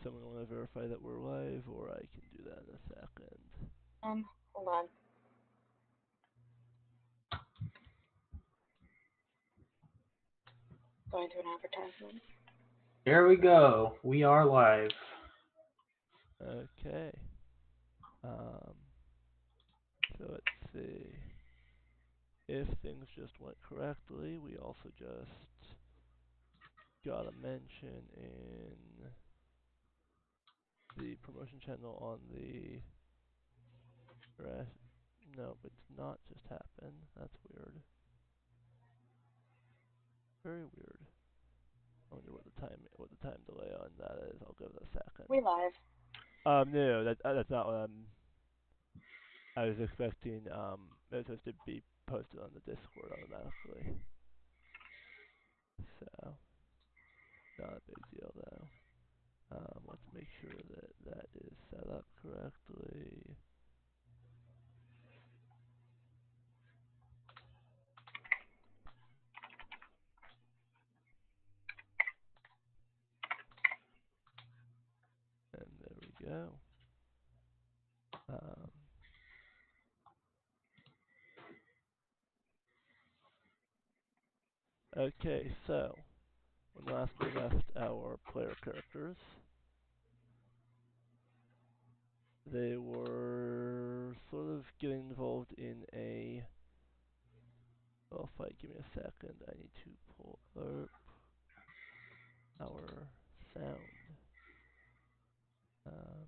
Does someone want to verify that we're live, or I can do that in a second? Hold on. Going to an advertisement. Here we go. We are live. Okay. So let's see. If things just went correctly, we also just got a mention in the promotion channel on the no, it's not just happened. That's weird. Very weird. I wonder what the time delay on that is. I'll give it a second. We live. No, that's not what I was expecting. It was supposed to be posted on the Discord automatically. So, not a big deal though. Let's make sure that that is set up correctly. And there we go. Um, okay, so when last we left our player characters, they were sort of getting involved in a. Well, fight. Give me a second. I need to pull up our sound. Um,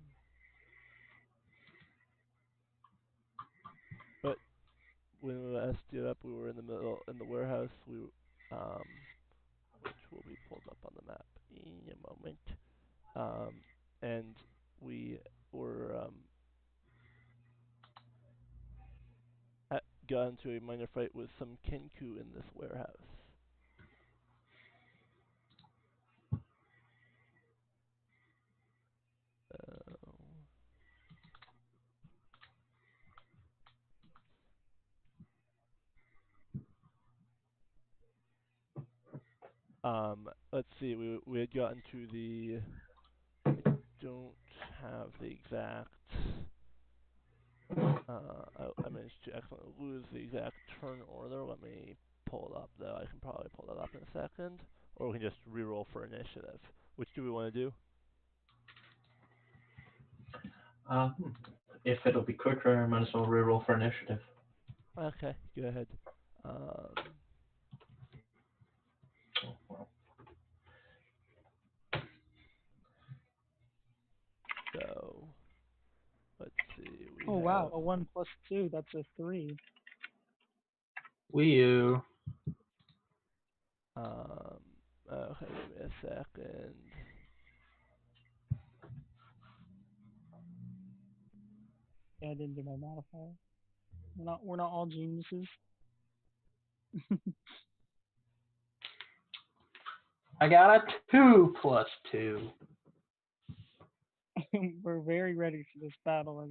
but when we last did up, we were in the warehouse. Which will be pulled up on the map in a moment. And we were got into a minor fight with some Kenku in this warehouse. Let's see. We had gotten to the. I don't have the exact. I managed to accidentally lose the exact turn order. Let me pull it up though. I can probably pull that up in a second, or we can just reroll for initiative. Which do we want to do? If it'll be quicker, I might as well reroll for initiative. Okay, go ahead. So let's see. We Oh have. wow, a 1 plus 2, that's a 3. Wii U. Okay, give me a second. Yeah, I didn't do my modifier. We're not all geniuses. I got a 2 plus 2. We're very ready for this battle.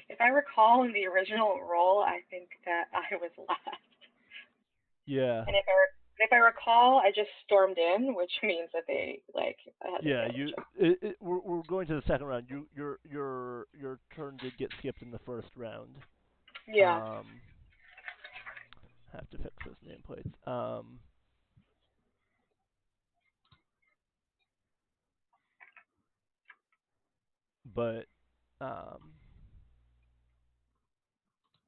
If I recall in the original roll, I think that I was last. Yeah. And if I recall, I just stormed in, which means that they had Yeah, advantage. we're going to the second round. Your turn did get skipped in the first round. Yeah. Have to fix those nameplates. But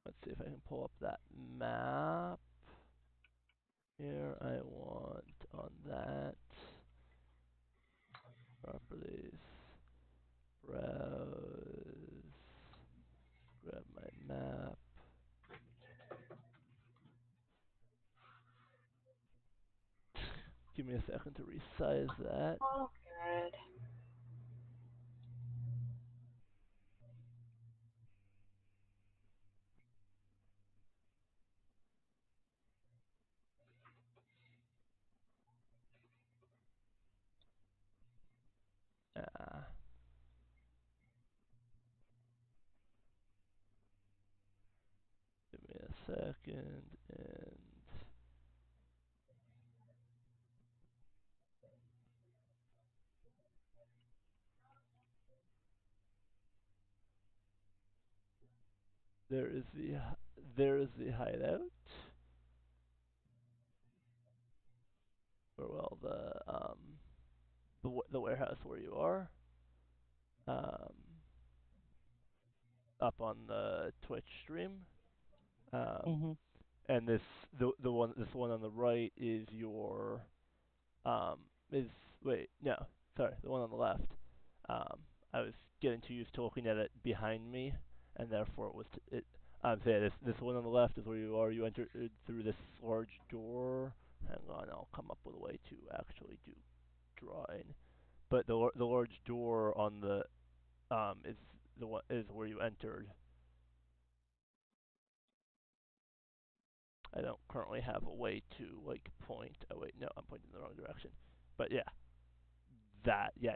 let's see if I can pull up that map. Here I want on that properties, browse, grab my map. Give me a second to resize that. Oh, good. Ah. Give me a second and there is the hideout. Or well, the warehouse where you are. Up on the Twitch stream. And this one on the right is your is wait no sorry the one on the left. I was getting too used to looking at it behind me, and therefore it was so yeah, this one on the left is where you are. You enter through this large door. Hang on, I'll come up with a way to actually do drawing. But the large door on the is the one is where you entered. I don't currently have a way to like point. Oh wait, no, I'm pointing in the wrong direction. But yeah,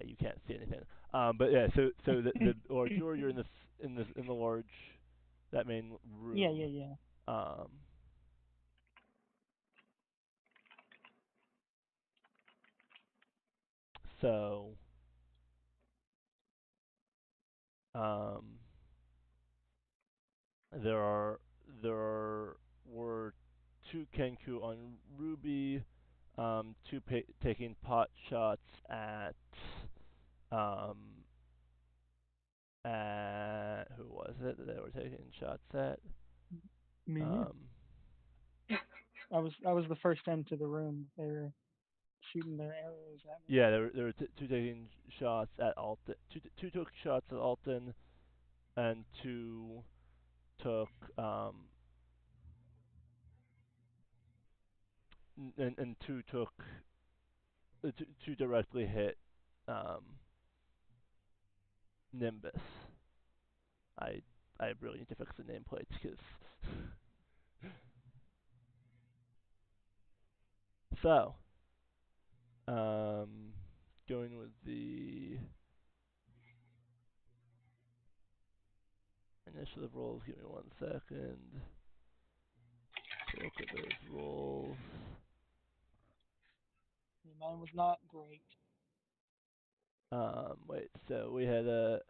you can't see anything. But yeah, so the large door, you're in the large that main room. Yeah. So were two Kenku on Ruby, taking pot shots at who was it that they were taking shots at? Me. I was the first into the room. They were shooting their arrows at me. Yeah, there were two taking shots at Alton. Two took shots at Alton, and two took and two took two directly hit Nimbus. I really need to fix the nameplates because so going with the initiative rolls. Give me 1 second to look at those rolls. Mine was not great. Wait. So we had a.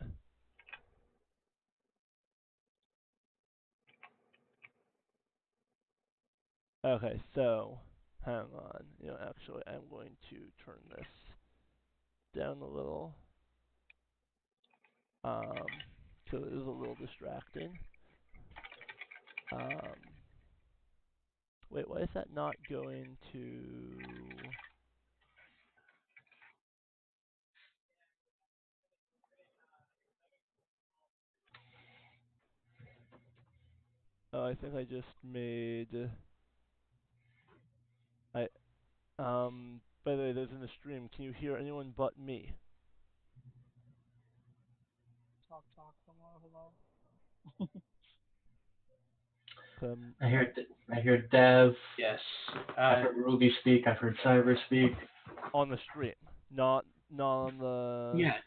Okay, so hang on. Actually, I'm going to turn this down a little. So it is a little distracting. Wait, why is that not going to? Oh, I think I just made. By the way, those in the stream, can you hear anyone but me? Talk. Hello. I hear Dev. Yes. I've heard Ruby speak. I've heard Cyber speak. On the stream, not on the. Yeah.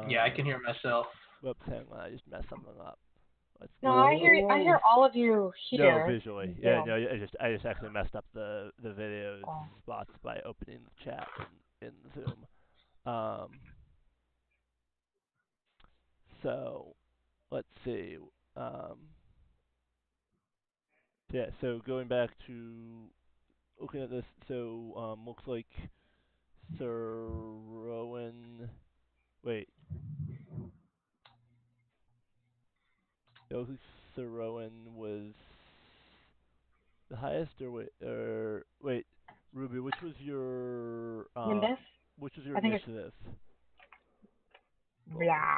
Yeah, I can hear myself. Whoops, hang on, I just messed something up. No, I hear all of you here. No, visually. Yeah, no, I just actually messed up the video spots by opening the chat in Zoom. So let's see. Yeah, so going back to looking at this, so looks like Sir Rowan. Wait. It looks like Sir Rowan was the highest, or wait, Ruby, which was your Nimbus? which was your I think initiative? Yeah.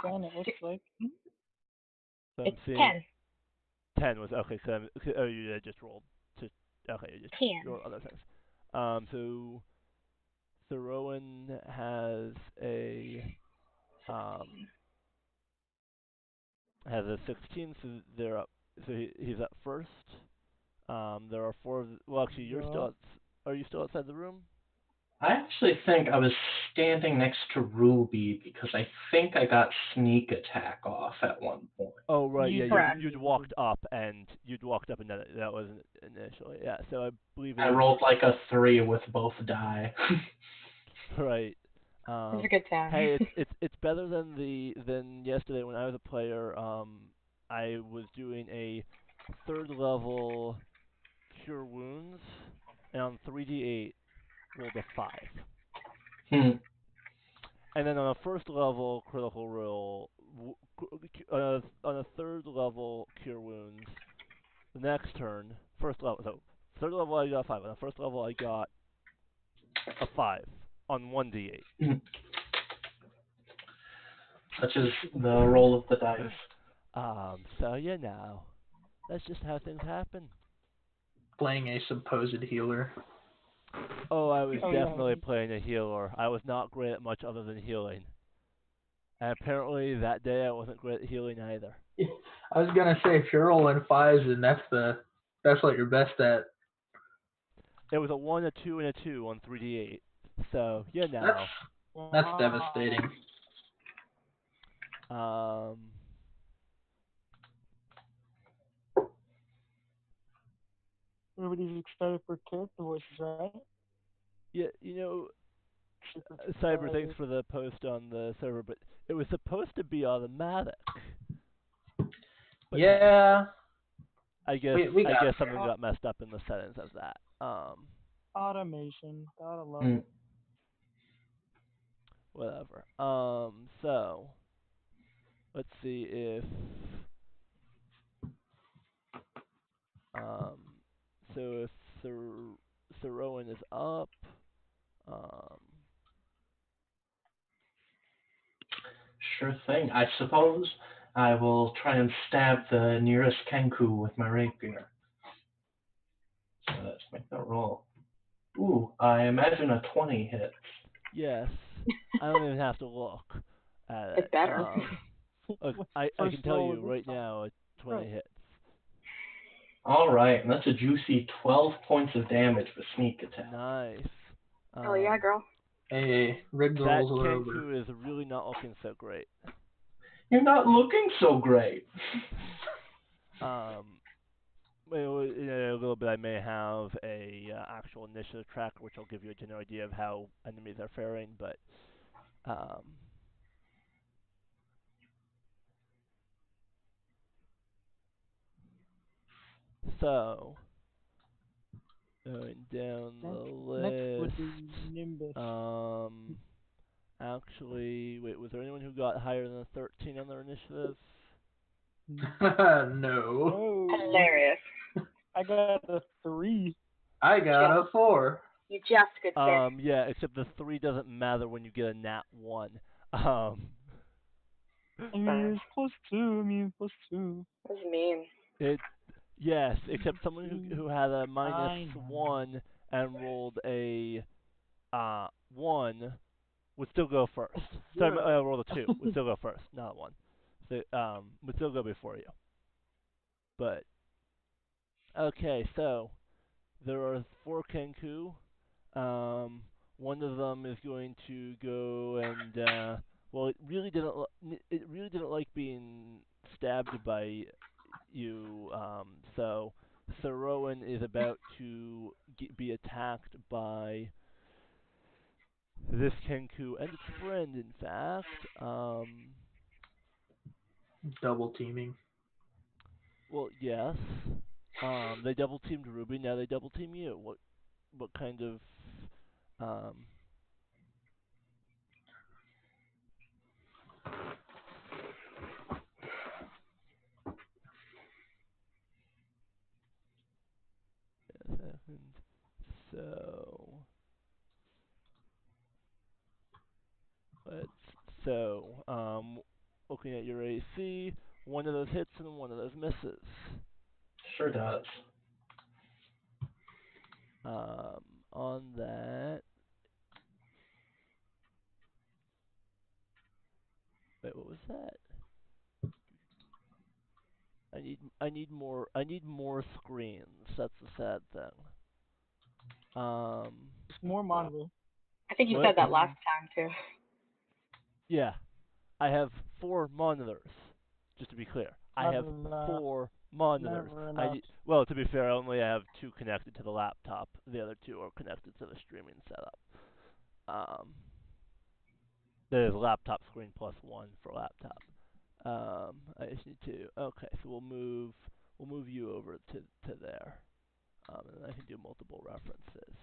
10, it looks like. So It's seeing 10. 10 was okay. So oh, you just rolled to okay. You just 10. rolled other things. So Sir Rowan has a 16, so they're up. So he's up first. There are 4 of well, actually, you're still. Are you still outside the room? I actually think I was standing next to Ruby because I think I got sneak attack off at one point. Oh right, yeah, Correct. you'd walked up and that wasn't initially. Yeah, so I believe I rolled like a 3 with both die. right. It was a good time. Hey, it's better than yesterday when I was a player. I was doing a third level cure wounds, and on 3d8 rolled a 5. Hmm. And then on a first level critical roll, on a third level cure wounds, the next turn, first level, so third level I got a 5. On the first level I got a 5 on 1d8. Hmm. Such is the roll of the dice. So you know, that's just how things happen. Playing a supposed healer. Oh, I was Oh, definitely yeah. playing a healer. I was not great at much other than healing. And apparently that day I wasn't great at healing either. I was gonna say if you're rolling fives and that's what you're best at. It was a 1, a 2, and a 2 on 3d8. So, you know. That's devastating. Everybody's excited for character voices, right? Yeah, you know, Cyber, thanks for the post on the server, but it was supposed to be automatic. But Yeah. I guess We got something got messed up in the settings of that. Automation, gotta love it. Whatever. So let's see if so if Sir Rowan is up. Sure thing. I suppose I will try and stab the nearest Kenku with my rapier. So let's make that roll. Ooh, I imagine a 20 hits. Yes. I don't even have to look at it. It better. Look, I can tell you right now, 20 hits. Alright, and that's a juicy 12 points of damage with sneak attack. Nice. Oh yeah, girl. Hey, rigged That rolls were over. Kenku is really not looking so great. You're not looking so great. Well, in a little bit I may have a actual initiative tracker, which will give you a general idea of how enemies are faring, but so going down the list. Next would be Nimbus. Actually, wait, was there anyone who got higher than a 13 on their initiative? No. Hilarious. I got a 3. I got a 4. You just could say. Yeah, except the 3 doesn't matter when you get a nat 1. I mean, it's +2. That was mean. Yes, except someone who had a -1 and rolled a 1 would still go first. Sorry, I rolled a 2. Would still go first, not a 1. So, would still go before you. But okay, so there are 4 Kenku. One of them is going to go and well, it really didn't like being stabbed by you. So Sir Rowan is about to be attacked by this Kenku and its friend, in fact. Double teaming. Well, yes. They double teamed Ruby. Now they double team you. What kind of So looking at your AC, one of those hits and one of those misses. Sure does. On that, wait, what was that? I need more screens. That's the sad thing. It's more monitor. I think you What? said that last time too. Yeah, I have 4 monitors. Just to be clear, I have 4 monitors. Well, to be fair, I only have 2 connected to the laptop. The other 2 are connected to the streaming setup. There's laptop screen plus 1 for laptop. I just need to. Okay, so we'll move you over to there, and then I can do multiple references.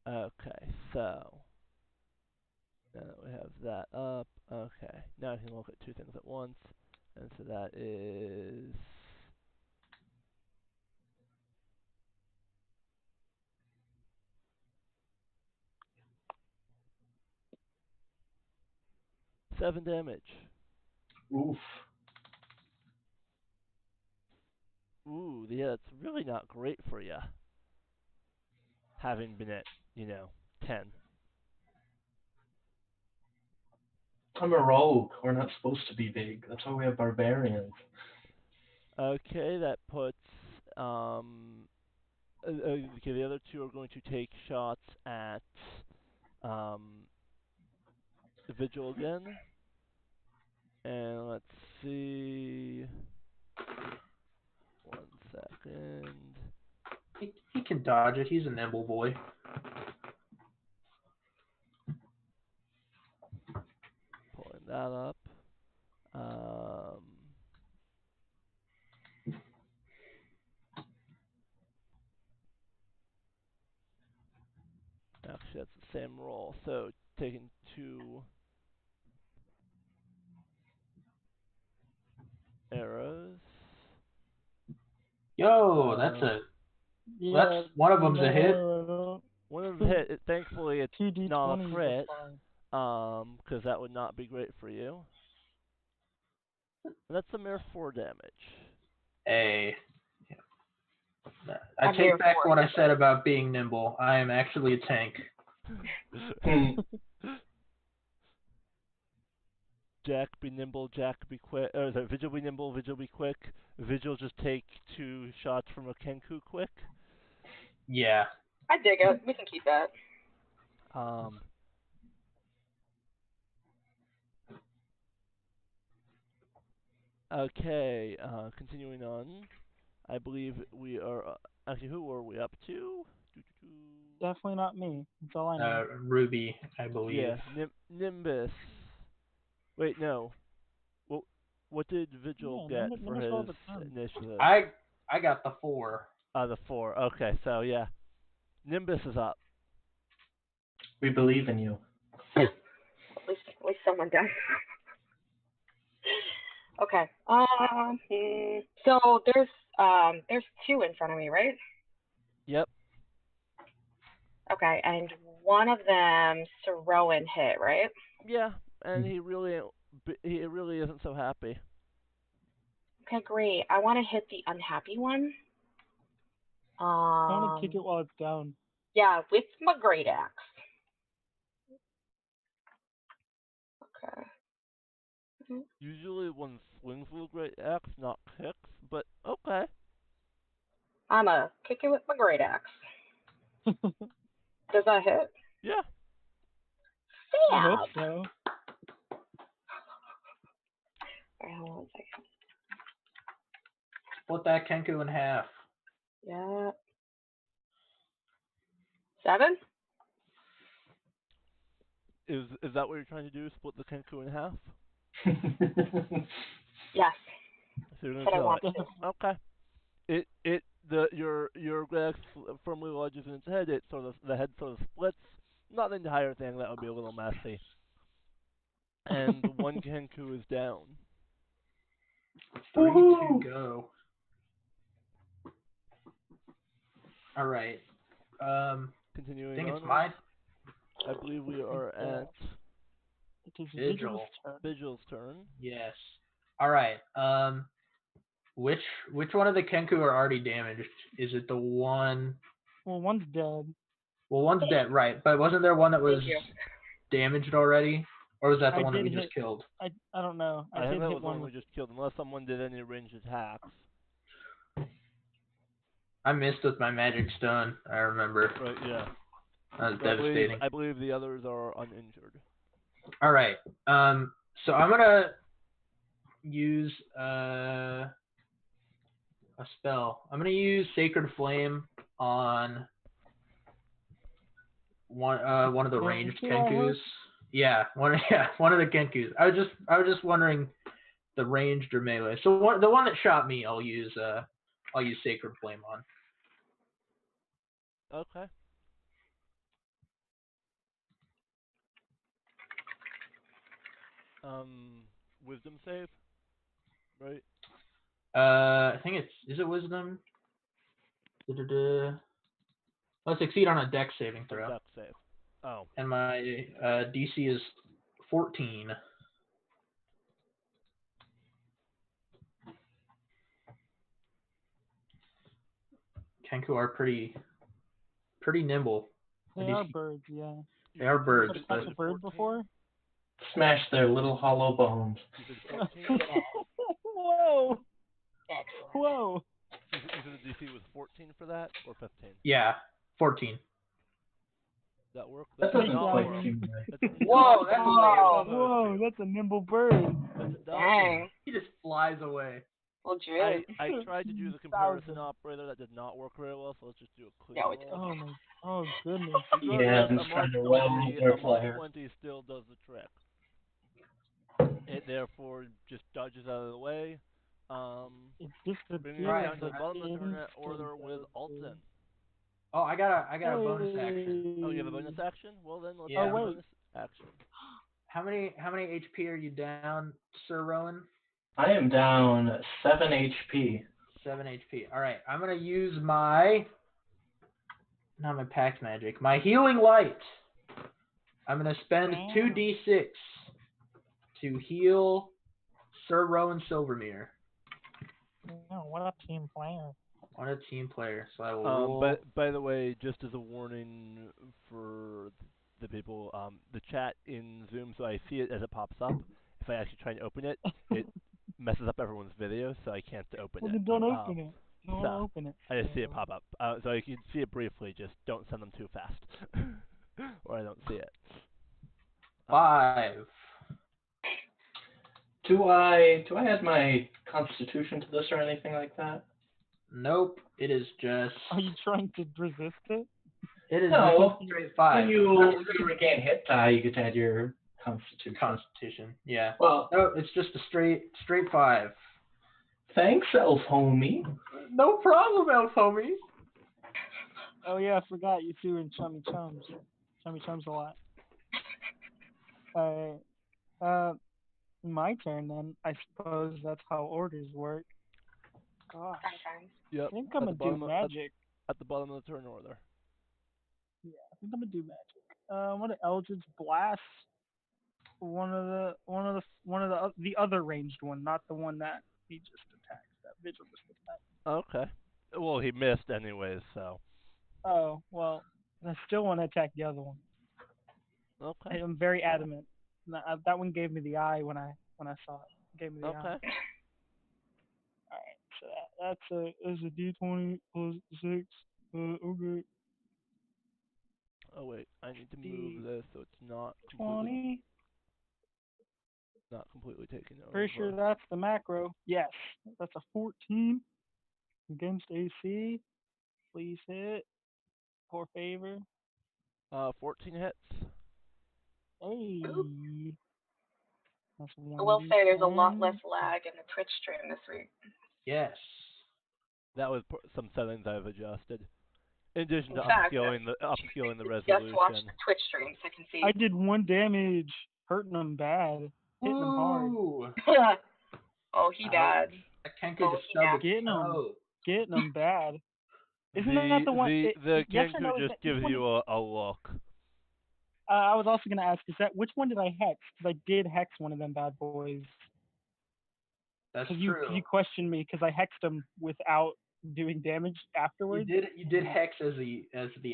Okay, so now that we have that up, okay, now I can look at two things at once, and so that is 7 damage. Oof. Ooh, yeah, it's really not great for you, having been at 10. I'm a rogue. We're not supposed to be big. That's why we have barbarians. Okay, that puts okay, the other two are going to take shots at the Vigil again. And let's see. 1 second. He can dodge it. He's a nimble boy. Pulling that up. Actually, that's the same roll. So taking 2 arrows. Yo, that's Yeah, one of them's a hit. One of them hit. Thankfully, it's not a 2d20s. crit. Because that would not be great for you. And that's a mere 4 damage. Hey. I take back what I said about being nimble. I am actually a tank. Jack be nimble, Jack be quick. Or is it Vigil be nimble, Vigil be quick? Vigil just take 2 shots from a Kenku quick. Yeah. I dig it. We can keep that. Okay, continuing on. I believe we are. Actually, who were we up to? Definitely not me. That's all I know. Ruby, I believe. Yeah, Nimbus. Wait, no. What did Vigil get for his initiative? I got the 4. The 4. Okay, so yeah, Nimbus is up. We believe in you. At least someone does. Okay. So there's 2 in front of me, right? Yep. Okay, and one of them Saroan hit, right? Yeah, and he really isn't so happy. Okay, great. I want to hit the unhappy one. I want to kick it while it's down. Yeah, with my great axe. Okay. Usually one swings with a great axe, not kicks, but okay. I'm going to kick it with my great axe. Does that hit? Yeah. I hope so. Alright, hold on a second. Split that Kenku in half. Yeah. 7? Is that what you're trying to do? Split the Kenku in half? Yes. So you're But I gonna want kill to. it. Okay. Your axe firmly lodges in its head. The head sort of splits. Not the entire thing. That would be a little messy. And one Kenku is down. 3 to go. All right. Continuing I think on. it's mine. I believe we are at It is Vigil. Vigil's turn. Yes. All right. Which one of the Kenku are already damaged? Is it the one? Well, one's dead. Well, one's dead, right? But wasn't there one that was damaged already, or was that the one that we just killed? I don't know. I think that was the one we just killed, unless someone did any ranged attacks. I missed with my magic stone. I remember. Right. Yeah. That was devastating. I believe the others are uninjured. All right. So I'm gonna use a spell. I'm gonna use Sacred Flame on one of the ranged Kenku? Kenkus. Yeah, one of the Kenkus. I was just wondering the ranged or melee. So the one that shot me, I'll use Sacred Flame on. Okay. Wisdom save, right? I think is it Wisdom? Let's succeed on a Dex saving throw. Dex save. Oh. And my DC is 14. Kenku are pretty nimble. They are birds, yeah. They are birds, Ever but touched a bird before? Smash their little hollow bones. You said 14? Whoa! Excellent. Whoa! You said the DC was 14 for that, or 15? yeah, 14. That work? That does doesn't not quite work. seem right. That does Whoa, not that's work. Whoa, that's a nimble bird. That's a Dang. He just flies away. Legit. I tried to do the comparison operator. That did not work very well, so let's just do a clean No, it roll. Oh goodness. Yeah, I'm A trying Mark to well 20, their a Mark player. 20 still does the trick. It therefore just dodges out of the way. It's just a Bringing it Right, down to the bottom of the turn order with Alton. Oh, I got a bonus action. Oh, you have a bonus action? Well then, let's Yeah. do Oh, a wait. bonus action. How many HP are you down, Sir Rowan? I am down 7 HP. 7 HP. All right, I'm gonna use my not my pack magic, my healing light. I'm gonna spend Damn. 2d6 to heal Sir Rowan Silvermere Oh, what a team player. on a team player. So I will roll. But by the way, just as a warning for the people, the chat in Zoom, so I see it as it pops up. If I actually try and open it, it messes up everyone's video, so I can't open Well, it. then don't open it. Don't so, open it. I just see it pop up. So you can see it briefly, just don't send them too fast. or I don't see it. 5. Do I add my constitution to this or anything like that? Nope. It is just. Are you trying to resist it? It is No. just a straight 5. When you regain hit die, you get to add your constitution. Constitution. Yeah. Well, No, it's just a straight 5. thanks, elf homie. No problem, elf homie. Oh yeah, I forgot you two in Chummy Chums. Chummy Chums a lot. My turn then. I suppose that's how orders work. Gosh. Sometimes. Yep. I think I'm gonna do magic. At the bottom of the turn order. Yeah, I think I'm gonna do magic. I'm gonna Eldritch Blast one of the other ranged one, not the one that he just attacked. That vigil just attacked. Okay. Well, he missed anyways, so. Oh well, I still want to attack the other one. Okay. I'm very adamant. That one gave me the eye when I saw it. Gave me the eye. Okay. Alright, so that's a D20 plus 6. Okay. Oh wait, I need to move this so it's not 20. completely taken over. Pretty sure that's the macro. Yes, that's a 14 against AC. Please hit. For favor. 14 hits. Hey. That's I will say there's a lot 1d10. less lag in the Twitch stream this week. Yes. That was some settings I've adjusted. In addition to In fact, upscaling the resolution. Just watch the Twitch streams. I can see. I did 1 damage, hurting him bad, hitting him hard. Ooh. Oh, he bad. That Kenku Oh, just yeah. stubbed his Getting him. toe. Getting him bad. Isn't that the one? The yes or Kenku no, just gives you a look. I was also gonna ask, which one did I hex? Because I did hex one of them bad boys. That's Cause true. you questioned me because I hexed him without doing damage afterwards. You did hex as the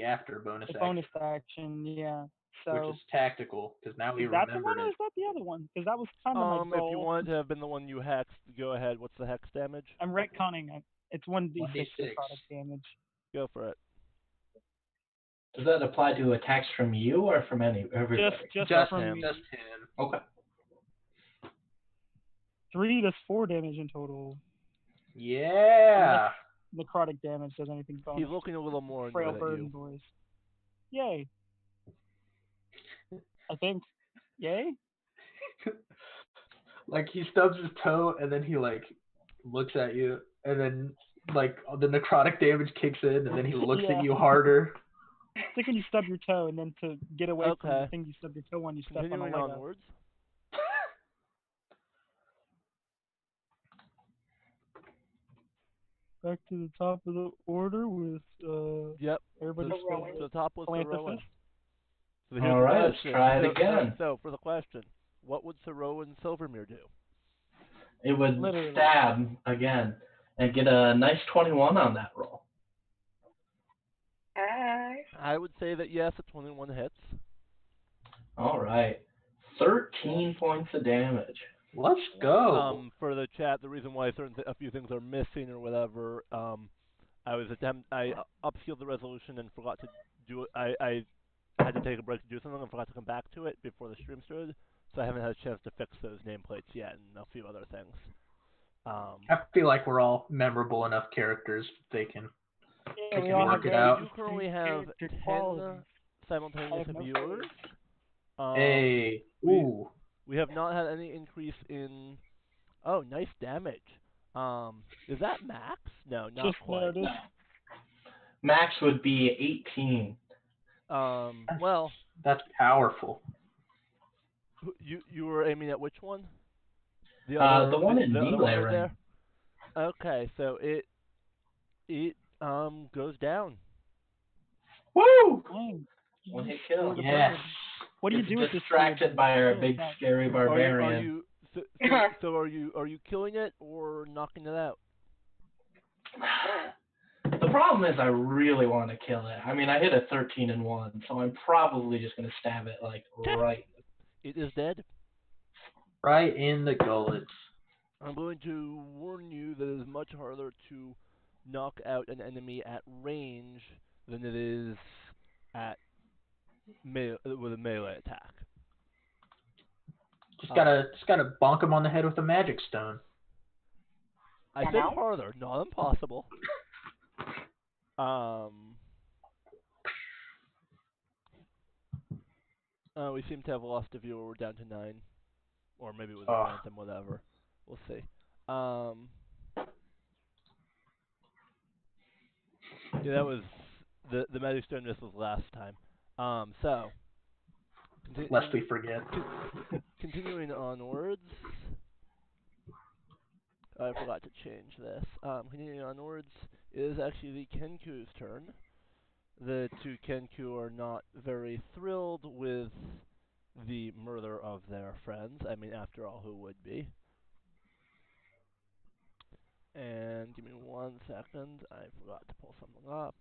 after bonus The action, bonus action, yeah. So which is tactical because now we is that the remembered one or it. is that the other one? Because that was kind of my goal. If you want it to have been the one you hexed, go ahead. What's the hex damage? I'm retconning it. It's 1d6 1d6. product damage. Go for it. Does that apply to attacks from you or from everybody? Just from him. me. Just him. Okay. 3 does 4 damage in total. Yeah. Necrotic damage does anything bonus. He's looking a little more Frail annoyed at burden you. boys. Yay. I think. Yay? Like he stubs his toe and then he like looks at you and then like the necrotic damage kicks in and then he looks Yeah. at you harder. It's like when you stub your toe and then to get away from the Okay. thing you stub your toe on, you step on a Continuing Lego. onwards. Back to the top of the order with Yep. everybody The spelled Rowan. The top was Plant the Sarowan. fist. So here's All the right, let's question. try it again. So for the question, what would Sarowan Silvermere do? It would Literally. stab again and get a nice 21 on that roll. I would say that yes, a 21 hits. All right. 13 points of damage. Let's go. For the chat, the reason why a few things are missing or whatever, I upsealed the resolution and forgot to do it. I had to take a break to do something and forgot to come back to it before the stream started, so I haven't had a chance to fix those nameplates yet and a few other things. I feel like we're all memorable enough characters they can. Yeah, We we can all work have it very out. You currently have distinct 10 qualities. simultaneous I have no viewers. Hey, ooh. We have not had any increase in. Oh, nice damage. Is that max? No, not Just quite. noticed. Max would be 18. Well, That's powerful. you were aiming at which one? The one in the other one melee right range. there. Okay, so it goes down. Woo! Dang. One hit kill. Scored a Yes. bird. What do you It's do with this? distracted by our big scary Are barbarian. you so are you killing it or knocking it out? The problem is I really want to kill it. I mean, I hit a 13 and 1, so I'm probably just going to stab it like right. It is dead. Right in the gullets. I'm going to warn you that it is much harder to knock out an enemy at range than it is at with a melee attack. Just gotta bonk him on the head with a magic stone. I said harder, not impossible. We seem to have lost a viewer. We're down to 9, or maybe it was a random, whatever. We'll see. Yeah, that was the magic stone miss was last time. So. Lest we forget. Continuing onwards. I forgot to change this. Continuing onwards, it is actually the Kenku's turn. The two Kenku are not very thrilled with the murder of their friends. I mean, after all, who would be? And give me 1 second. I forgot to pull something up.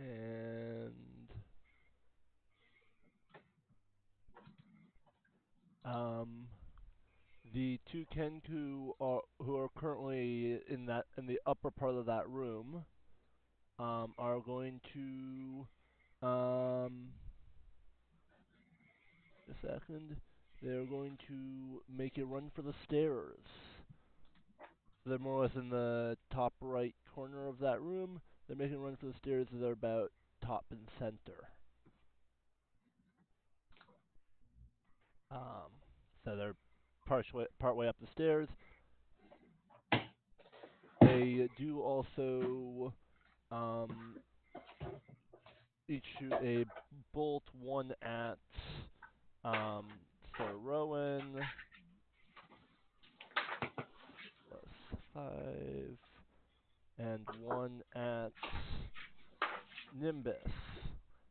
And the two Kenku who are currently in the upper part of that room are going to a second. They're going to make a run for the stairs. They're more or less in the top right corner of that room. They're making a run for the stairs. They're about top and center. So they're part way up the stairs. They do also each shoot a bolt, one at Sir Rowan. Plus 5. And one at Nimbus.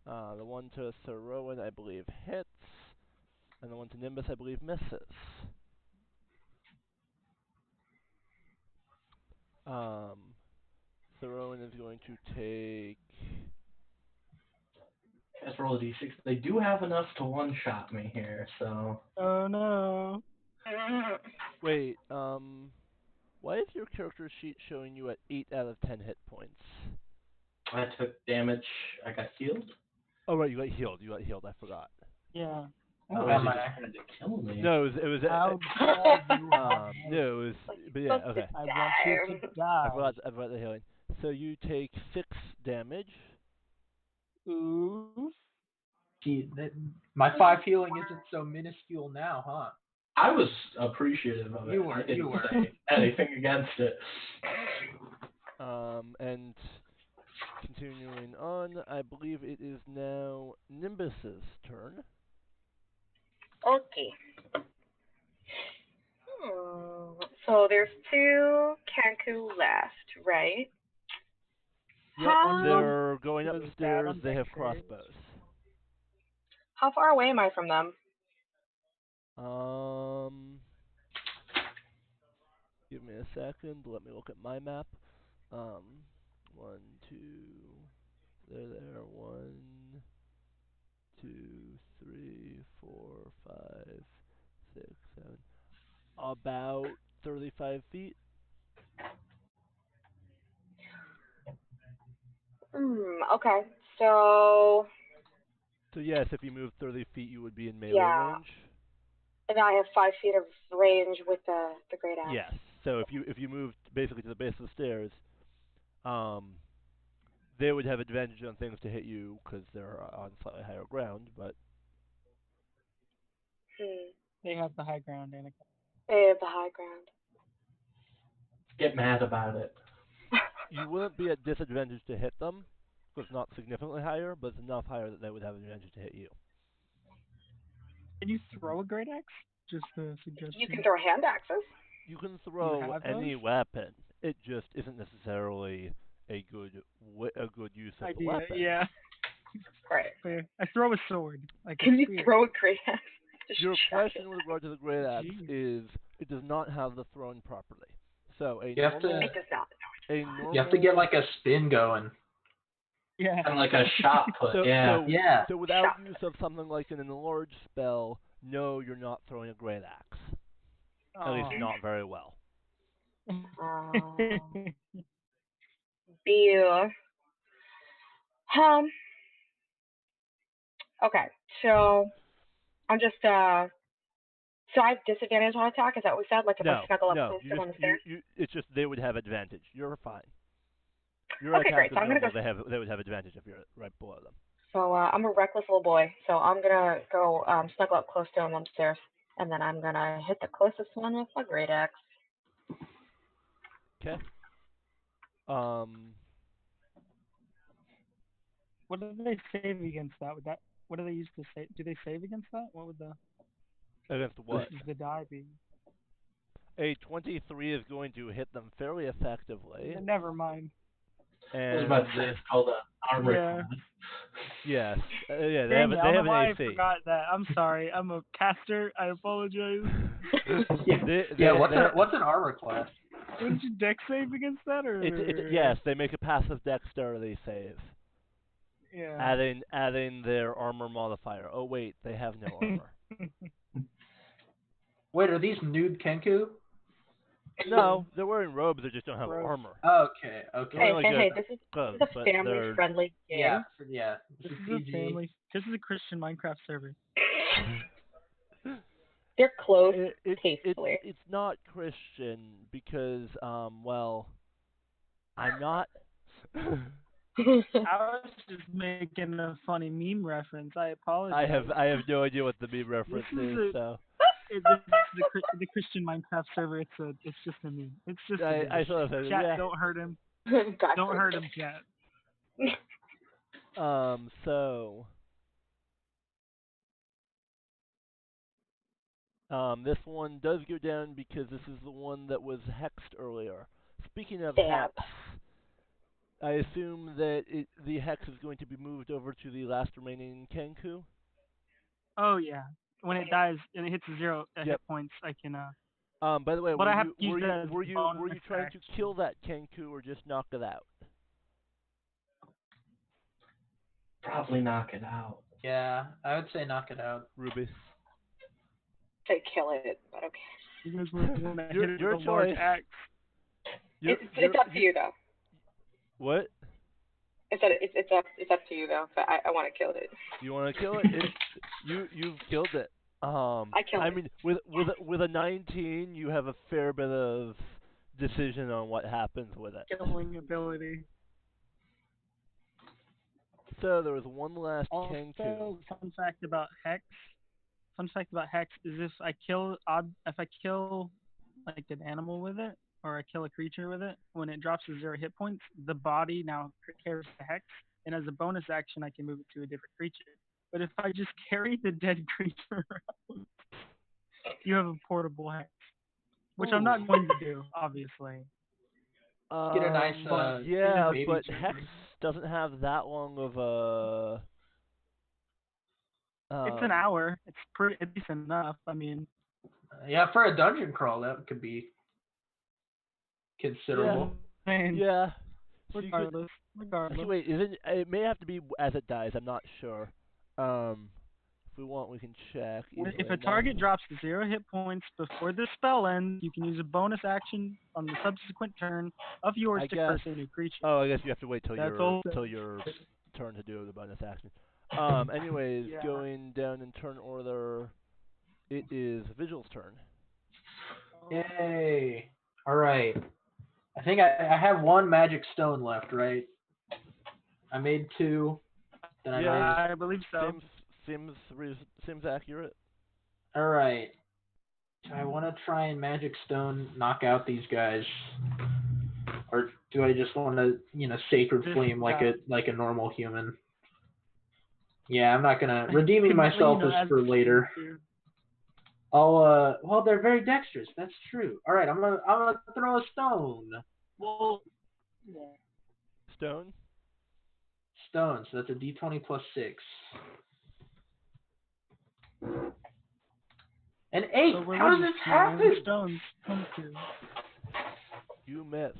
The one to Sir Rowan, I believe, hits. And the one to Nimbus, I believe, misses. Sir Rowan is going to take... Let's roll a d6. They do have enough to one-shot me here, so... Oh no. Wait, Why is your character sheet showing you at 8 out of 10 hit points? I took damage. I got healed. Oh, right, you got healed. You got healed. I forgot. Yeah. Otherwise, am you I? just wanted to kill me. No, it was. How dare you? No, it was. But yeah, Supposed to okay. I want you die. to die. I forgot the healing. So you take 6 damage. Oof. Gee, my 5 healing isn't so minuscule now, huh? I was appreciative of it. You were, I didn't you were. say anything against it. And continuing on, I believe it is now Nimbus's turn. Okay. So there's 2 Kanku left, right? Yep, How, they're going Does up the bad stairs. on They have dexterity. crossbows. how far away am I from them? Give me a second. Let me look at my map. 1, 2. They're there. 1, 2, 3, 4, 5, 6, 7. About 35 feet. Okay. So, So yes, if you move 30 feet, you would be in melee yeah. range. And I have 5 feet of range with the great axe. Yes. So if you move basically to the base of the stairs, they would have advantage on things to hit you because they're on slightly higher ground. But They have the high ground, Anakin. They have the high ground. Get mad about it. you wouldn't be at disadvantage to hit them because it's not significantly higher, but it's enough higher that they would have advantage to hit you. Can you throw a great axe? Just a suggestion. You can throw hand axes. You can throw have any those? weapon. It just isn't necessarily a good use of the Idea, weapon. yeah. Right. Fair. I throw a sword. Like Can a you spear. throw a great axe? Just Your chuck question it. with regard to the great axe Jeez. is it does not have the thrown properly. So You have to. It does not. a normal You have to get like a spin going. Yeah. Kind of like a shot put. Yeah. Yeah. So without Shot. use of something like an enlarged spell, no, you're not throwing a great axe. At least Aw. not very well. Beer. Okay, so I'm just so I have disadvantage on attack. Is that what we said? Like if I snuggle up close to them on the stairs. It's just they would have advantage. You're fine. Your Okay, attack great. is So I'm gonna normal. go. They would have advantage if you're right below them. So I'm a reckless little boy. So I'm gonna go snuggle up close to them upstairs, and then I'm gonna hit the closest one with my great axe. Okay. What do they save against that? Would that? What do they use to save? Do they save against that? What would the? Against what? The die be? A 23 is going to hit them fairly effectively. Never mind. I was And about to say it's called an armor Yeah. class. yes, yeah, they Dang have it, I don't know an why AC. I forgot that. I'm sorry. I'm a caster. I apologize. What's an armor class? Wouldn't you dex save against that, or? Yes, they make a passive dexterity save. Yeah. Adding their armor modifier. Oh wait, they have no armor. Wait, are these nude Kenku? No, they're wearing robes. They just don't have Robes. armor. Okay. Hey, this is gloves, a family-friendly game. Yeah. This is a family. This is a Christian Minecraft server. They're close It's not Christian because well, I'm not. I was just making a funny meme reference. I apologize. I have no idea what the meme reference is. So This is the Christian Minecraft server. It's just a meme. It's just. I thought of it. Chat, Yeah. don't hurt him. Gotcha. Don't hurt him, chat. So. This one does go down because this is the one that was hexed earlier. Speaking of hex, I assume that the hex is going to be moved over to the last remaining Kenku. Oh yeah. When it dies and it hits 0 hit points, I can. By the way, but were you trying to kill that Kenku or just knock it out? Probably knock it out. Yeah, I would say knock it out. Ruby. Say kill it, but okay. You guys want to hit it with a Your large choice. axe. It's up to you though. What? It's up to you though. But I want to kill it. You want to kill it? You've killed it. I killed I it. mean, with a 19, you have a fair bit of decision on what happens with it. Killing ability. So there was one last Also, Kenku. fun fact about Hex. Fun fact about Hex is if I kill like an animal with it, or I kill a creature with it, when it drops to 0 hit points, the body now carries the Hex, and as a bonus action, I can move it to a different creature. But if I just carry the dead creature around, you have a portable Hex, which I'm not going to do, obviously. Get a nice yeah, baby but turkey. Hex doesn't have that long of a. It's an hour. It's decent enough. I mean, yeah, for a dungeon crawl, that could be considerable. Yeah. So regardless. Actually, wait, it may have to be as it dies. I'm not sure. If we want, we can check. If a target drops to 0 hit points before the spell ends, you can use a bonus action on the subsequent turn of yours to curse a new creature. Oh, I guess you have to wait till That's your turn to do the bonus action. Anyways, Yeah. going down in turn order, it is Vigil's turn. Yay! All right. I think I have one magic stone left, right? I made 2. Then I believe so. Seems accurate. All right. Do I want to try and magic stone knock out these guys, or do I just want to, sacred flame like a normal human? Yeah, I'm not gonna redeeming myself is for later. Well, they're very dexterous. That's true. All right, I'm gonna throw a stone. Well, yeah. Stone. So that's a d20 plus 6. An 8. So How does this happen? Stones come to. You miss.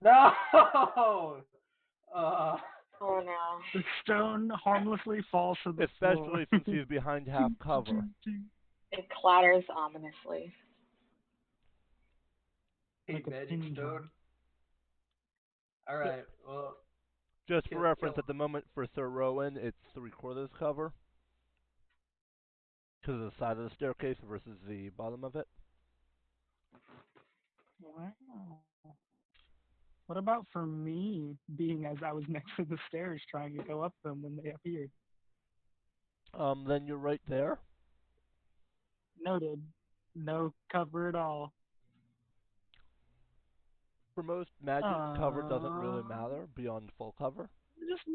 No. Oh no. The stone harmlessly falls to the floor. Especially since he's behind half cover. It clatters ominously. Hey, magic stone. All right. Well. Just for reference, at the moment for Sir Rowan, it's 3/4 cover. Because of the side of the staircase versus the bottom of it. Wow. What about for me, being as I was next to the stairs trying to go up them when they appeared? Then you're right there. Noted. No cover at all. For most magic, cover doesn't really matter beyond full cover. Just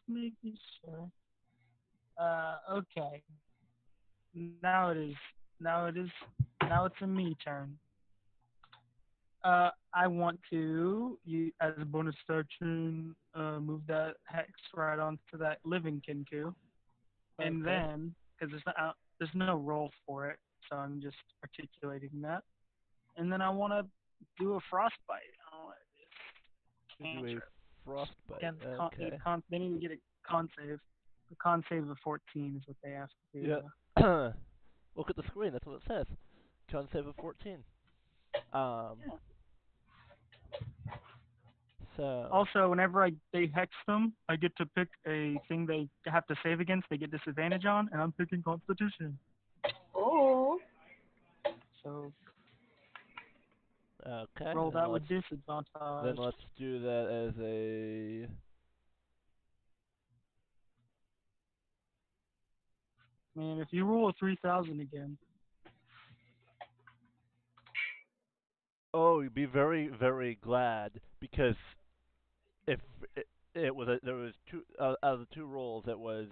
making sure. Okay. Now it's a me turn. I want to, as a bonus action, move that hex right onto that living Kenku. And then, because there's no roll for it, so I'm just articulating that. And then I want to do a frostbite. Do a frostbite. Okay. They need to get a con save. A con save of 14 is what they ask to do. Yeah. Look at the screen. That's what it says. Con save of 14. So. Also, whenever they hex them, I get to pick a thing they have to save against. They get disadvantage on, and I'm picking Constitution. Oh. So. Okay. Roll that with disadvantage. Then let's do that as a. Man, if you roll a 3,000 again. Oh, you'd be very, very glad, because if there was two out of the 2 rolls, it was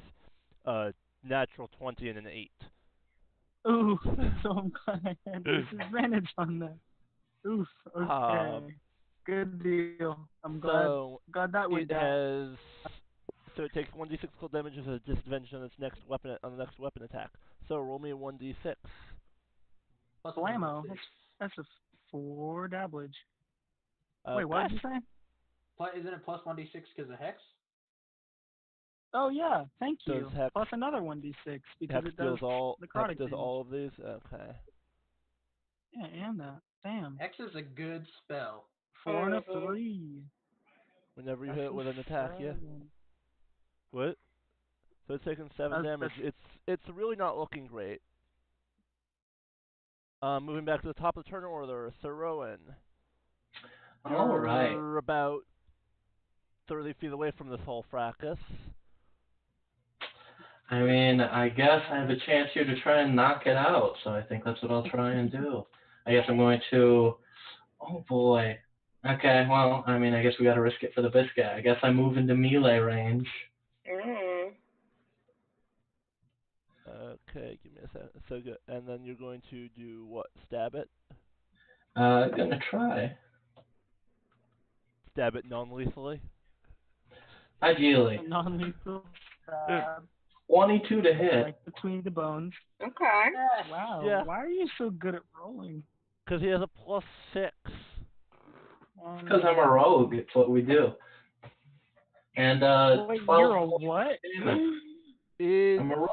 a natural 20 and an 8. Ooh, so I'm glad I had disadvantage on that. Oof. Okay. Good deal. I'm glad that went down. So it takes 1d6 cold damage as a disadvantage on its next weapon attack. So roll me a 1d6. Plus Blammo. That's a 4 dabblage. Okay. Wait, what did you say? Isn't it plus 1d6 because of hex? Oh yeah, thank you. Does hex, plus another 1d6 because hex it does all, necrotic Hex does damage. all of these? Okay. Yeah, and that. Damn. X is a good spell. 4 and a 3. Whenever you That's hit it with an attack, yeah. 7. What? So it's taking 7 damage. It's really not looking great. Moving back to the top of the turn order, Sir Rowan. All right. You're about 30 feet away from this whole fracas. I mean, I guess I have a chance here to try and knock it out, so I think that's what I'll try and do. I guess I'm going to... Oh, boy. Okay, well, I mean, I guess we gotta risk it for the biscuit. I guess I move into melee range. Okay, give me a second. So good. And then you're going to do what? Stab it? Gonna try. Stab it non-lethally? Ideally. Non-lethal stab. 22 to hit. Right between the bones. Okay. Wow. Yeah. Why are you so good at rolling? Because he has a +6. Because I'm a rogue. It's what we do. And, Wait, 12 you're a what? I'm a rogue.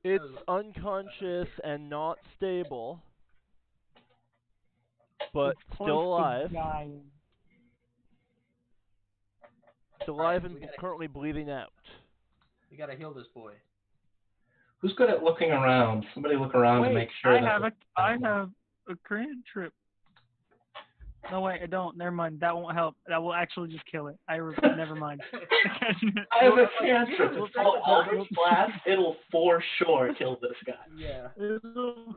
It's unconscious and not stable, but It's close still to alive. dying. Still alive Right, and we gotta- currently bleeding out. We gotta heal this boy. Who's good at looking around? Somebody look around to Wait, make sure I that... have a cantrip. No, wait, I don't. Never mind. That won't help. That will actually just kill it. Never mind. I have a cantrip. It's called Eldritch Blast. It'll for sure kill this guy. Yeah. It'll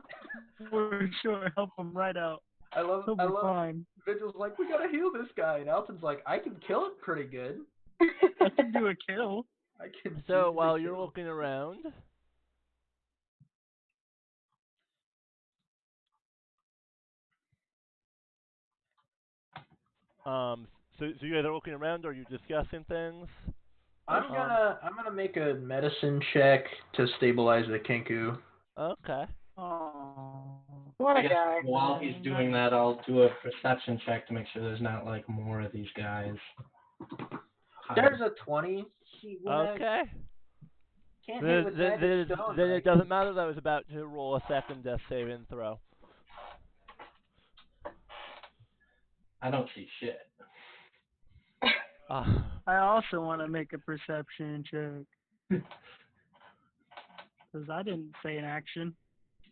for sure help him right out. I love He'll be fine. Vigil's like, we gotta heal this guy, and Alton's like, I can kill it pretty good. I can do a kill. I can. So do while the you're kill. looking around, so you guys are looking around, or are you discussing things? I'm gonna make a medicine check to stabilize the Kenku. Okay. Oh. What I a guess guy. while he's doing that, I'll do a perception check to make sure there's not, like, more of these guys. There's a 20. Okay. Can't hit with magic stone. Then right? it doesn't matter that I was about to roll a second death saving throw. I don't see shit. I also want to make a perception check. Because I didn't say an action.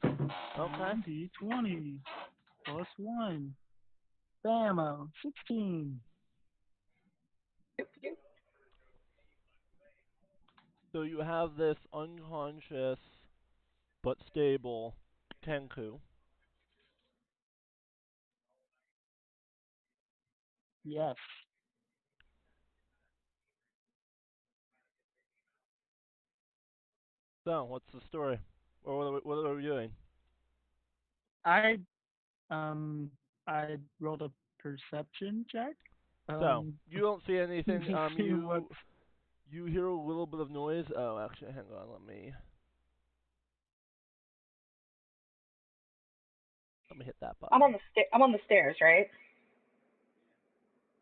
Okay. D20 plus 1. Bammo. 16. So you have this unconscious but stable Kenku. Yes. So, what's the story? Or what are we doing? I rolled a perception check. So, you don't see anything. to see what- You hear a little bit of noise. Oh, actually, hang on. Let me hit that button. I'm on the stairs, right?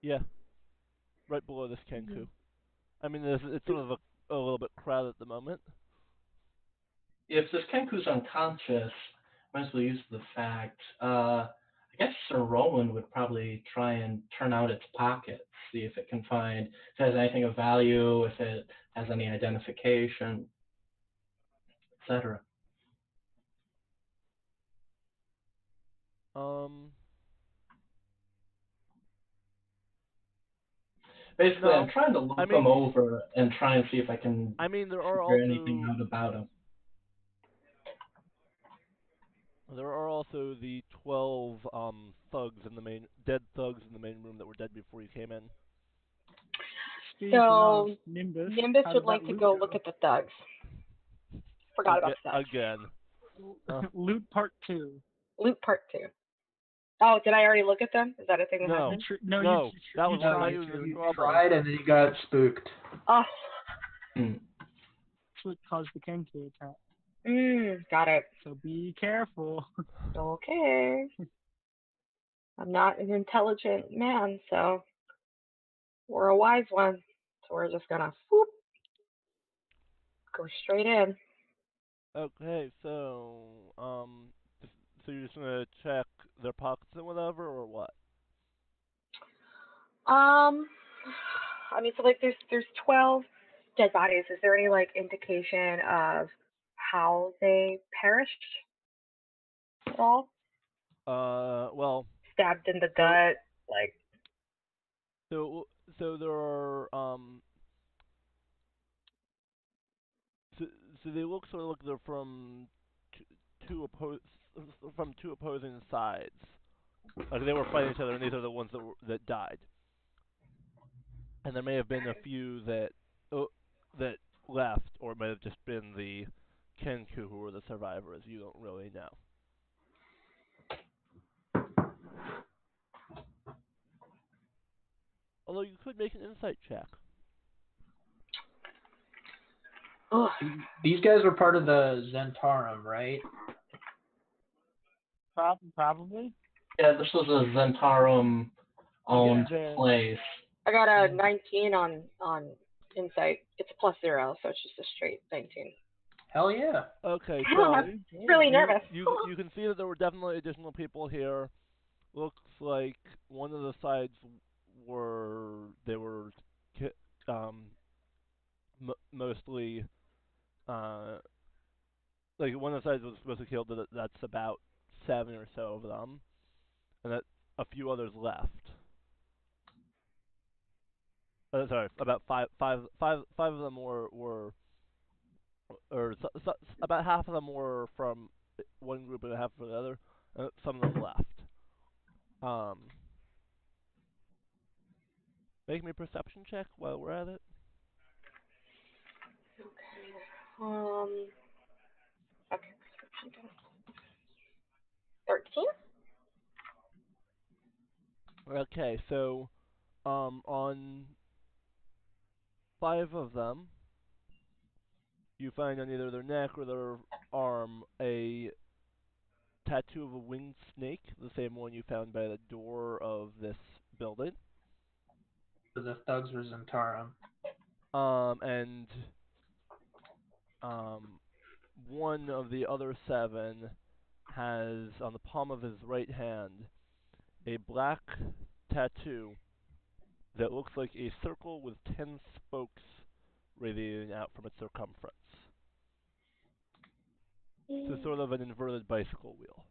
Yeah. Right below this Kenku. I mean, it's sort of a little bit crowded at the moment. If this Kenku's unconscious, might as well use the fact. I guess Sir Roland would probably try and turn out its pockets, see if it can find, if it has anything of value, if it has any identification, etc. Basically, No. I'm trying to look them over and try and see if I can figure anything out about them. There are also the 12 dead thugs in the main room that were dead before you came in. So Nimbus would like to go look at the thugs. Forgot about that. Again. Loot part 2. Loot part 2. Oh, did I already look at them? Is that a thing that happened? No, that was why you tried and then you got spooked. Oh. That's what caused the Kenku attack. Got it. So be careful. Okay. I'm not an intelligent man, so we're a wise one. So we're just gonna whoop, go straight in. Okay, so So you're just gonna check their pockets and whatever, or what? I mean, so like there's 12 dead bodies. Is there any like indication of how they perished at all? Well, Stabbed in the so gut, like. so so there are so, so they look sort of like they're from two, two opposing sides. Like they were fighting each other, and these are the ones that died. And there may have been a few that left, or it might have just been the Kenku who were the survivors. You don't really know. Although you could make an insight check. Ugh. These guys were part of the Zentarum, right? Probably. Yeah, this was a Zentarum owned Yeah. place. I got a 19 on insight. It's a +0, so it's just a straight 19. Hell yeah. Okay, I'm so really nervous. you can see that there were definitely additional people here. Looks like one of the sides were mostly like one of the sides was mostly killed. That's about 7 or so of them, and that a few others left. Sorry, about five of them were or about half of them were from one group and half from the other. Some of them left. Make me a perception check while we're at it. Okay. 13. Okay, so on 5 of them, you find on either their neck or their arm a tattoo of a winged snake, the same one you found by the door of this building. So the thugs were Zentarum. And one of the other 7 has on the palm of his right hand a black tattoo that looks like a circle with 10 spokes radiating out from its circumference. So sort of an inverted bicycle wheel.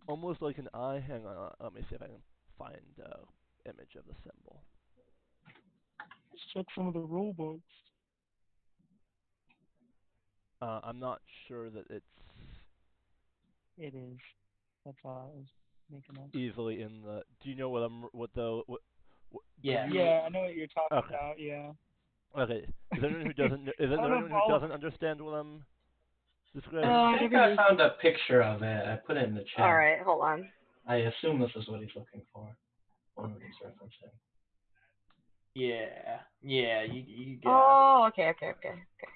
Almost like an eye. Hang on, let me see if I can find an image of the symbol. Let's check some of the rule books. I'm not sure that it's It is. That's all I was making up. easily in the. Do you know what Yeah. Yeah, I know what you're talking Okay. about. Yeah. Okay. Is there anyone who doesn't? Is there anyone who doesn't understand what I'm describing? I think I found a picture of it. I put it in the chat. All right, hold on. I assume this is what he's looking for. One of these referencing. Yeah. Yeah, you got Oh, okay.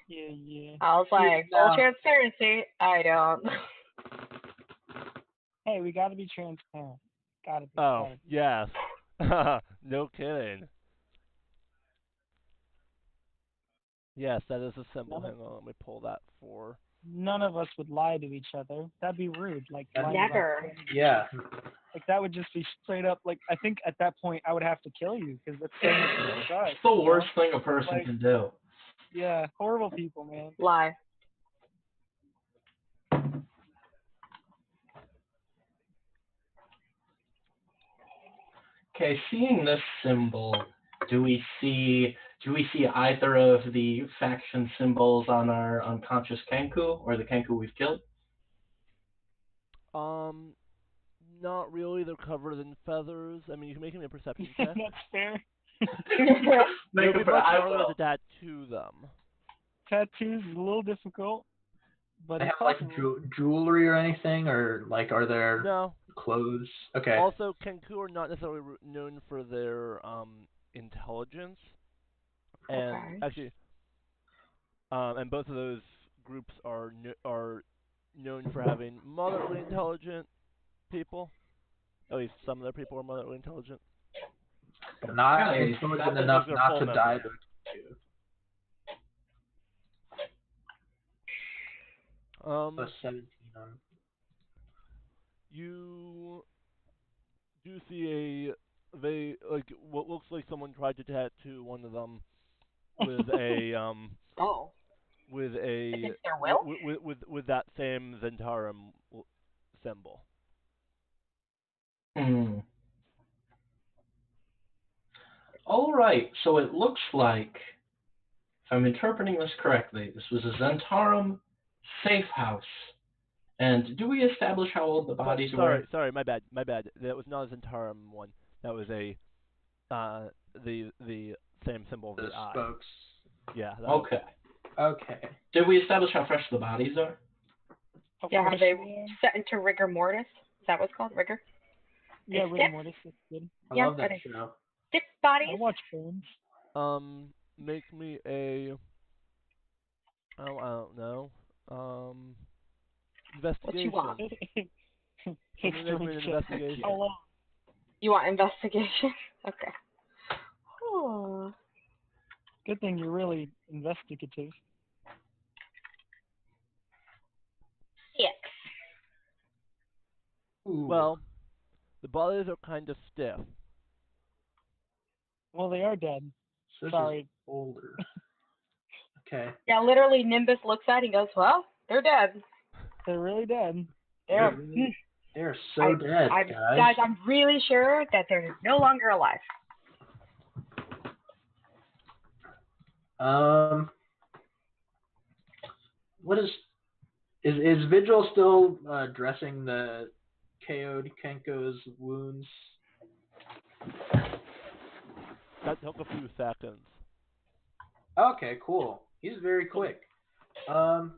Yeah. I was like, full transparency. I don't. Hey, we gotta be transparent. Gotta be. Oh, yes. No kidding. Yes, that is a symbol. Hang on, let me pull that for. None of us would lie to each other. That'd be rude. Like lying about Never. things. Yeah. Like that would just be straight up. Like I think at that point I would have to kill you because that's so much trust. It's the worst thing a person Like, can do. Yeah, horrible people, man. Lie. Okay, seeing this symbol, do we see either of the faction symbols on our unconscious Kenku or the Kenku we've killed? Not really. They're covered in feathers. I mean, you can make me a perception check. That's fair. It would be much harder to tattoo them. Tattoos is a little difficult, but They it's have like possible. jewelry or anything, or like are there No. clothes? Okay. Also, Kenku are not necessarily known for their intelligence, and Okay. actually, and both of those groups are known for having moderately intelligent people. At least some of their people are moderately intelligent. Not Okay, intelligent that's enough their not full to die memory. to. Plus 17 on. You do see what looks like someone tried to tattoo one of them with a Oh, with a against their will? with that same Zentarum symbol. All right, so it looks like, if I'm interpreting this correctly, this was a Zentarum safe house. And do we establish how old the bodies were? Sorry, my bad. That was not a Zentarum one. That was a the same symbol of The the eye. spokes. Yeah. Okay. Okay. Did we establish how fresh the bodies are? Yeah, have they set into rigor mortis? Is that what's called? Rigor? Yeah, rigor mortis. That's good. I love that show. Stiff bodies? I watch Bones. Make me a. Oh, I don't know. Investigation. What you want? Make me an investigation. How long? You want investigation? Okay. Oh. Good thing you're really investigative. 6. Ooh. Well, the bodies are kind of stiff. Well, they are dead. So Sorry. Older. Okay. Yeah, literally, Nimbus looks at it and goes, well, they're dead. They're really dead. They're so dead, guys. Guys, I'm really sure that they're no longer alive. What is Vigil still dressing the KO'd Kenko's wounds? That took a few seconds. Okay, cool. He's very quick. I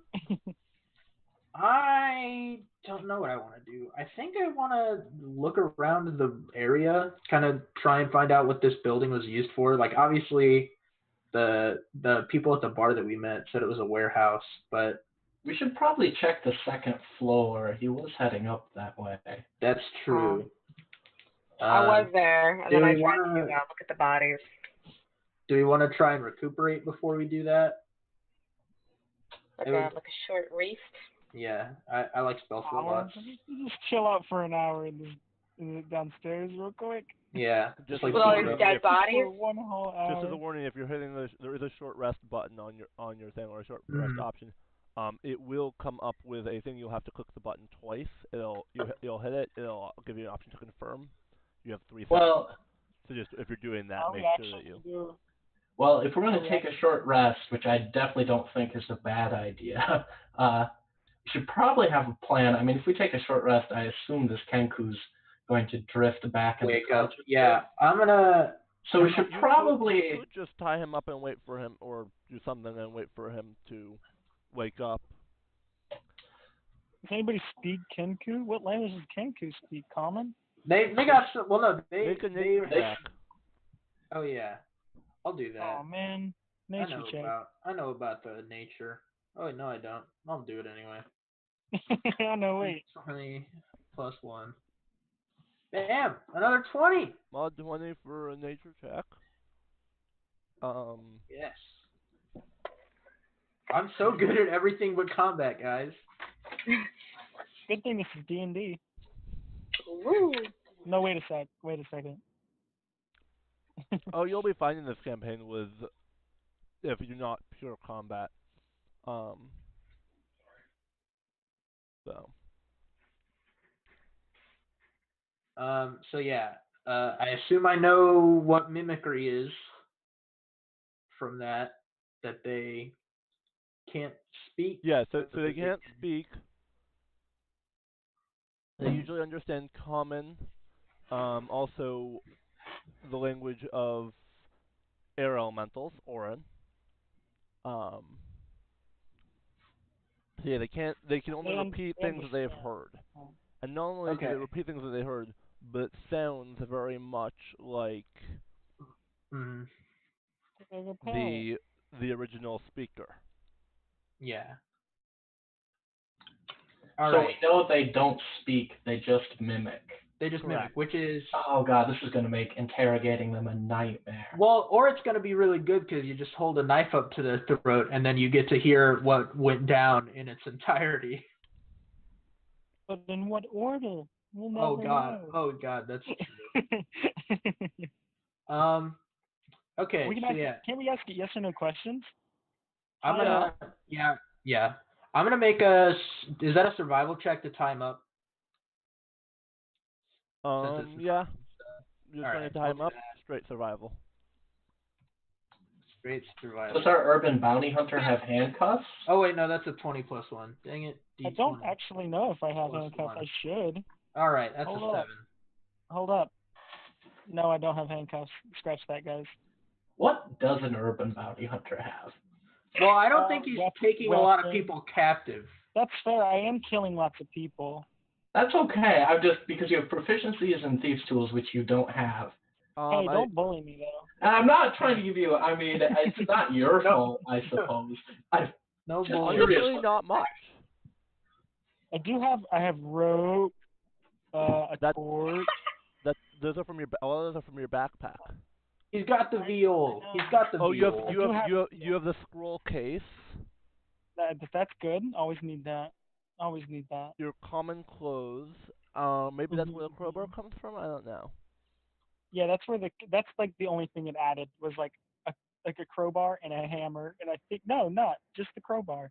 don't know what I want to do. I think I want to look around the area, kind of try and find out what this building was used for. Like, obviously, the people at the bar that we met said it was a warehouse, but we should probably check the second floor. He was heading up that way. That's true. I was there, and then I tried to look at the bodies. Do we want to try and recuperate before we do that? Like a short rest? Yeah, I like spell slot lots. Just chill out for an hour and downstairs real quick. Yeah, just like with all these dead bodies. For 1 whole hour. Just as a warning, if you're hitting there is a short rest button on your thing, or a short rest option. It will come up with a thing. You'll have to click the button twice. You'll hit it. It'll give you an option to confirm. You have 3 seconds. Well, so just if you're doing that, make sure that you. Well, if we're going to take a short rest, which I definitely don't think is a bad idea, we should probably have a plan. I mean, if we take a short rest, I assume this Kenku's going to drift back and wake up. Yeah, I'm gonna. So we should probably. You could just tie him up and wait for him, or do something and wait for him to wake up. Does anybody speak Kenku? What language does Kenku speak? Common? They got some. Well, no, they. Oh yeah, I'll do that. Oh man, nature check. I know about the nature. Oh no, I don't. I'll do it anyway. Oh no, wait. 20 plus 1. Bam! Another 20. Mod 20 for a nature check. Yes. I'm so good at everything but combat, guys. Good thing this is D&D. Woo. No, wait a second. Oh, you'll be fine in this campaign with if you're not pure combat. So yeah, I assume I know what mimicry is from that they can't speak. Yeah, so they can't speak. They usually understand common, also the language of air elementals, Orin. Yeah, they can only repeat things that they've heard. And not only do they repeat things that they heard, but it sounds very much like the original speaker. Yeah. So we know they don't speak, they just mimic. They just Correct. mimic, which is Oh god, this is going to make interrogating them a nightmare. well, or it's going to be really good because you just hold a knife up to the throat and then you get to hear what went down in its entirety. But in what order? We'll never Oh god, know. oh god, that's um. Okay, We can so ask, yeah, can we ask yes or no questions? I'm Yeah. gonna yeah. I'm gonna make a. Is that a survival check to time up? Since it's not, Yeah. You're all trying right, to I'll time do up. that. Straight survival. Straight survival. Does our urban bounty hunter have handcuffs? Oh wait, no, that's a 20 plus one. Dang it, I D20. don't actually know if I have Plus handcuffs. one. I should. All right, that's Hold a up. 7. Hold up. No, I don't have handcuffs. Scratch that, guys. What does an urban bounty hunter have? Well, I don't think he's taking a lot of weapons. people captive. That's fair. I am killing lots of people. That's okay. I'm just because you have proficiencies in thieves' tools, which you don't have. Hey, don't bully me though. And I'm not trying to give you. I mean, it's not your fault, I suppose. No Just bullying. curious. Honestly, not much. I do have. I have rope, a That- torch. Those are from your. All those are from your backpack. He's got the viol. He's got the Oh, you viol. have you have the scroll case. That's good. Always need that. Always need that. Your common clothes. Maybe that's where the crowbar comes from. I don't know. Yeah, that's like the only thing it added was like a crowbar and a hammer, and I think no, not just the crowbar.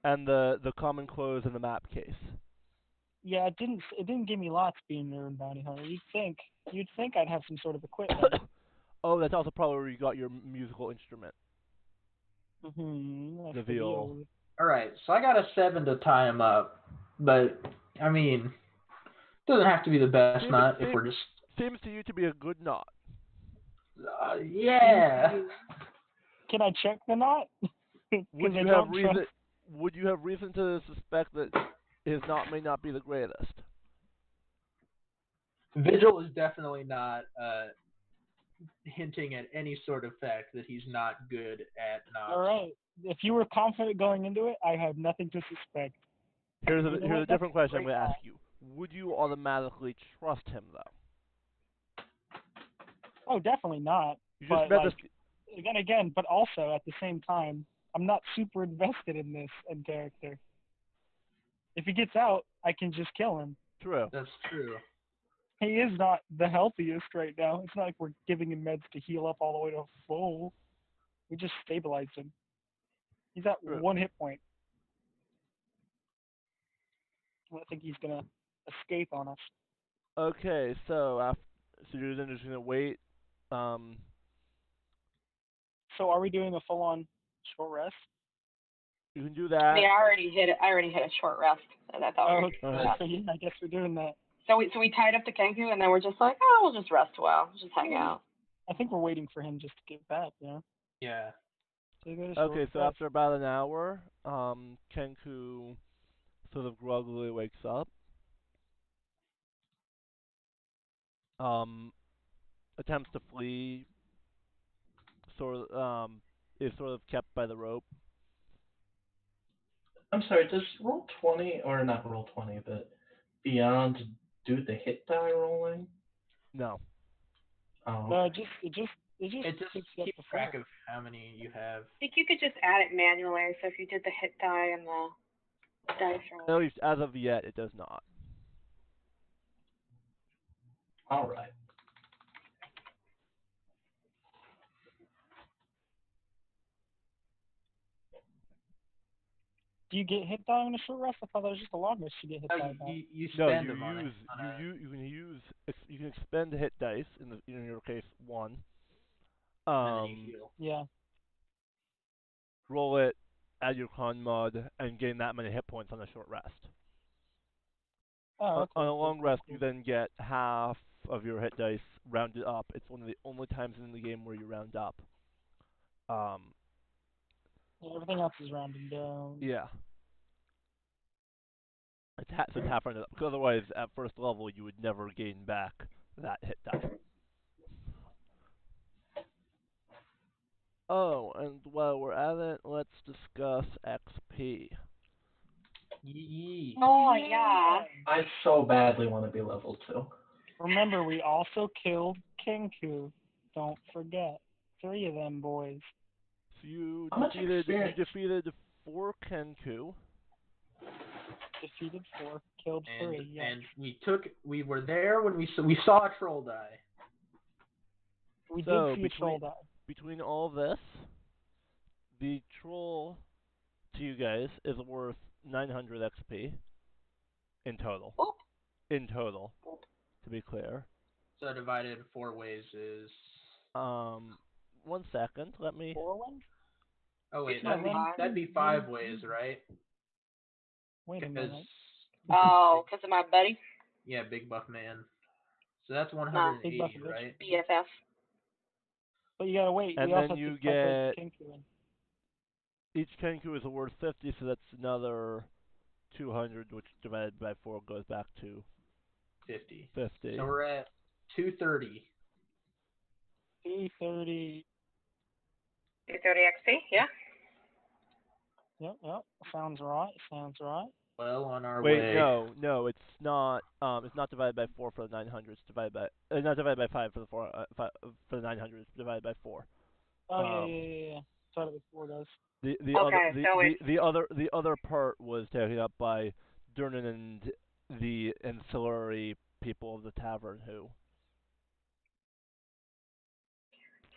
And the common clothes and the map case. Yeah, it didn't give me lots being an urban bounty hunter. You'd think I'd have some sort of equipment. Oh, that's also probably where you got your musical instrument. That's The viol. All right, so I got a 7 to tie him up, but I mean, doesn't have to be the best knot if we're just. Seems to you to be a good knot. Yeah. Can I check the knot? Would you have reason? Would you have reason to suspect that his knot may not be the greatest? Vigil is definitely not hinting at any sort of fact that he's not good at knots. All right. If you were confident going into it, I have nothing to suspect. Here's a different question I'm going to ask you. Would you automatically trust him though? Oh, definitely not. You just But met like, this. again, but also at the same time, I'm not super invested in this character. If he gets out, I can just kill him. True. That's true. He is not the healthiest right now. It's not like we're giving him meds to heal up all the way to full. We just stabilized him. He's at True. 1 hit point. I think he's gonna escape on us. Okay, so you're then just gonna wait. So are we doing a full-on short rest? You can do I that. mean, I already hit a short rest, and I thought we were Okay. doing Alright. that. Yeah, I guess we're doing that. So we tied up to Kenku, and then we're just like, oh, we'll just rest a while, just hang out. I think we're waiting for him just to get back, you know? Yeah. Okay, so after about an hour, Kenku sort of groggily wakes up. Attempts to flee. Is sort of kept by the rope. I'm sorry, does Roll20, or not Roll20, but Beyond do the hit die rolling? No. Oh. No, it just It just picks up keeps the track phone. of how many you have. I think you could just add it manually. So if you did the hit die and the dice roll. At least as of yet, it does not. All right. Do you get hit die on a short rest? I thought that was just a long rest you get hit No, die by. you No, spend you them on it. use you can expend hit dice in your case 1. And then you heal. Yeah. Roll it, add your con mod, and gain that many hit points on a short rest. Oh, okay. On a long rest, you then get half of your hit dice rounded up. It's one of the only times in the game where you round up. Everything else is rounding down. Yeah. So it's half rounded up. Because otherwise, at first level, you would never gain back that hit die. Oh, and while we're at it, let's discuss XP. Yee. Oh, yeah. I so badly want to be level 2. Remember, we also killed Kenku. Don't forget. 3 of them boys. So you How much experience? defeated 4 Kenku. Defeated 4, killed 3. Yes. And we were there when we saw a troll die. We So did see a troll die. between all this, the troll to you guys is worth 900 XP in total. Oop. In total, to be clear. So divided 4 ways is. 1 second. Let me. 4 wins? Oh wait, No, that'd be 5 ways, right? Wait a Because minute. Oh, because of my buddy? yeah, Big Buff Man. So that's Big 180, Buff bitch. right? BFF. But you gotta wait. And we then also you have to calculate get the Kenku in. each Kenku is worth 50, so that's another 200, which divided by 4 goes back to 50. 50. So we're at 230. 230. 230 XP, yeah. Yep. Sounds right. Well, on our Wait, way. no, it's not. It's not divided by 4 for the 900. It's divided by. Not divided by 5 for the for the 900. It's divided by 4. Oh yeah. Divided by 4 does. The other part was taken up by Durnan and the ancillary people of the tavern who.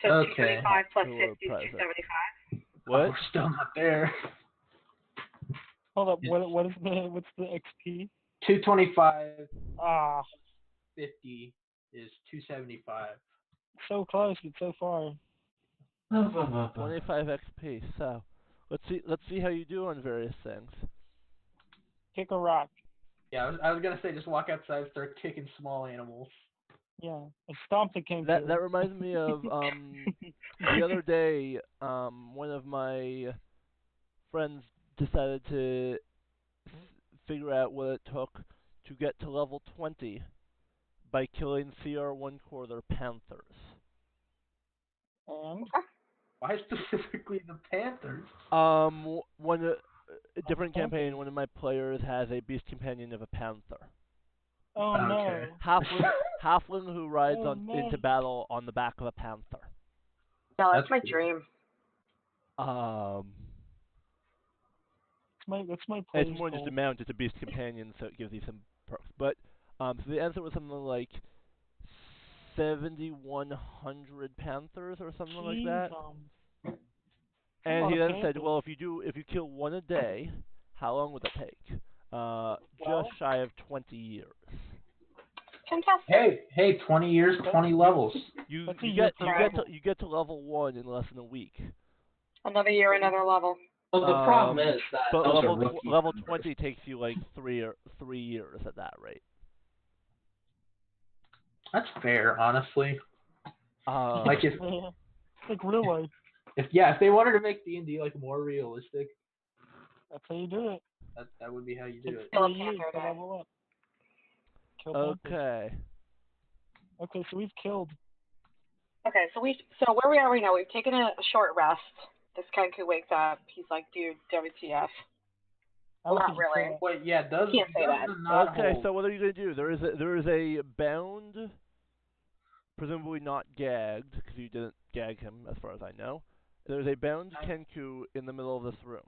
So Okay. 225 plus Who 50 were is present. 275. What? Oh, we're still not there. Hold up. What's the XP? 225 Ah, 50 is 275. so close but so far. 25 XP. So, let's see how you do on various things. Kick a rock. Yeah, I was gonna say just walk outside and start kicking small animals. Yeah. And stomp the Kenku. That reminds me of the other day, one of my friends decided to figure out what it took to get to level 20 by killing CR1 quarter panthers. And Why specifically the Panthers? A different campaign, one of my players has a beast companion of a panther. oh Okay. no. Halfling who rides Oh, no. into battle on the back of a panther. No, That's that's my cool. dream. That's my It's player's more than just a goal. mount, it's a beast companion, so it gives you some perks. But so the answer was something like 7,100 panthers or something like that. And he then said, well, if you kill one a day, how long would that take? Just shy of 20 years. Fantastic. Hey, 20 years, 20 levels. You That's a get year you get to level 1 in less than a week. Another year, another level. Well, the problem is that But those are level rookie level numbers. 20 takes you like 3 years at that rate. That's fair, honestly. Like if like real life. if they wanted to make D&D like more realistic, That's how you do it. that would be how you do it. Kill a 3 years panther to day. level up. Kill panthers. Okay. Okay, so we've killed. Okay, so where we are right now, we've taken a short rest. This Kenku wakes up. He's like, dude, WTF. I don't Not think you say really. that. Wait, yeah, does Can't say that. the knot Okay, hold? so what are you gonna do? There is a bound, presumably not gagged, because you didn't gag him, as far as I know. There's a bound Kenku in the middle of this room.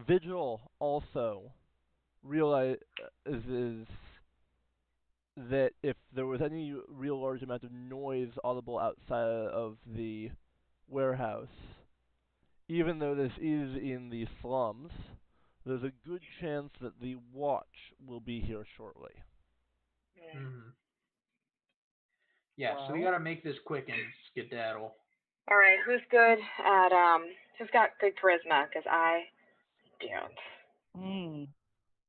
Vigil also realizes that if there was any real large amount of noise audible outside of the warehouse, even though this is in the slums, there's a good chance that the watch will be here shortly. Mm-hmm. Yeah, so we gotta make this quick and skedaddle. All right, who's good at who's got good charisma? Because I don't.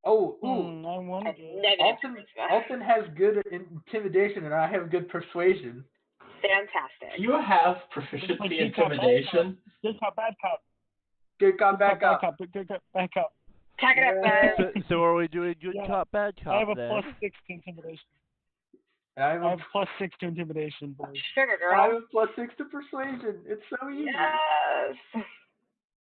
Oh, I wonder. Negative Alton has good intimidation and I have good persuasion. Fantastic. You have proficiency intimidation. Good cop, bad cop. Good cop, bad cop. Good cop, bad cop. Tag it up, guys. So are we doing good cop, bad cop I have a then? +6 to intimidation. I have I have +6 to intimidation, boys. Sugar I girl. have +6 to persuasion. It's so easy. Yes.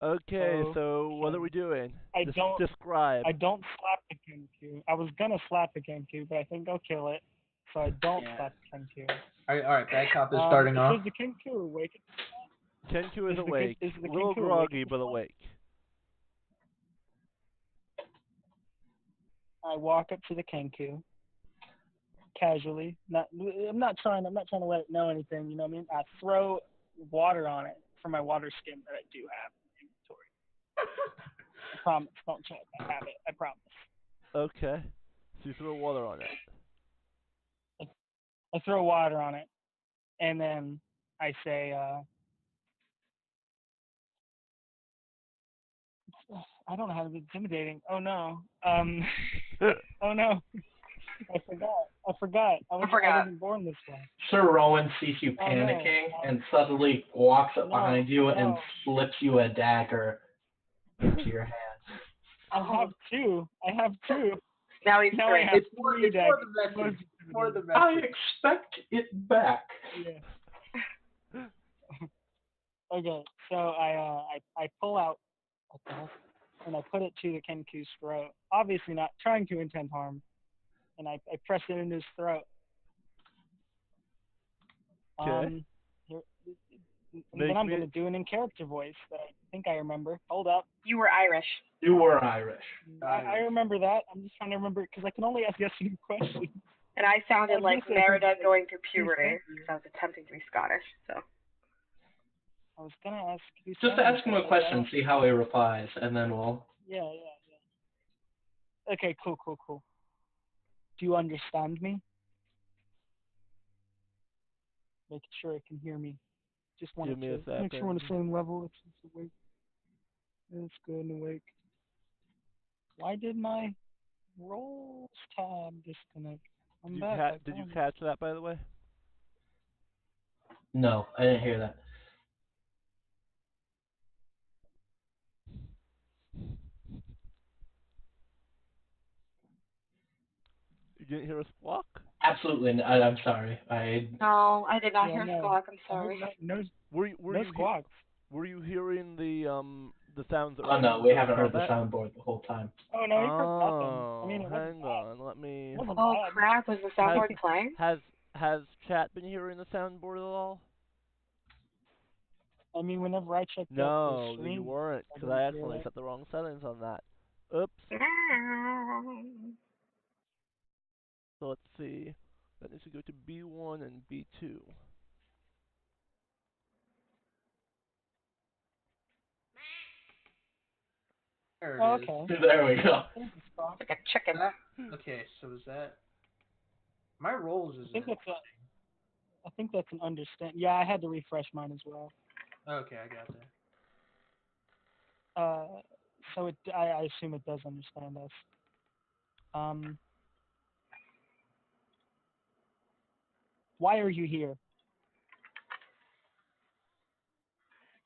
Okay, Oh, so what are okay. we doing? I don't- Describe. I don't slap the Kenku. I was gonna slap the Kenku, but I think I'll kill it. So I don't Yeah. slap the Kenku. All right, Bad Cop is starting off. Is the Kenku awake? Kenku is awake. Is the Little Kenku groggy, awake? but awake. I walk up to the Kenku casually. I'm not trying to let it know anything. You know what I mean? I throw water on it for my water skin that I do have in inventory. I promise. Don't check. I have it. I promise. Okay. So you throw water on it. I throw water on it, and then I say, I don't know how to be intimidating. Oh no. Oh no. I forgot. I wasn't born this way. Sir Rowan sees you Oh, no. panicking and suddenly walks up No, behind you and no. slips you a dagger into your hand. I have two. Now he's Now I three. have It's for three the daggers. message. For the I message. expect it back. Yeah. Okay, so I pull out a belt and I put it to the Kenku's throat. Obviously not trying to intend harm. And I press it into his throat. Okay. Here, and Make then I'm me- gonna do an in character voice that I think I remember. Hold up. You were Irish. You were Irish. I remember that. I'm just trying to remember because I can only ask yes or no questions. And I sounded I like guess I Merida could- going through puberty thank you. because I was attempting to be Scottish. So I was gonna ask. Just ask him a question, see how he replies, and then we'll. Yeah. Okay, cool. Do you understand me? Making sure it can hear me. Just wanted Give me a to make sure we're on the second. same level. It's awake. It's good and awake. Why did my rolls tab disconnect? I'm back. Did you catch that, by the way? No, I didn't hear that. You didn't hear a squawk? Absolutely, I'm sorry. no, I did not Yeah, hear no. squawk. I'm sorry. No Were you squawks. were you hearing the sounds that Oh were no, in we the haven't heard the combat? soundboard the whole time. Oh no, you heard nothing. Oh, I mean, it wasn't hang bad. on. Let me. It wasn't Oh bad. crap! Was the soundboard playing? Has chat been hearing the soundboard at all? I mean, whenever I checked out No, the stream, you weren't, I because didn't I hear accidentally it. set the wrong settings on that. Oops. So let's see. That needs to go to B1 and B2. There Oh, it is. okay. There we go. There's the squawk. Like a chicken. Okay, so is that my rolls? Is I think that's an understand. Yeah, I had to refresh mine as well. Okay, I got that. So I assume it does understand us. Why are you here?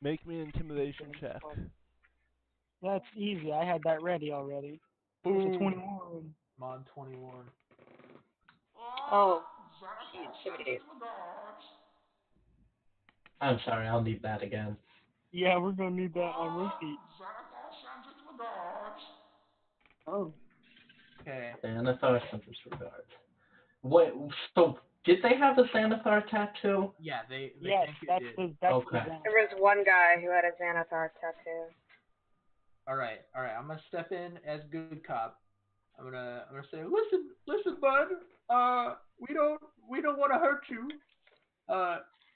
Make me an intimidation check. That's easy. I had that ready already. It's a 21. Mod 21. Oh, intimidate. I'm sorry, I'll need that again. Yeah, we're gonna need that on repeat. Oh. Okay. Xanathar sends its regards. Wait, so did they have the Xanathar tattoo? Yeah, they Yes, think you that's did. the Okay. There was one guy who had a Xanathar tattoo. All right. I'm gonna step in as good cop. I'm gonna say, listen, bud. We don't want to hurt you.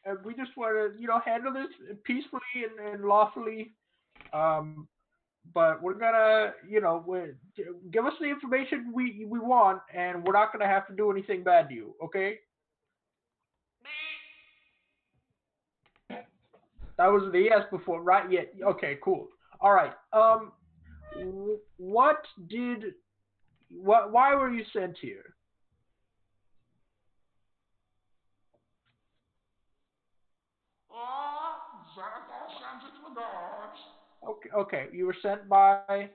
And we just want to, handle this peacefully and lawfully. But we're gonna, give us the information we want, and we're not gonna have to do anything bad to you. Okay? That was the yes before, right? Yeah. Okay. Cool. All right. Why were you sent here? Okay. You were sent by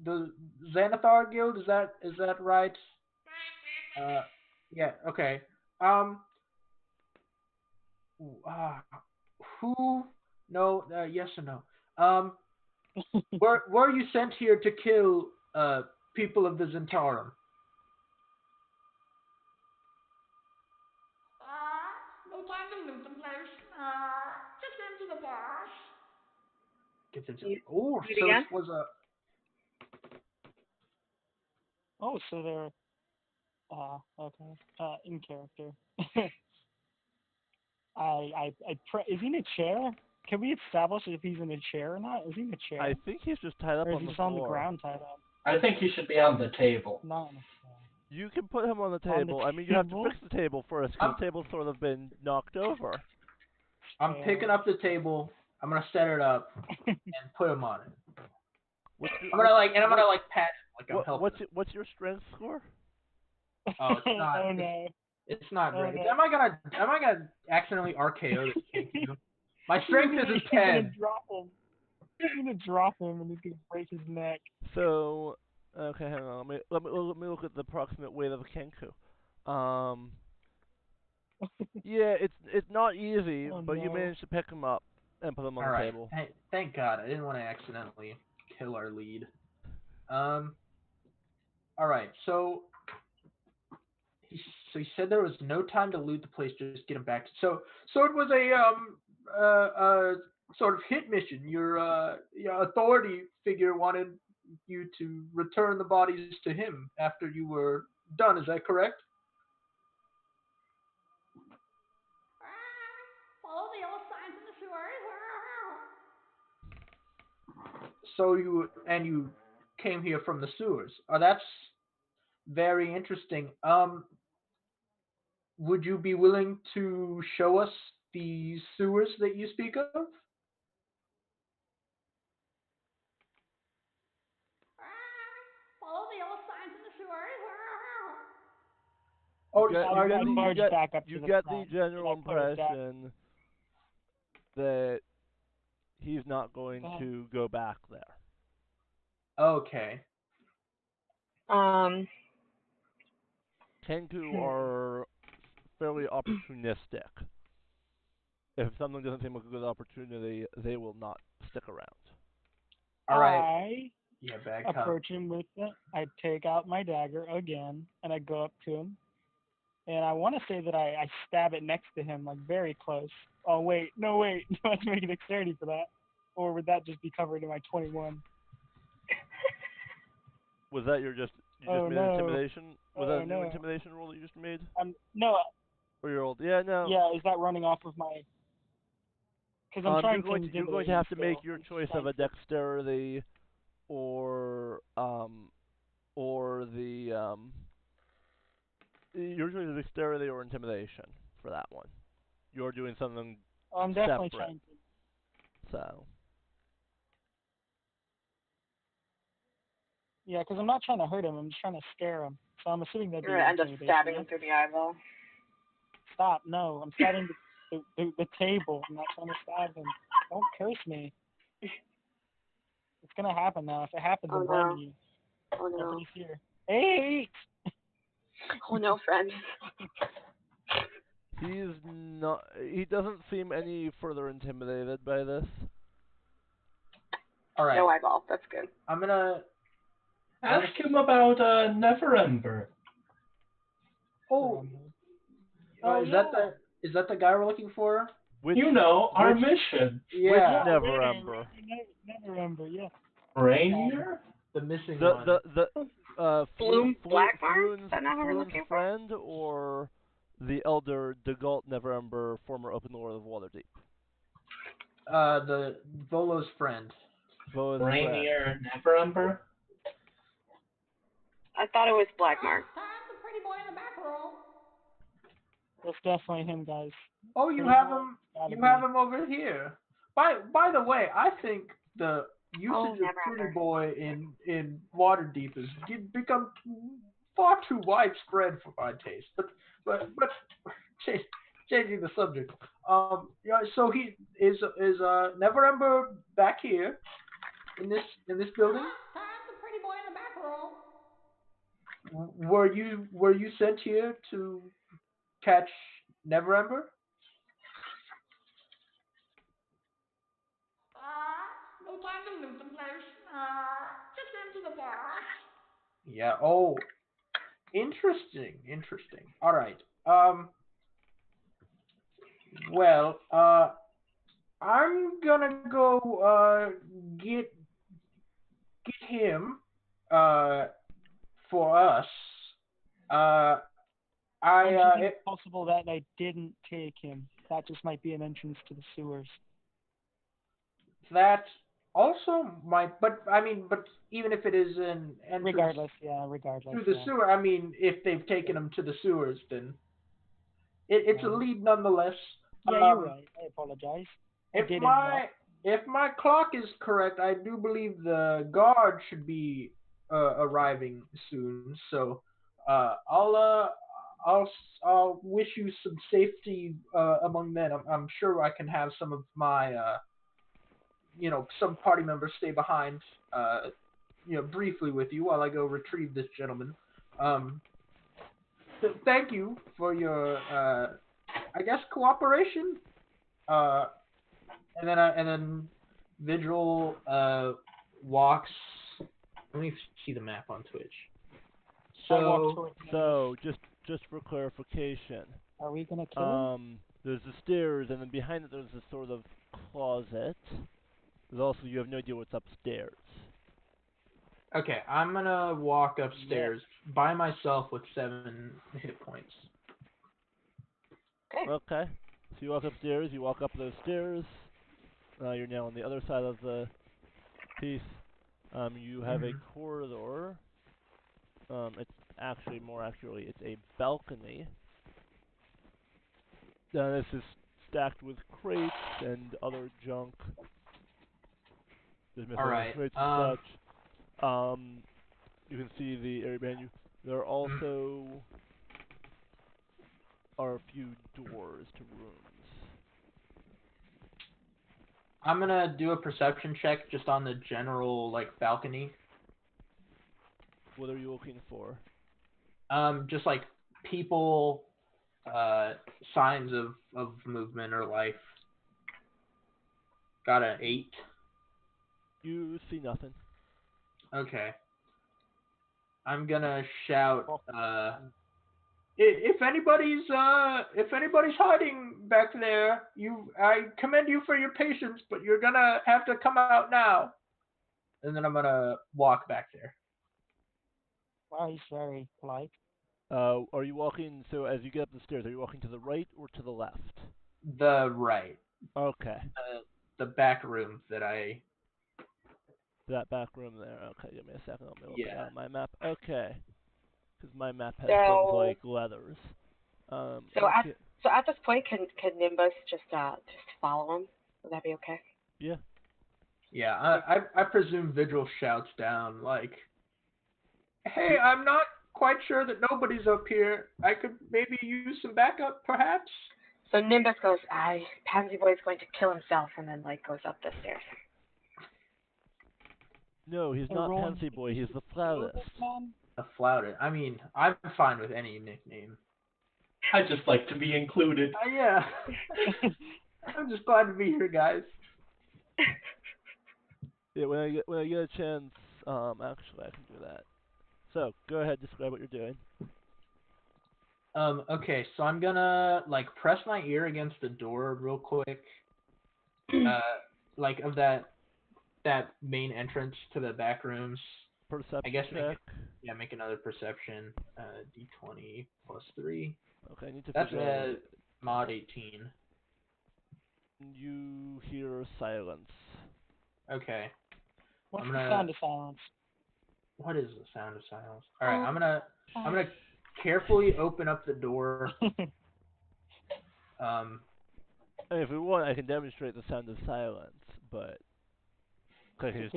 the Xanathar Guild. Is that right? Yeah. Okay. Um. Uh, who? No. Yes or no? Um. Were you sent here to kill people of the Zentarum? No time to loot the place. Just empty the bars. Gets into. You Oh, do it so it again? was a. Oh, so they're okay. In character. Is he in a chair? Can we establish if he's in a chair or not? Is he in a chair? I think he's just tied up or is on he the just on the floor. ground tied up? I think he should be on the table. Not on the floor. You can put him on the On the table. I mean, you have to table? fix the table first, because the table's sort of been knocked over. I'm picking up the table. I'm gonna set it up and put him on it. I'm gonna pat him like I'm helping. What's your strength score? Oh, it's not. Oh no. It's not great. no. Am I gonna accidentally RKO this Kenku? My strength is a He's 10. gonna drop him. He's gonna drop him and he's gonna break his neck. So, okay, hang on. Let me look at the approximate weight of a Kenku. Yeah, it's not easy, Oh, but you no. managed to pick him up and put him on All the right. table. Hey, thank God. I didn't want to accidentally kill our lead. All right. So he said there was no time to loot the place, just get him back. So it was a sort of hit mission. Your authority figure wanted you to return the bodies to him after you were done. Is that correct? Follow the old signs in the sewers. So you came here from the sewers. Oh, that's very interesting. Would you be willing to show us the sewers that you speak of? Follow the old signs in the sewers. You get the general impression that he's not going to go back there. Okay. Kenku are fairly opportunistic. If something doesn't seem like a good opportunity, they will not stick around. All right. Approach him with it. I take out my dagger again, and I go up to him. And I want to say that I stab it next to him, like very close. Oh, wait. No, wait. I have to make a dexterity for that. Or would that just be covered in my 21? Was that you just made an intimidation? Was that a new intimidation roll that you just made? No. Or your old? Yeah, no. Yeah, is that running off of my... Because I'm trying you're going to have to make your choice of a dexterity or your choice of dexterity or intimidation for that one. You're doing something I'm definitely separate. trying to. So. Yeah, because I'm not trying to hurt him. I'm just trying to scare him. So I'm assuming that you're gonna end up stabbing him through the eyeball. Stop! No, I'm stabbing the table. I'm not trying to stab him. Don't curse me. It's gonna happen now. If it happens, I'm blaming you. Oh no. Nobody's here. Hey! Oh no, friend. He's not. He doesn't seem any further intimidated by this. All right. No eyeball. That's good. I'm gonna ask him about Neverember. Oh. Is that the guy we're looking for? Our mission. Yeah. Neverember. Neverember, yeah. Rainier? The missing one. Floon's friend or the elder Degalt Neverember, former Open Lord of Waterdeep? The Volo's friend. Rainier Neverember? I thought it was Blackmark. Time the pretty boy in the back row. That's definitely him, guys. Oh, you have him. You have him over here. By the way, I think the usage of pretty boy in Waterdeep has become far too widespread for my taste. But changing the subject. So he is Neverember back here in this building. Time the pretty boy in the back row. Were you sent here to catch Neverember? No time to loot the place. Just into the bar. Yeah. Oh, interesting. Interesting. All right. Well, I'm gonna go get him uh for us. Uh, Don't you I think it's possible that I didn't take him? That just might be an entrance to the sewers. that also might, but I mean, but even if it is an entrance Regardless, through the yeah. sewer, I mean, if they've taken him to the sewers, then it's a Um, lead nonetheless. yeah, you're right. I apologize. I If didn't know. my clock is correct, I do believe the guard should be arriving soon. So I'll I'll wish you some safety among men. I'm sure I can have some of my some party members stay behind briefly with you while I go retrieve this gentleman. Um, thank you for your I guess cooperation. Uh, and then Vigil walks. Let me see the map on Twitch. I walked So towards So just for clarification, Are we gonna kill him? there's the stairs, and then behind it there's this sort of closet. There's also you have no idea what's upstairs. okay, I'm gonna walk upstairs by myself with 7 hit points. Okay. Okay. So you walk upstairs. You walk up those stairs. You're now on the other side of the piece. You have a corridor. It's actually more accurately, it's a balcony. This is stacked with crates and other junk. There's miscellaneous crates and such. You can see the area behind you. There also are a few doors to rooms. I'm gonna do a perception check just on the general balcony. What are you looking for? Just like people, signs of movement or life. Got an 8. You see nothing. Okay. I'm gonna shout, if anybody's hiding back there, I commend you for your patience, but you're gonna have to come out now. And then I'm gonna walk back there. Wow, he's very polite. Are you walking, so as you get up the stairs, are you walking to the right or to the left? The right. Okay. The back room that I... That back room there. Okay, give me a second. Let me look it Yeah. on my map. Okay. Because my map has things So like letters. so at this point, can Nimbus just follow him? Would that be okay? Yeah. Yeah, I presume Vigil shouts down, like, hey, I'm not quite sure that nobody's up here. I could maybe use some backup, perhaps? So Nimbus goes, Pansy Boy's going to kill himself, and then goes up the stairs. No, he's not Pansy Boy. He's the flautist. A flautist. I mean, I'm fine with any nickname. I just like to be included. Yeah. I'm just glad to be here, guys. Yeah, when I get a chance, actually I can do that. So go ahead, describe what you're doing. Okay, so I'm gonna press my ear against the door real quick. Of that main entrance to the back rooms. Perception I guess check. make another perception. D20 plus 3. Okay, I need to That's figure out. mod 18. You hear silence. Okay. What's the sound of silence? What is the sound of silence? All right, I'm gonna carefully open up the door. I mean, if we want, I can demonstrate the sound of silence, but I can just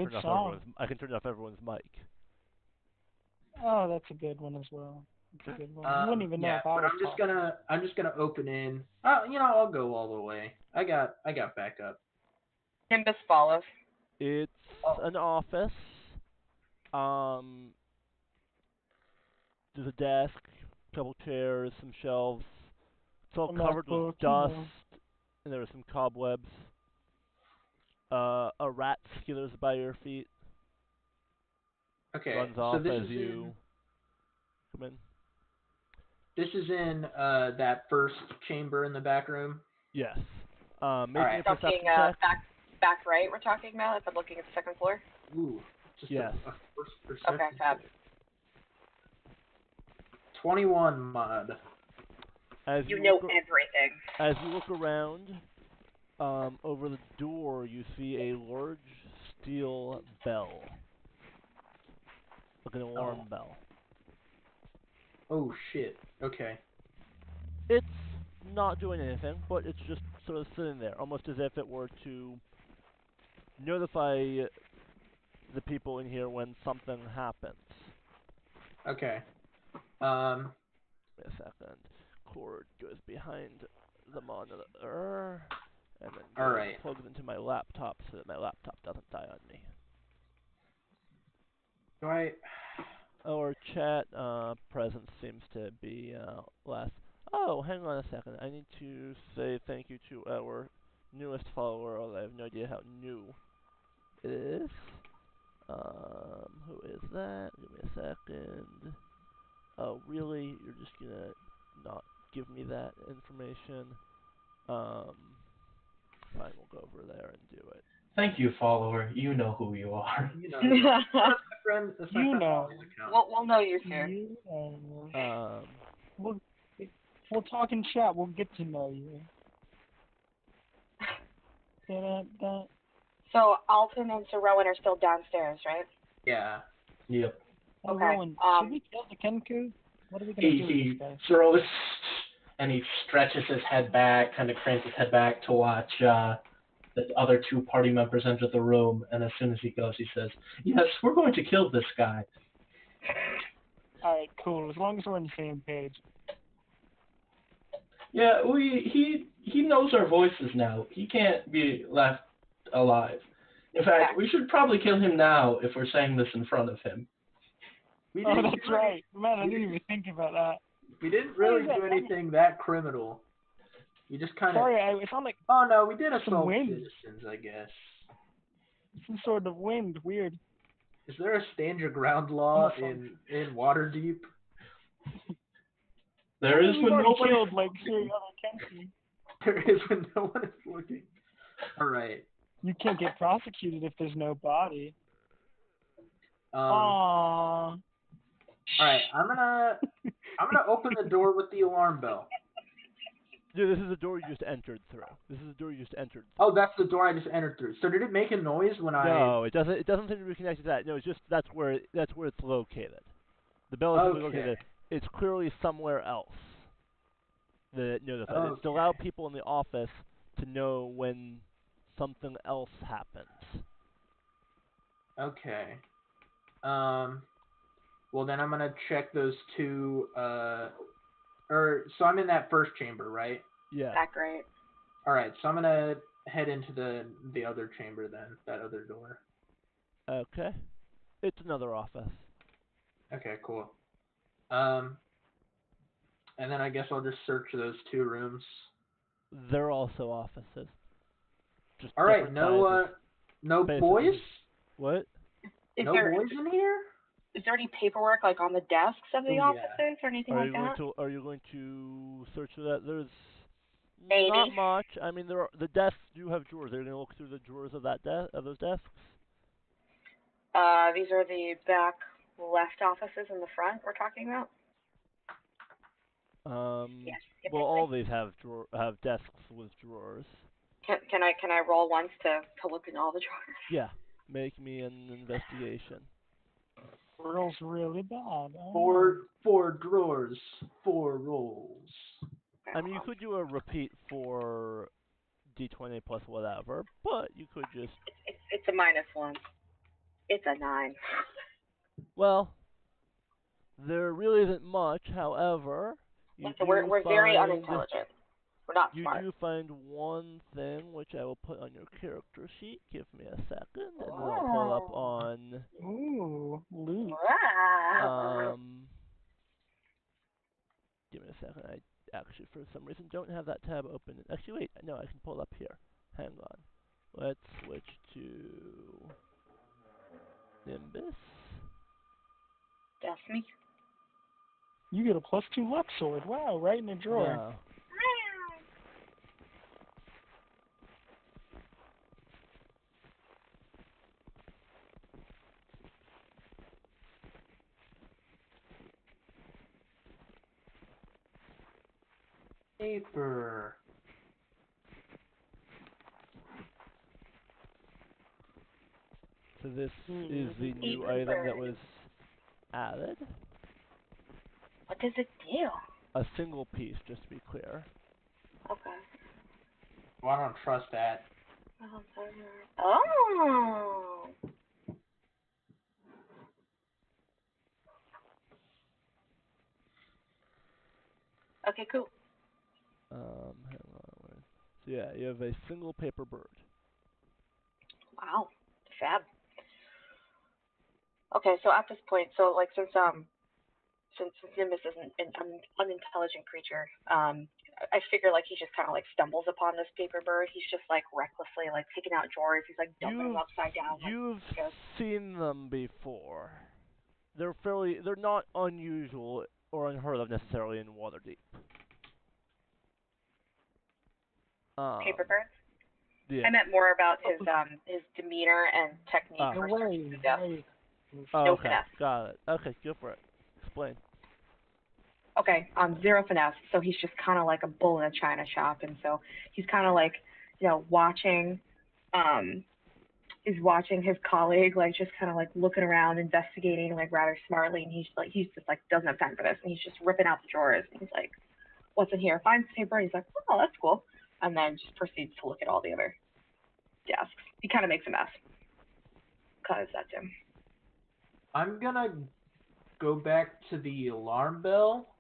I can turn off everyone's mic. Oh, that's a good one as well. That's a good one. You wouldn't even know if I was I'm just gonna open in. I'll go all the way. I got backup. Nimbus follows. It's an office. There's a desk, a couple chairs, some shelves. It's all A covered with MacBook, dust, and there are some cobwebs. A rat skitters by your feet, Okay, runs so off this as is you come in. this is in that first chamber in the back room. Yes. Make Alright. me a perception Talking check. back right. We're talking about if I'm looking at the second floor. Ooh, just Yes. a first perception. Okay, fab. 21 mod. As You you know look, everything. as you look around, over the door you see a large steel bell, like an alarm bell. Oh shit. Okay. It's not doing anything, but it's just sort of sitting there, almost as if it were to notify the people in here when something happens. Okay. Wait a second. Cord goes behind the monitor, and then Alright. plugs into my laptop so that my laptop doesn't die on me. Do I? Our chat presence seems to be less. Oh, hang on a second. I need to say thank you to our newest follower, although I have no idea how new it is. Who is that? Give me a second. Oh, really? You're just gonna not give me that information? Fine, we'll go over there and do it. Thank you, follower. You know who you are. You know. That's my friend. That's my You friend know. Molly's account. We'll know you soon. You know. Um, We'll talk in chat. We'll get to know you. Da-da-da. So Alton and Sir Rowan are still downstairs, right? Yeah. Yep. Hey, Okay, Rowan, should we kill the Kenku? What are we gonna do with He this guy? throws and he stretches his head back, kind of cranes his head back to watch the other two party members enter the room. And as soon as he goes, he says, "Yes, we're going to kill this guy." All right, cool. As long as we're on the same page. Yeah, he knows our voices now. He can't be left alive. In fact, we should probably kill him now if we're saying this in front of him. We Oh, didn't that's do right. Man, I didn't even think about that. We didn't really What is do that? anything that criminal. We just kind of. Sorry, it sounded like Oh no, we did some assault wind. citizens, I guess. some sort of wind. Weird. Is there a stand your ground law Almost in Waterdeep? There is We've when already nobody. killed like 3 other Kenku. There is when no one is looking. All right. You can't get prosecuted if there's no body. All right. I'm gonna open the door with the alarm bell. yeah, this is the door you just entered through. This is the door you just entered through. Oh, that's the door I just entered through. So did it make a noise when I? No, it doesn't. It doesn't seem to be connected to that. No, it's just that's where it's located. The bell is Okay. located. It's clearly somewhere else that it notifies. It's to Okay. allow people in the office to know when something else happens. Okay. Well then I'm gonna check those two. So I'm in that first chamber, right? Yeah. Back right. All right. So I'm gonna head into the other chamber then. That other door. Okay. It's another office. Okay. Cool. And then I guess I'll just search those 2 rooms. They're also offices. Just All right. different No. sizes. No Basically. boys. What? Is No there boys in here. is there any paperwork like on the desks of the Oh, yeah. offices or anything Are like that? Are you going to search for that? There's Maybe. not much. I mean, the desks do have drawers. They're going to look through the drawers of those desks. These are the back left offices in the front we're talking about? Yes, Well, all these have desks with drawers. Can I roll once to look in all the drawers? Yeah. Make me an investigation. Rolls really bad. Four drawers, 4 rolls. I mean, you could do a repeat for D20 plus whatever, but you could just. It's a -1. It's a 9. Well, there really isn't much. However, Listen, we're very unintelligent. We're not smart. You do find one thing which I will put on your character sheet. Give me a second, and then I'll pull up on. Ooh, loot. Wow. Give me a second. actually, for some reason, don't have that tab open. Actually, wait, no, I can pull it up here. Hang on. Let's switch to Nimbus. That's me. You get a +2 luck sword. Wow, right in the drawer. No. Paper. So this is the new Paper item that bird. was added. What does it do? A single piece, just to be clear. Okay. Well, I don't trust that. Oh. Okay, cool. Hang on. So yeah, you have a single paper bird. Wow. Fab. Okay, so at this point, so like since Nimbus is an unintelligent creature, I figure like he just kind of like stumbles upon this paper bird. He's just like recklessly like taking out drawers. He's like dumping them upside down. You've like, seen them before. They're not unusual or unheard of necessarily in Waterdeep. paper birds. Yeah. I meant more about his demeanor and technique Oh. for No searching way. the death. Right. Oh, No okay, finesse. got it. Okay, go for it. Explain. Okay, 0 finesse. So he's just kind of like a bull in a china shop, and so he's kind of like, watching, he's watching his colleague, like just kind of like looking around, investigating like rather smartly, and he's just like doesn't have time for this, and he's just ripping out the drawers, and he's like, "What's in here?" Finds the paper, and he's like, "Oh, that's cool," and then just proceeds to look at all the other desks. He kind of makes a mess, cause that's him. I'm gonna go back to the alarm bell,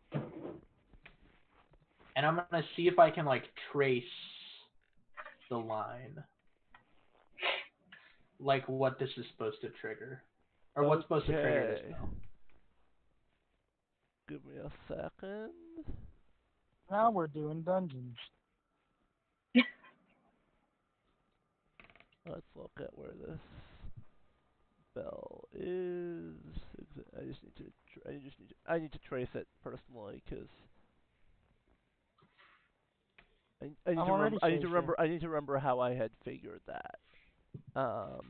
and I'm gonna see if I can like trace the line, like what this is supposed to trigger, or what's supposed to trigger this bell. Give me a second. Now we're doing dungeons. Let's look at where this bell is. I need to trace it personally because I need to remember how I had figured that. So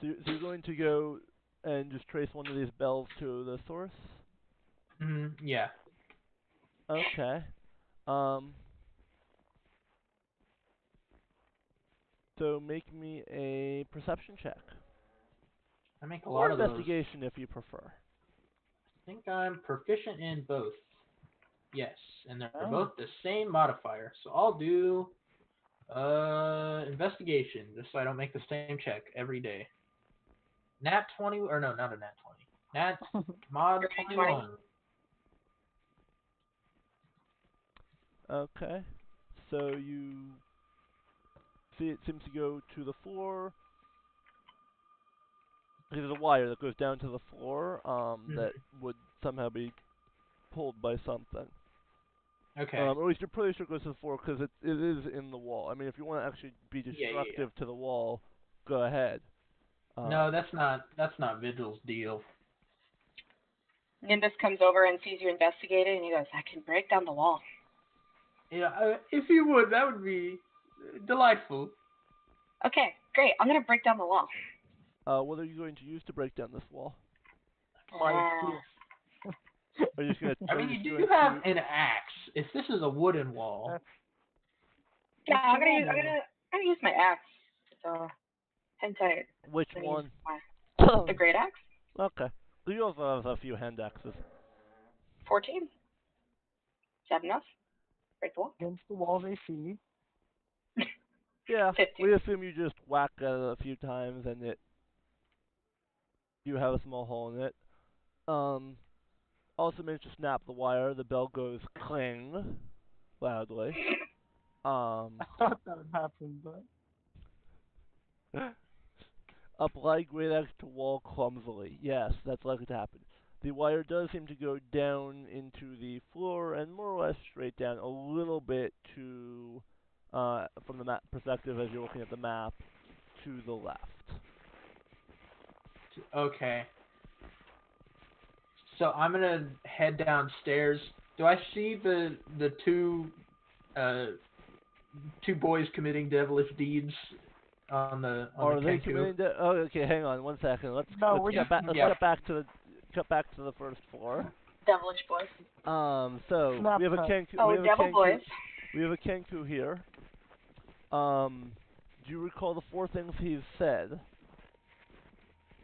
you're going to go and just trace one of these bells to the source? Yeah. Okay. So make me a perception check. I make a lot of those. Or investigation if you prefer. I think I'm proficient in both. Yes, and they're both the same modifier. So I'll do investigation, just so I don't make the same check every day. Nat 20, or no, not a nat 20. Nat mod 21. Okay. So you see it seems to go to the floor. There's a wire that goes down to the floor that would somehow be pulled by something. Okay. Or at least you're pretty sure it goes to the floor because it is in the wall. I mean, if you want to actually be destructive to the wall, go ahead. No, that's not Vigil's deal. Nimbus comes over and sees you investigating, and he goes, "I can break down the wall." Yeah, if you would, that would be delightful. Okay, great. I'm gonna break down the wall. What are you going to use to break down this wall? Like, Are you just gonna? I mean, you have an axe. If this is a wooden wall. Yeah, I'm gonna use my axe. So, hang tight. Which one? The great axe. Okay. You also have a few hand axes. 14. Is that enough? Break the wall. Against the walls AC. Yeah. 15. We assume you just whack at it a few times and you have a small hole in it. Also managed to snap the wire. The bell goes clang loudly. I thought that would happen, but Apply great axe to wall clumsily. Yes, that's likely to happen. The wire does seem to go down into the floor and more or less straight down a little bit to, from the map perspective as you're looking at the map, to the left. Okay. So I'm gonna head downstairs. Do I see the two boys committing devilish deeds on the Are they Kenku? committing to? Oh, okay. Hang on one second. Let's get back to the first floor. Devilish boys. So Snap we have a cut. Kenku. Oh, we have a devil Kenku, boys. We have a Kenku here. Do you recall the 4 things he's said?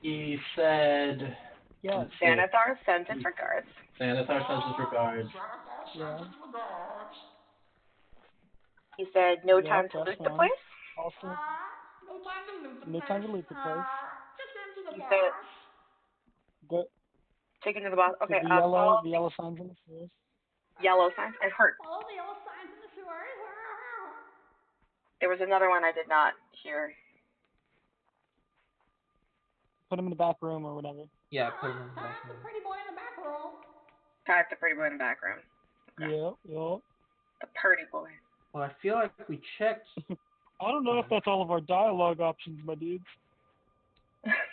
He said. Yeah. let's see. Xanathar sends his regards. Xanathar sends his regards. Yeah. He said no Yep, time to that's loot the fine. place. Also, No time to loot the no place. time to loot the place. Just into the You boss. said Go, take it to the boss. the Okay, yellow, follow the yellow signs on the floor. yellow signs. I heard. Follow the yellow signs in the sewers. There was another one I did not hear. Put him in the back room or whatever. Yeah, put him in the back Type the room. pretty boy in the back room. Type the pretty boy in the back room. Okay. Yep. The pretty boy. Well, I feel like we checked. I don't know if that's all of our dialogue options, my dudes.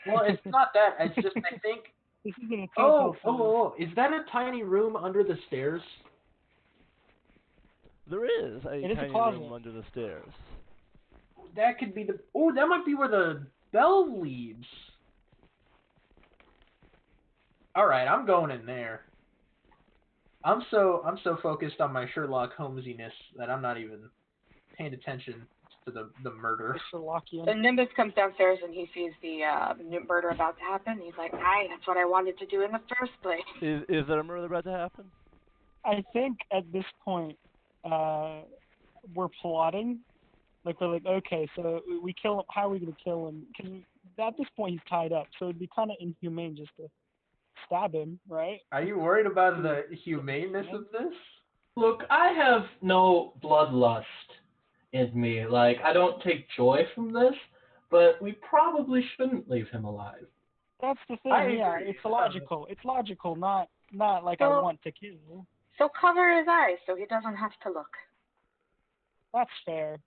Well, it's not that. It's just I think. This isn't a Oh, temple. is that a tiny room under the stairs? There is a It is a tiny closet. room under the stairs. That could be the. Oh, that might be where the bell leads. All right, I'm going in there. I'm so focused on my Sherlock Holmesiness that I'm not even paying attention to the murder. Sherlockian. So Nimbus comes downstairs and he sees the murder about to happen. He's like, "Aye, that's what I wanted to do in the first place." Is there a murder about to happen? I think at this point, we're plotting. Like, we're like, okay, so we kill him. How are we going to kill him? Because at this point, he's tied up. So it'd be kind of inhumane just to stab him, right? Are you worried about the humaneness of this? Look, I have no bloodlust in me. Like, I don't take joy from this, but we probably shouldn't leave him alive. That's the thing. I Yeah, agree. it's logical. It's logical, not like I Well- want to kill. So cover his eyes so he doesn't have to look. That's fair.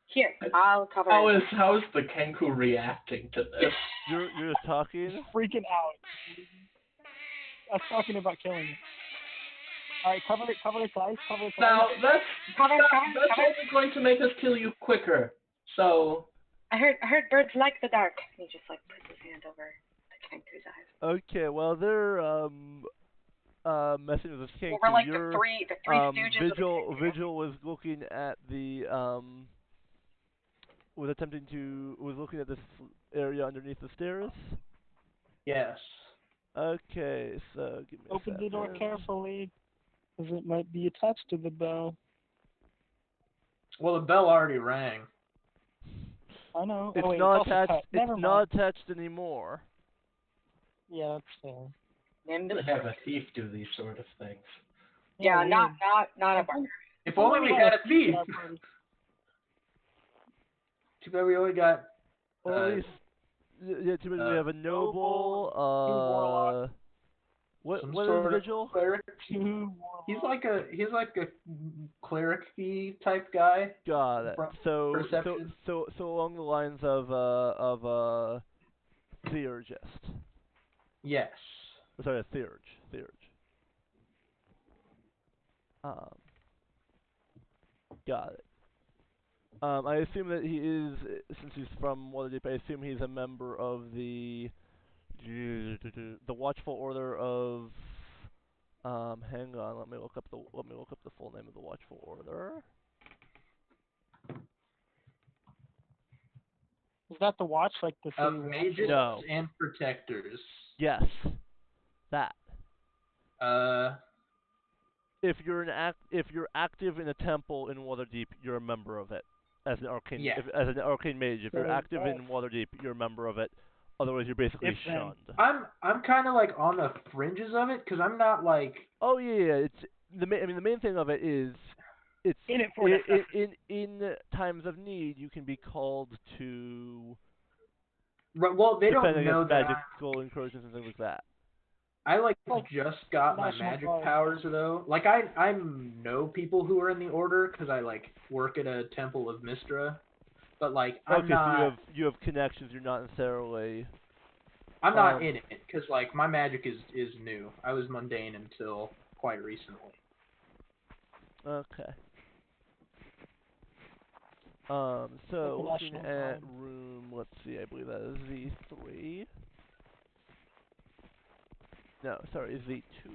Here, I'll cover his How is the Kenku reacting to this? You're just talking. He's freaking out. I was talking about killing him. All right, cover its eyes. Cover its Now, eyes. that's only going to make us kill you quicker. So, I heard birds like the dark. And he just like puts his hand over the Kenku's eyes. Okay, well they're messing with this Kenku. Well, we're like You're, the three stooges of the Kenku. Vigil was looking at the was looking at this area underneath the stairs. Yes. Okay, so give me a Open the door second. carefully, because it might be attached to the bell. Well, the bell already rang. I know. It's oh, wait, not also attached. cut. Never It's mind. not attached anymore. Yeah, that's fair. Nimbus. to have a thief do these sort of things. Yeah, weird. not a barber. If only we had a thief. Yeah, party. Too bad we only got. Or at least, yeah. Too bad we have a noble. warlock. What Some is sort of Vigil? cleric. Two He's like a cleric-y type guy. Got it. So Perception. so along the lines of theurgist. Yes. Sorry, a theurge. Got it. I assume that he is, since he's from Waterdeep, I assume he's a member of the Watchful Order of. Hang on, let me look up the full name of the Watchful Order. Is that the watch, like the Of city watch? mages No. and protectors. Yes, that. If you're active in a temple in Waterdeep, you're a member of it. As an arcane, Yeah. as an arcane mage, if you're So, active in Waterdeep, you're a member of it. Otherwise, you're basically If then. shunned. I'm kind of like on the fringes of it because I'm not like. Oh yeah. It's the main thing of it is it's In it for necessity. in times of need you can be called to Well, they don't defend know against that. magical incursions and things like that. I like just got my National magic Guard. powers though. Like I know people who are in the order because I like work at a temple of Mistra, but like I'm Okay, so not you have connections. You're not necessarily. I'm not Um, in it because like my magic is new. I was mundane until quite recently. Okay. So Like the looking National at Guard. room, let's see, I believe that is Z3. No, sorry, Z2.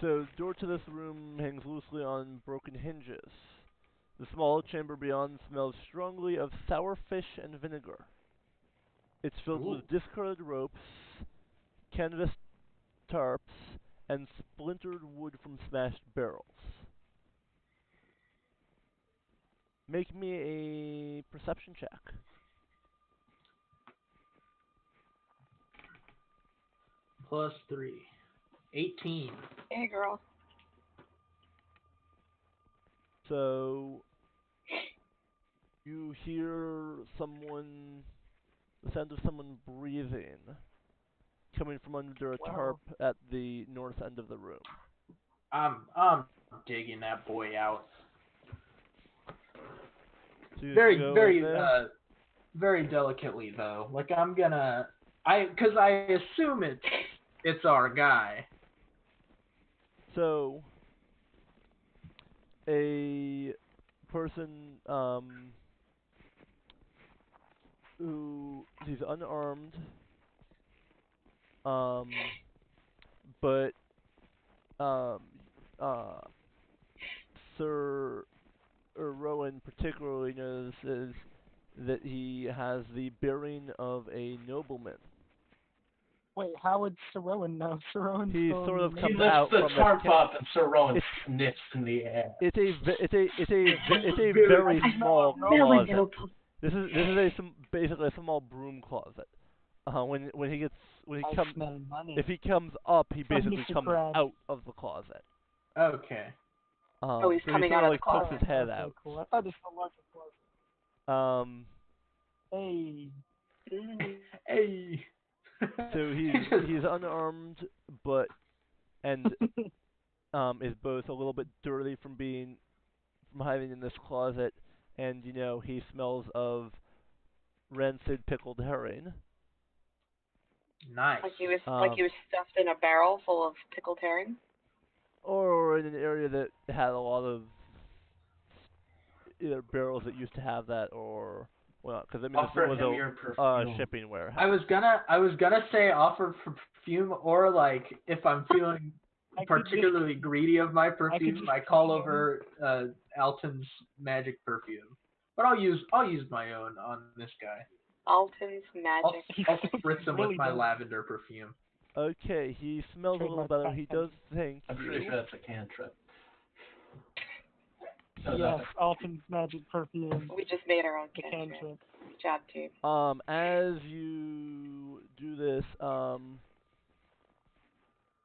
So the door to this room hangs loosely on broken hinges. The small chamber beyond smells strongly of sour fish and vinegar. It's filled Ooh. with discarded ropes, canvas tarps, and splintered wood from smashed barrels. Make me a perception check. +3. 18. Hey, girl. So you hear someone, the sound of someone breathing, coming from under a tarp at the north end of the room. I'm digging that boy out. So you Very go very in there? very delicately though. Like I'm gonna because I assume it's our guy. So a person who he's unarmed, but um Sir Rowan particularly notices that he has the bearing of a nobleman. Wait, how would Sarowan know? Sarowan's He still sort in of the He comes lifts out the from tarp the up and Sir Rowan it's- sniffs in the air. it's a Very very I small know, Really closet. noble. This is basically a small broom closet. When he I comes, smell money. if he comes up, he From basically Mr. comes Krabs. out of the closet. Okay. Oh, he's So coming he sort out of of the like pokes closet. his head Okay, out. cool. I thought this was a larger closet. Um, Hey. Hey. so he's unarmed, but and is both a little bit dirty from hiding in this closet, and he smells of rancid pickled herring. Nice. Like he was Um, stuffed in a barrel full of pickled herring. Or in an area that had a lot of either barrels that used to have that, or well, because I mean Offer this him was your a perfume. shipping warehouse. I was gonna say offer perfume or like if I'm feeling particularly greedy of my perfume, I call over Alton's magic perfume. But I'll use my own on this guy. Alton's magic. I'll spritz him Really with my does. lavender perfume. Okay, he smells a little Trademark better. He patent. does thank I'm you. pretty sure that's a cantrip. No, Yes, nothing. Alton's magic perfume. We just made our own The cantrip. cantrip. Good job, team. As you do this,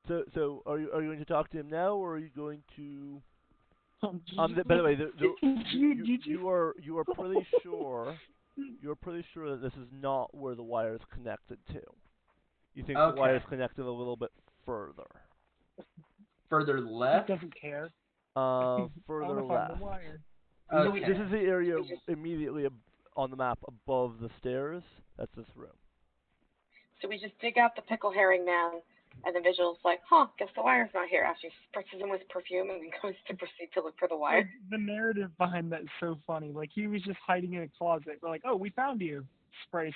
so are you going to talk to him now, or are you going to? By the way, you are pretty sure that this is not where the wire is connected to. You think the wire is Okay. connected a little bit further. Further He left. doesn't care. Further I'm find left. the wire. Okay. This is the area immediately on the map above the stairs. That's this room. So we just dig out the pickle herring man, and the vigil's like, huh, guess the wire's not here. After he spritzes him with perfume and then goes to proceed to look for the wire. Like, the narrative behind that is so funny. Like, he was just hiding in a closet. We're like, oh, we found you. Spray.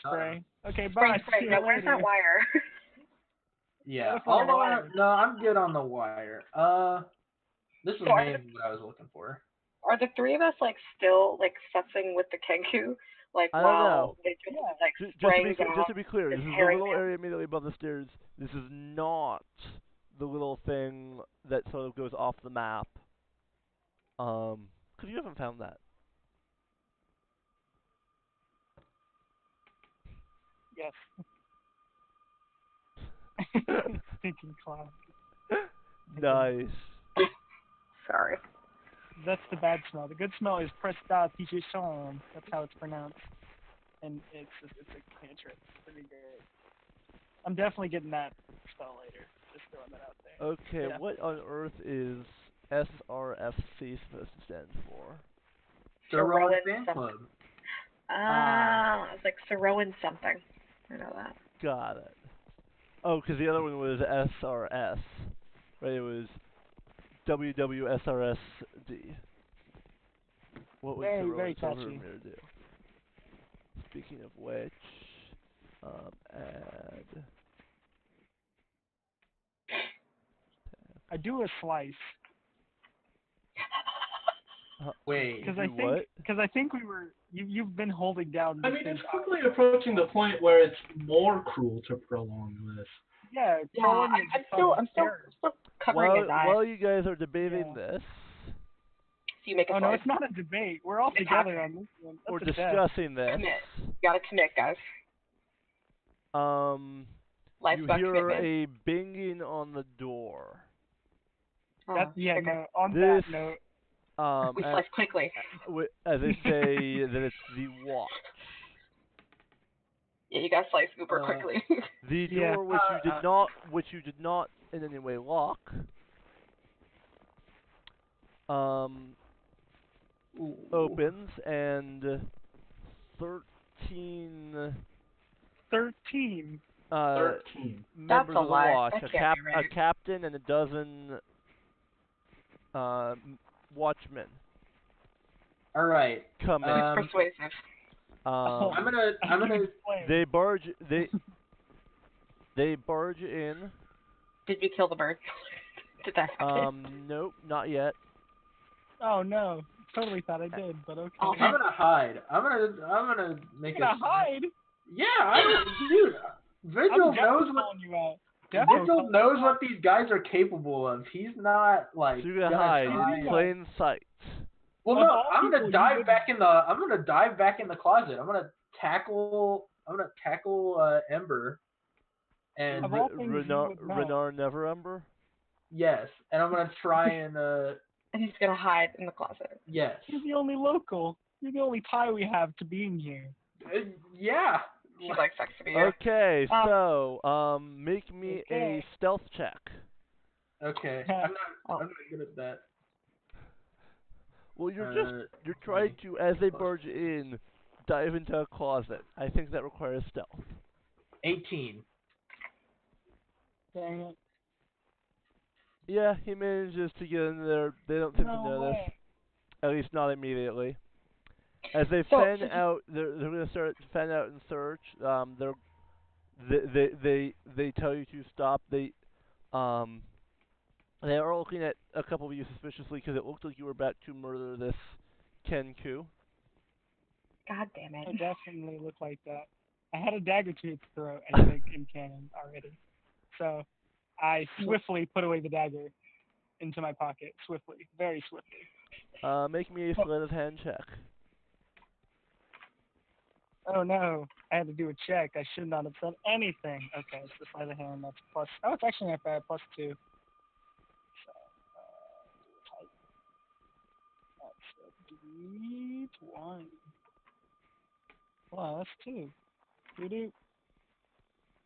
Okay, bye. Spray. See you Now, where's later. that wire? Yeah. Look on the wire. No, I'm good on the wire. This is So are mainly what I was looking for. Are the three of us like still like fussing with the Kenku? Like I don't know. while they just like spraying Just to be clear, this is the herring little man? area immediately above the stairs. This is not the little thing that sort of goes off the map. Because you haven't found that. Yes. Stinking clown. Nice. Sorry. That's the bad smell. The good smell is prestidigitation. That's how it's pronounced, and it's a cantrip. It's pretty good. I'm definitely getting that spell later. Just throwing that out there. Okay, Yeah. what on earth is SRFC supposed to stand for? Rowan Rowan Fan something. Club. It's like Saroan something. I know that. Got it. Oh, because the other one was SRS, right? It was WWSRSD. What would Very, Saroan very catchy. Silvermere do? Speaking of which, add. I do a slice. Wait. Because What? I think we were you've been holding down. I mean, it's quickly approaching the point where it's more cruel to prolong this. Yeah, Yeah, Colin I'm is still scared. covering his eyes. While you guys are debating Yeah. this, So you make a Oh no, slice. it's not a debate. We're all It's together happening. on this one. or That's a death. discussing this, Commit. You gotta commit, guys. Life's you about hear commitment. a binging on the door. That, yeah, okay. no. On This, that note, We as, slice quickly. as they say that it's the watch. Yeah, you gotta slice super Uh, quickly. The Yeah. door which you did not in any way lock, opens, and 13 13. 13. members a of the lie. watch, That can't be right. a captain and a dozen watchmen All right. come in. Persuasive. I'm gonna. They barge in. Did you kill the bird? Did that happen? Nope, not yet. Oh no, totally thought I did, but okay. Oh, I'm gonna hide. I'm gonna make You're gonna a. hide? Yeah, I don't, dude. Vigil I'm knows definitely what. calling you out. Definitely Vigil calling knows you what these guys are capable of. He's not like. So you're gonna gonna hide try in and- plain sight. Well, Of no, all I'm people, gonna you dive would- back in the. I'm gonna dive back in the closet. I'm gonna tackle Ember, and Of all things you would know. Renar Neverember? yes, and I'm gonna try and And he's gonna hide in the closet. yes, You're the only local. You're the only tie we have to being here. yeah. She likes sex to be here. Okay, so make me Okay. a stealth check. Okay, I'm not good at that. Well, you're trying to, as they barge in, dive into a closet. I think that requires stealth. 18. Dang it. Yeah, he manages to get in there. They don't seem to No notice. way. At least not immediately. As they So- fan out, they're going to start fan out and search. They tell you to stop. They are looking at a couple of you suspiciously because it looked like you were about to murder this Kenku. God damn it. I definitely look like that. I had a dagger to its throat, I think, in canon already. So I swiftly put away the dagger into my pocket. Swiftly. Very swiftly. Make me a sleight of hand check. Oh no, I had to do a check. I should not have said anything. Okay, it's the sleight of hand. That's plus. Oh, it's actually not bad. +2. So, that's a D1. Wow, that's 2. Doo-doo.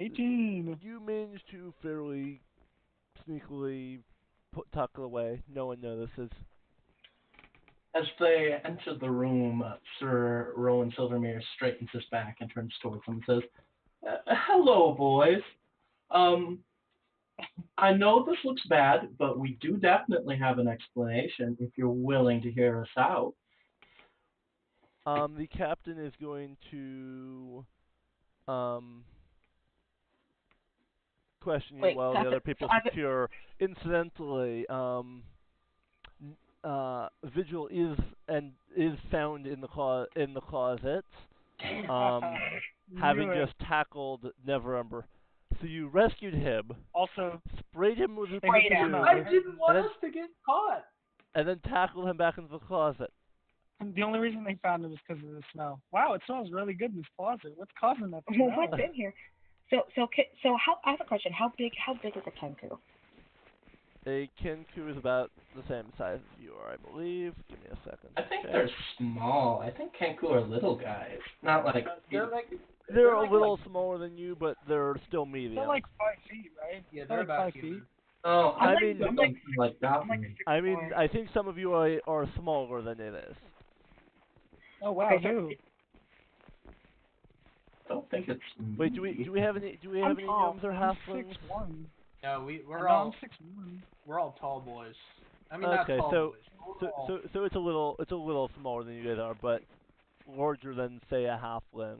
18. You manage to fairly sneakily tuck it away. No one notices. As they enter the room, Sir Rowan Silvermere straightens his back and turns towards them and says, "Hello, boys. I know this looks bad, but we do definitely have an explanation if you're willing to hear us out." The captain is going to question you Wait, while the other people so secure. Incidentally, Vigil is found in the closet, having Knew it. just tackled Neverember. So you rescued him, Also, sprayed him with a Sprayed him. perfume, I didn't want And us to get caught. and then tackled him back into the closet. the only reason they found it was because of the smell. Wow, it smells really good in this closet. What's causing that smell? Well, what's in here? So how? I have a question. How big is a Kenku? A Kenku is about the same size as you are, I believe. Give me a second. I think Okay. they're small. I think Kenku are little guys. Not like... They're like They're a like, little smaller than you, but they're still medium. They're like 5 feet, right? yeah, They're they're like about 5 human. feet. Oh, I I mean- think something like that. I'm like I mean, 6'4". I think some of you are smaller than it is. Oh wow, Okay, so- who? I don't think it's... Wait, do we have any I'm gnomes tall. or I'm halflings? 6'1". No, I'm all 6'1". we're all tall boys. I mean, Okay, not tall so- boys. So it's a little smaller than you guys are, but larger than say a halfling.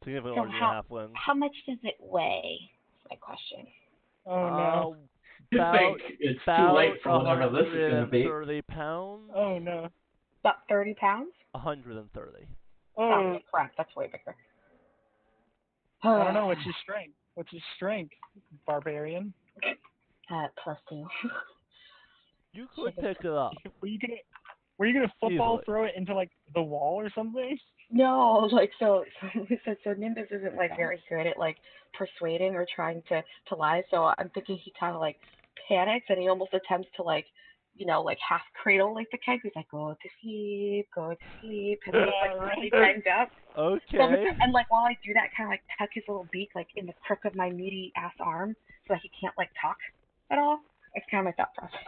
Significantly So larger than a halfling. How much does it weigh? That's my question. Oh no. You About think it's too late for whatever this is going to be. 130 pounds. Oh no. About 30 pounds? 130. Oh, crap, that's way bigger. I don't know. What's your strength? What's your strength, barbarian? +2. You could pick it up. Were you gonna football Easily. throw it into like the wall or something? No, like so Nimbus isn't like very good at like persuading or trying to lie. So I'm thinking he kind of like panics and he almost attempts to like, like half cradle like the keg. He's like, go to sleep, and then he hangs up. Okay. So, and like while I do that, kind of like tuck his little beak like in the crook of my meaty ass arm so that he can't like talk at all. That's kind of my thought process.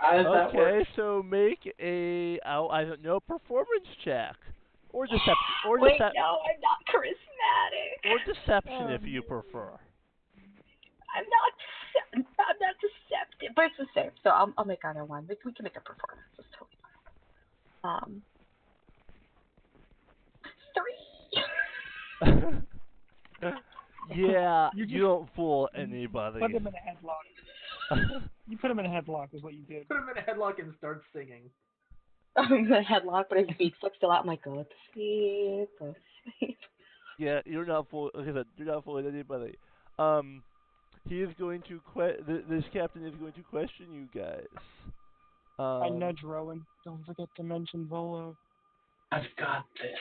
Okay, so make a I don't know, performance check or deception Wait, no, I'm not charismatic. or deception if you prefer. I'm not deceptive, but it's the same. So I'll make either one. We can make a performance. It's totally fine. 3. Yeah, You you don't fool anybody. Put him in a headlock. You put him in a headlock is what you did. Put him in a headlock and start singing. I'm in the headlock, but his beak's like still out. I'm like, go to sleep, go to sleep. Yeah, you're not fooling. Like I said, you're not fooling anybody. He is going to this captain is going to question you guys. I nudge Rowan. Don't forget to mention Volo. I've got this.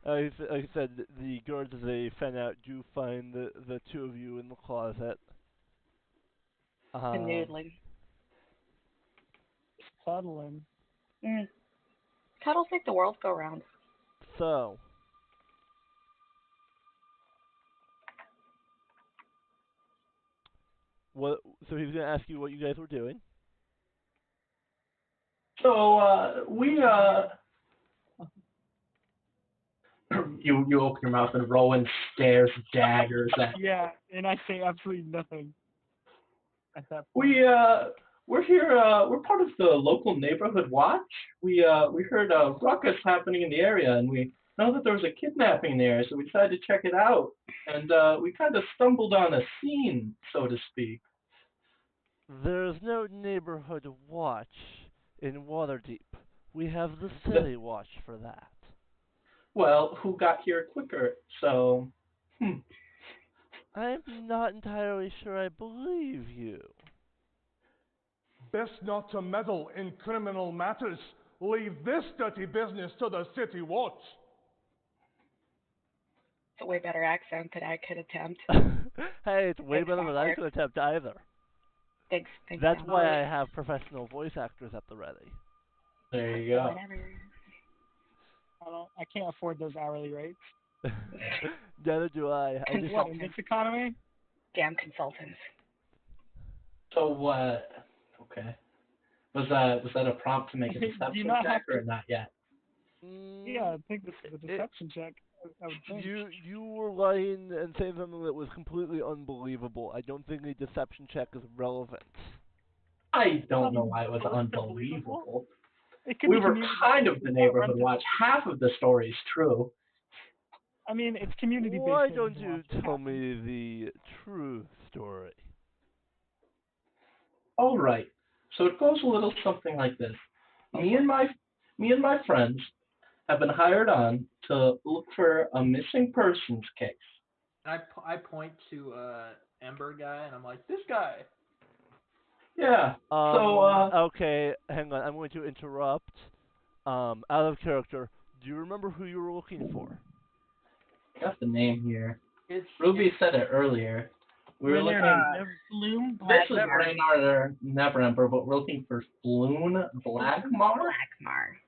Like I said, the guards as they fan out do find the two of you in the closet. Noodling. Cuddling. Cuddles make the world go round. So. So he's gonna ask you what you guys were doing. So, you open your mouth and Rowan stares daggers at you. Yeah, and I say absolutely nothing. At that point. We're here, we're part of the local neighborhood watch. We heard a ruckus happening in the area, and we know that there was a kidnapping there, so we decided to check it out. And we kind of stumbled on a scene, so to speak. There's no neighborhood watch in Waterdeep. We have the city watch for that. Well, who got here quicker? So, I'm not entirely sure I believe you. Best not to meddle in criminal matters. Leave this dirty business to the city watch. It's a way better accent than I could attempt. Hey, it's way better than I could attempt either. Thanks. That's why I have professional voice actors at the ready. there you go. Whatever. I can't afford those hourly rates. Neither do I. What, in this economy? Damn consultants. So what? Okay. Was that a prompt to make a deception check or not yet? Yeah, I think this is a deception check. I would think. You were lying and saying something that was completely unbelievable. I don't think a deception check is relevant. I don't know why it was unbelievable. It We were kind of the neighborhood watch. Half of the story is true. I mean, it's community based. Why don't you tell me the true story? All right. So it goes a little something like this. Me and my friends have been hired on to look for a missing persons case. And I point to Ember guy and I'm like, this guy. Yeah. Okay, hang on. I'm going to interrupt. Out of character. Do you remember who you were looking for? I got the name here. It's Ruby said it earlier. We're looking. Flume This Black is Never. Raynar Neverember, but we're looking for Floon Blackmar. Blackmar.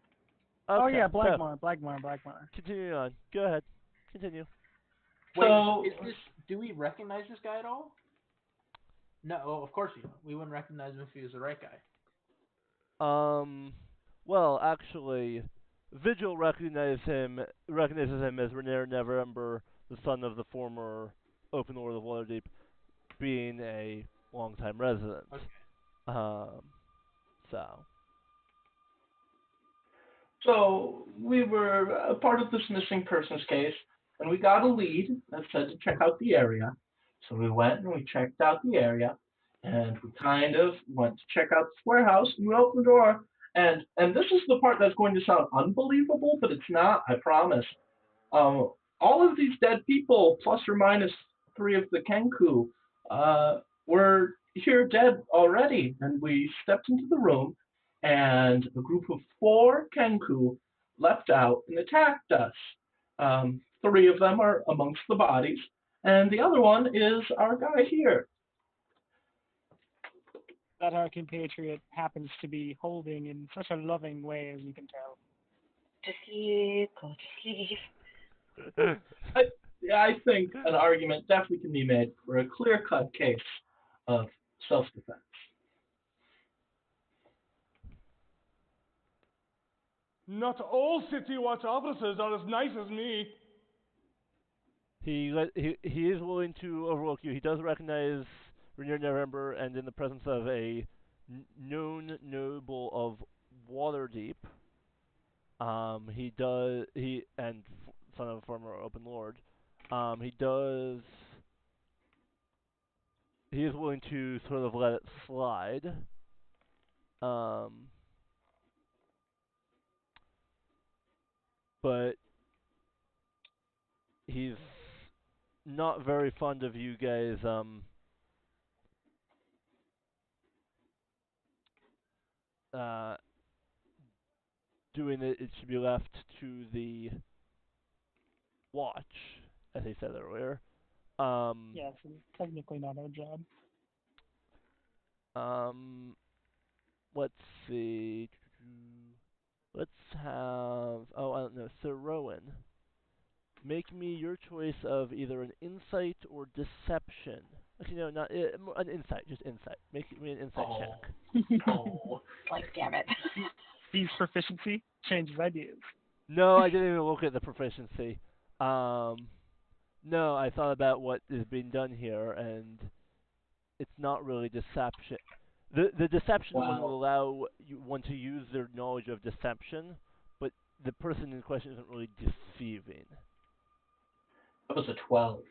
Oh Okay, yeah, so, Blackmar. continue on. Go ahead. Continue. Wait, So do we recognize this guy at all? No, of course we don't. We wouldn't recognize him if he was the right guy. Well, actually, Vigil recognizes him as Renaer Neverember, the son of the former Open Lord of Waterdeep, being a longtime resident. Okay. So. So we were a part of this missing persons case, and we got a lead that said to check out the area. So we went and we checked out the area, and we kind of went to check out this warehouse, and we opened the door, and this is the part that's going to sound unbelievable, but it's not, I promise. All of these dead people, plus or minus 3 of the Kenku, were here dead already, and we stepped into the room, and a group of 4 Kenku leapt out and attacked us. 3 of them are amongst the bodies, and the other one is our guy here. That our compatriot happens to be holding in such a loving way, as you can tell. To sleep, go to sleep. I think an argument definitely can be made for a clear-cut case of self-defense. Not all City Watch officers are as nice as me. He is willing to overlook you. He does recognize Renaer Neverember, and in the presence of a known noble of Waterdeep, son of a former Open Lord, he is willing to sort of let it slide. But he's not very fond of you guys doing it. It should be left to the watch, as he said earlier. Yes, it's technically not our job. Let's see. Let's have, I don't know, Sir Rowan. Make me your choice of either an insight or deception. Actually, no, not an insight, just insight. Make me an insight check. Oh. Like, damn it. Steve's proficiency changes ideas. No, I didn't even look at the proficiency. No, I thought about what is being done here, and it's not really deception. The deception one will allow one to use their knowledge of deception, but the person in question isn't really deceiving. That was a 12.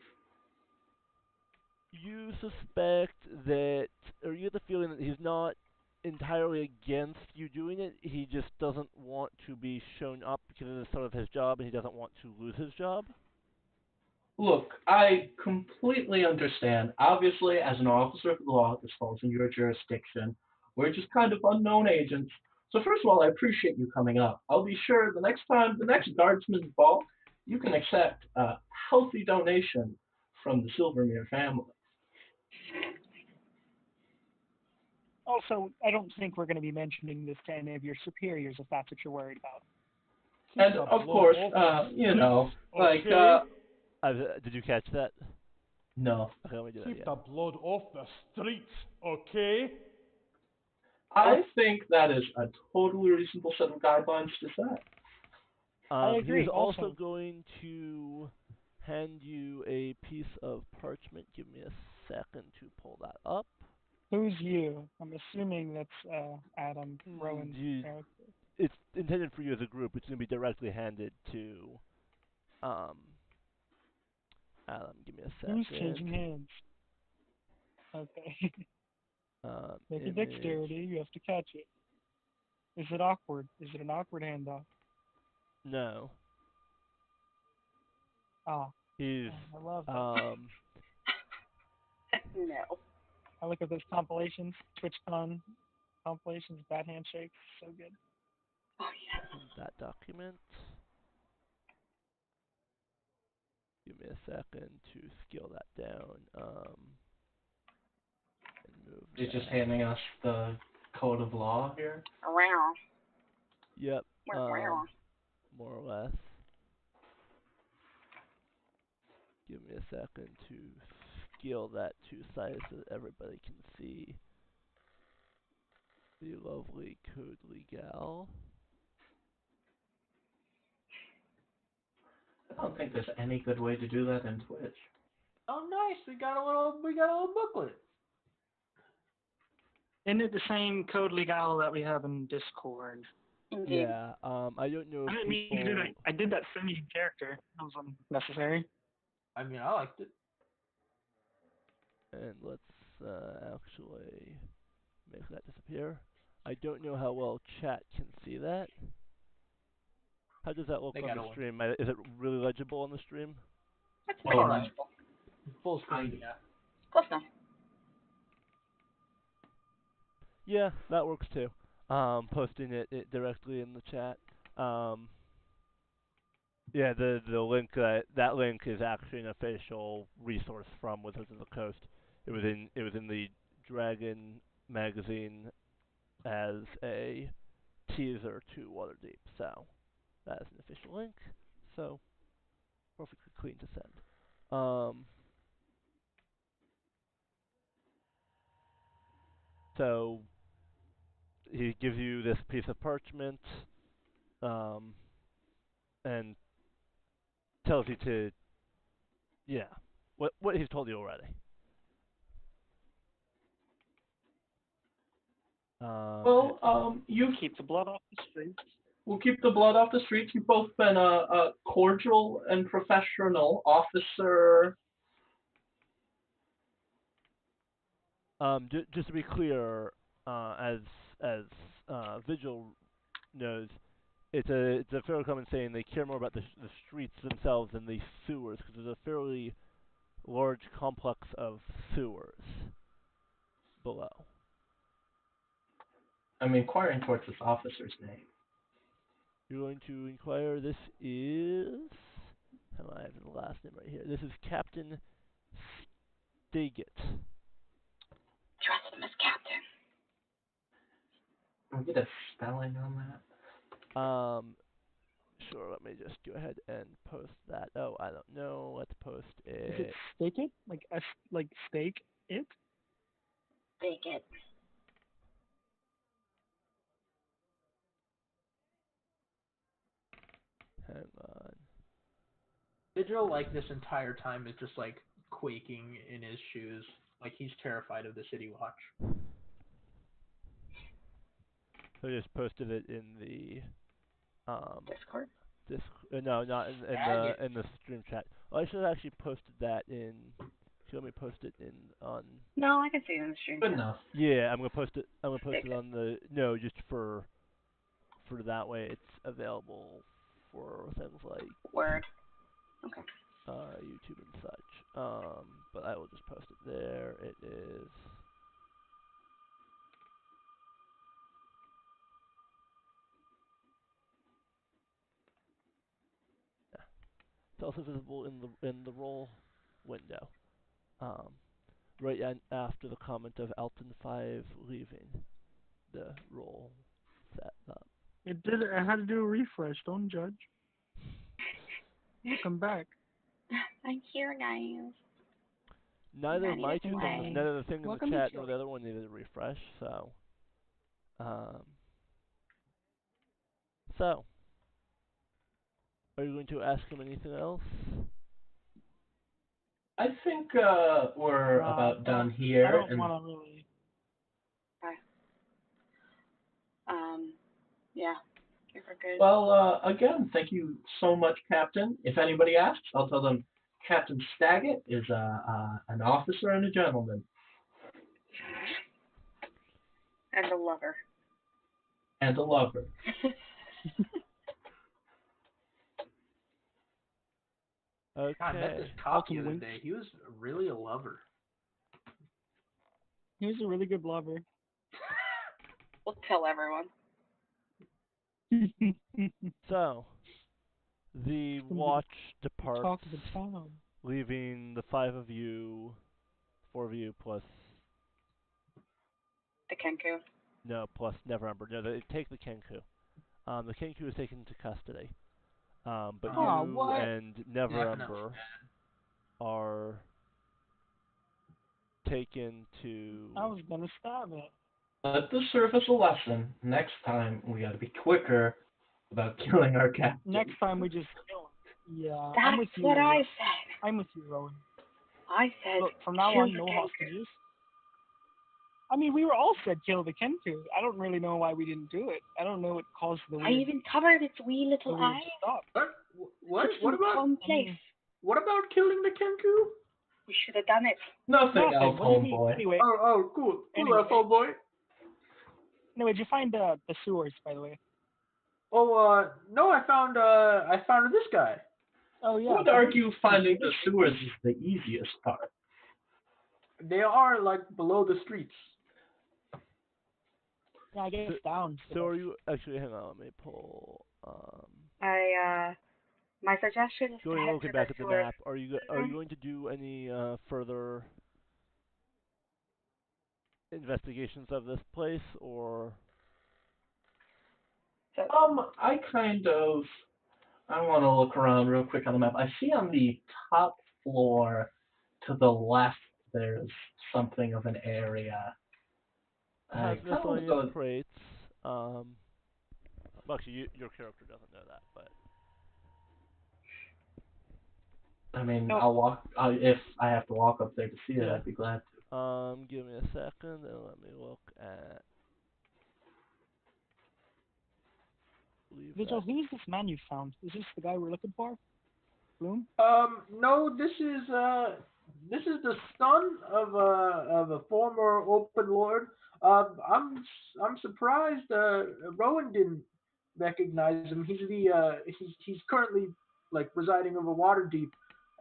You suspect that, or you get the feeling that he's not entirely against you doing it, he just doesn't want to be shown up because it is sort of his job, and he doesn't want to lose his job. Look, I completely understand. Obviously, as an officer of the law, this falls in your jurisdiction. We're just kind of unknown agents. So first of all, I appreciate you coming up. I'll be sure the next guardsman's ball, you can accept a healthy donation from the Silvermere family. Also, I don't think we're going to be mentioning this to any of your superiors if that's what you're worried about. And of course, did you catch that? No. Okay, let me do that Keep again. the blood off the streets, okay? I think that is a totally reasonable set of guidelines to set. I agree. He's also going to hand you a piece of parchment. Give me a second to pull that up. Who's you? I'm assuming that's Adam Rowan's character. It's intended for you as a group. It's going to be directly handed to Adam. Give me a second. Who's changing hands? Okay. Make a dexterity. You have to catch it. Is it awkward? Is it an awkward handoff? No. Ah. He's. I love that. No. I look at those compilations, TwitchCon compilations, bad handshakes, so good. Oh, yeah. That document. Give me a second to scale that down. And move He's just that. handing us the code of law here. Wow. Yep. Wow. More or less. Give me a second to scale that to size so that everybody can see the lovely code legal. I don't think there's any good way to do that in Twitch. Oh, nice. We got a little booklet. Isn't it the same code legal that we have in Discord? Indeed. Yeah. I don't know I if didn't mean to do that. I did that singing character. That was unnecessary. I mean, I liked it. And let's actually make that disappear. I don't know how well chat can see that. How does that look They on got the one. stream? Is it really legible on the stream? That's pretty Alright. legible. Full screen, yeah. Close enough. Yeah, that works too. Posting it directly in the chat. Yeah, the link that link is actually an official resource from Wizards of the Coast. It was in the Dragon magazine as a teaser to Waterdeep, so that is an official link. So perfectly clean to send. So he gives you this piece of parchment, and tells you to, yeah, what he's told you already. You Keep the blood off the streets. will keep the blood off the streets. You've both been a cordial and professional officer. Just to be clear, as Vigil knows, it's a fairly common saying they care more about the streets themselves than the sewers, because there's a fairly large complex of sewers below. I'm inquiring towards this officer's name. You're going to inquire. This is, how do I have the last name right here? This is Captain Staggett. Trust him as captain. Can we get a spelling on that? Sure, let me just go ahead and post that. Oh, I don't know. Let's post Is it. it steak it? Like steak it? Take it. Hang on. Vigil, like, this entire time is just, like, quaking in his shoes. Like, he's terrified of the City Watch. So I just posted it in the Discord. no, not in the stream chat. Oh, I should have actually posted that in. Let me post it in on. No, I can see it in the stream. Good enough. Yeah, I'm gonna post it. I'm gonna post Take it it. on the just for that way it's available for things like Word. Okay. YouTube and such. But I will just post it there. It is. It's also visible in the role window, right after the comment of Alton 5 leaving the role set up. It did. I had to do a refresh. Don't judge. Come back. I'm here, guys. Neither of Not my even two things, way. neither the thing in Welcome the to chat nor Chile. the other one needed a refresh. So, are you going to ask him anything else? I think we're about done I here. don't want to really. Okay. Yeah. If we're good. Well, again, thank you so much, Captain. If anybody asks, I'll tell them Captain Staggett is an officer and a gentleman. And a lover. And a lover. Okay. God, I met this cop the Welcome, other Winks. day. He was really a lover. He was a really good lover. We'll tell everyone. So, the watch departs, Talk of the town. leaving the 4 of you plus The Kenku. No, plus Neverember. No, they take the Kenku. The Kenku is taken into custody. But you what? and Neverember are taken to. I was gonna stab it. Let this serve as a lesson. Next time, we gotta be quicker about killing our captain. Next time we just kill him. Yeah, I'm That's with you. what I said. I'm with you, Rowan. I said Look, from now kill on, the no Kenku. hostages. I mean, we were all said kill the Kenku. I don't really know why we didn't do it. I don't know what caused the I weird, even covered its wee the little weird eyes. stop. What? Puts What in a about? calm place. What about killing the Kenku? We should have done it. Nothing else, What do you mean? homeboy. Anyway, Oh, cool. Anyway. boy. did you find the sewers, by the way? Oh, no, I found this guy. Oh, yeah. I would argue finding the sewers is the easiest part. They are like below the streets. Yeah, I guess down. So are you actually? Hang on, let me pull. My suggestion is to head Looking to back the at the sewers. map, are you going to do any further investigations of this place, or? I want to look around real quick on the map. I see on the top floor to the left there's something of an area. Has kinda wanna miscellaneous crates. Well, actually, your character doesn't know that, but. I mean, Nope. I'll walk. If I have to walk up there to see it, Yeah. I'd be glad to. Give me a second and let me look at. Vigil, who is this man you found? Is this the guy we're looking for? Bloom? No, this is the son of a former open lord. I'm surprised Rowan didn't recognize him. He's currently like residing over Waterdeep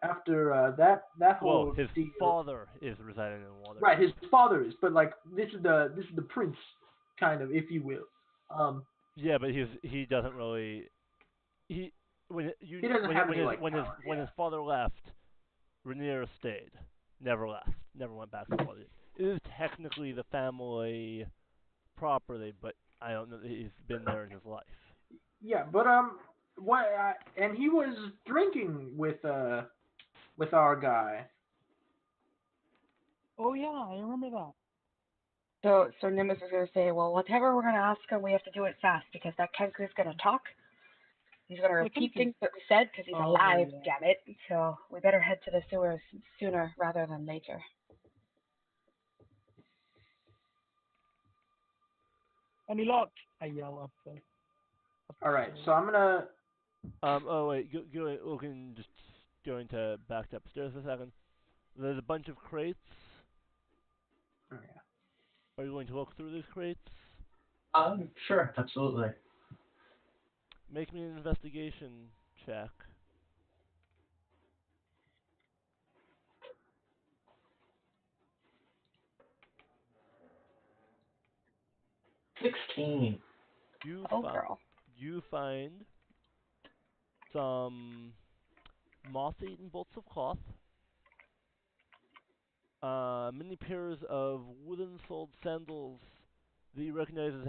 after that whole Well, his deal. father is residing in Waterdeep. Right, his father is, but like this is the prince, kind of, if you will. Yeah, but he doesn't really. He doesn't have any when his father left, Rainier stayed. Never left. Never went back to Waterdeep. It is technically the family property, but I don't know that he's been there in his life. Yeah, but and he was drinking with our guy. Oh, yeah, I remember that. So Nimbus is going to say, well, whatever we're going to ask him, we have to do it fast because that Kenku is going to talk. He's going to repeat things that we said because he's alive, yeah. damn it. So we better head to the sewers sooner rather than later. Any luck? I yell up there. All right, so I'm gonna. Oh wait, just going to back upstairs a second. There's a bunch of crates. Oh, yeah. Are you going to look through these crates? Sure, absolutely. Make me an investigation check. $16. Girl. You find some moth-eaten bolts of cloth, many pairs of wooden-soled sandals that you recognize as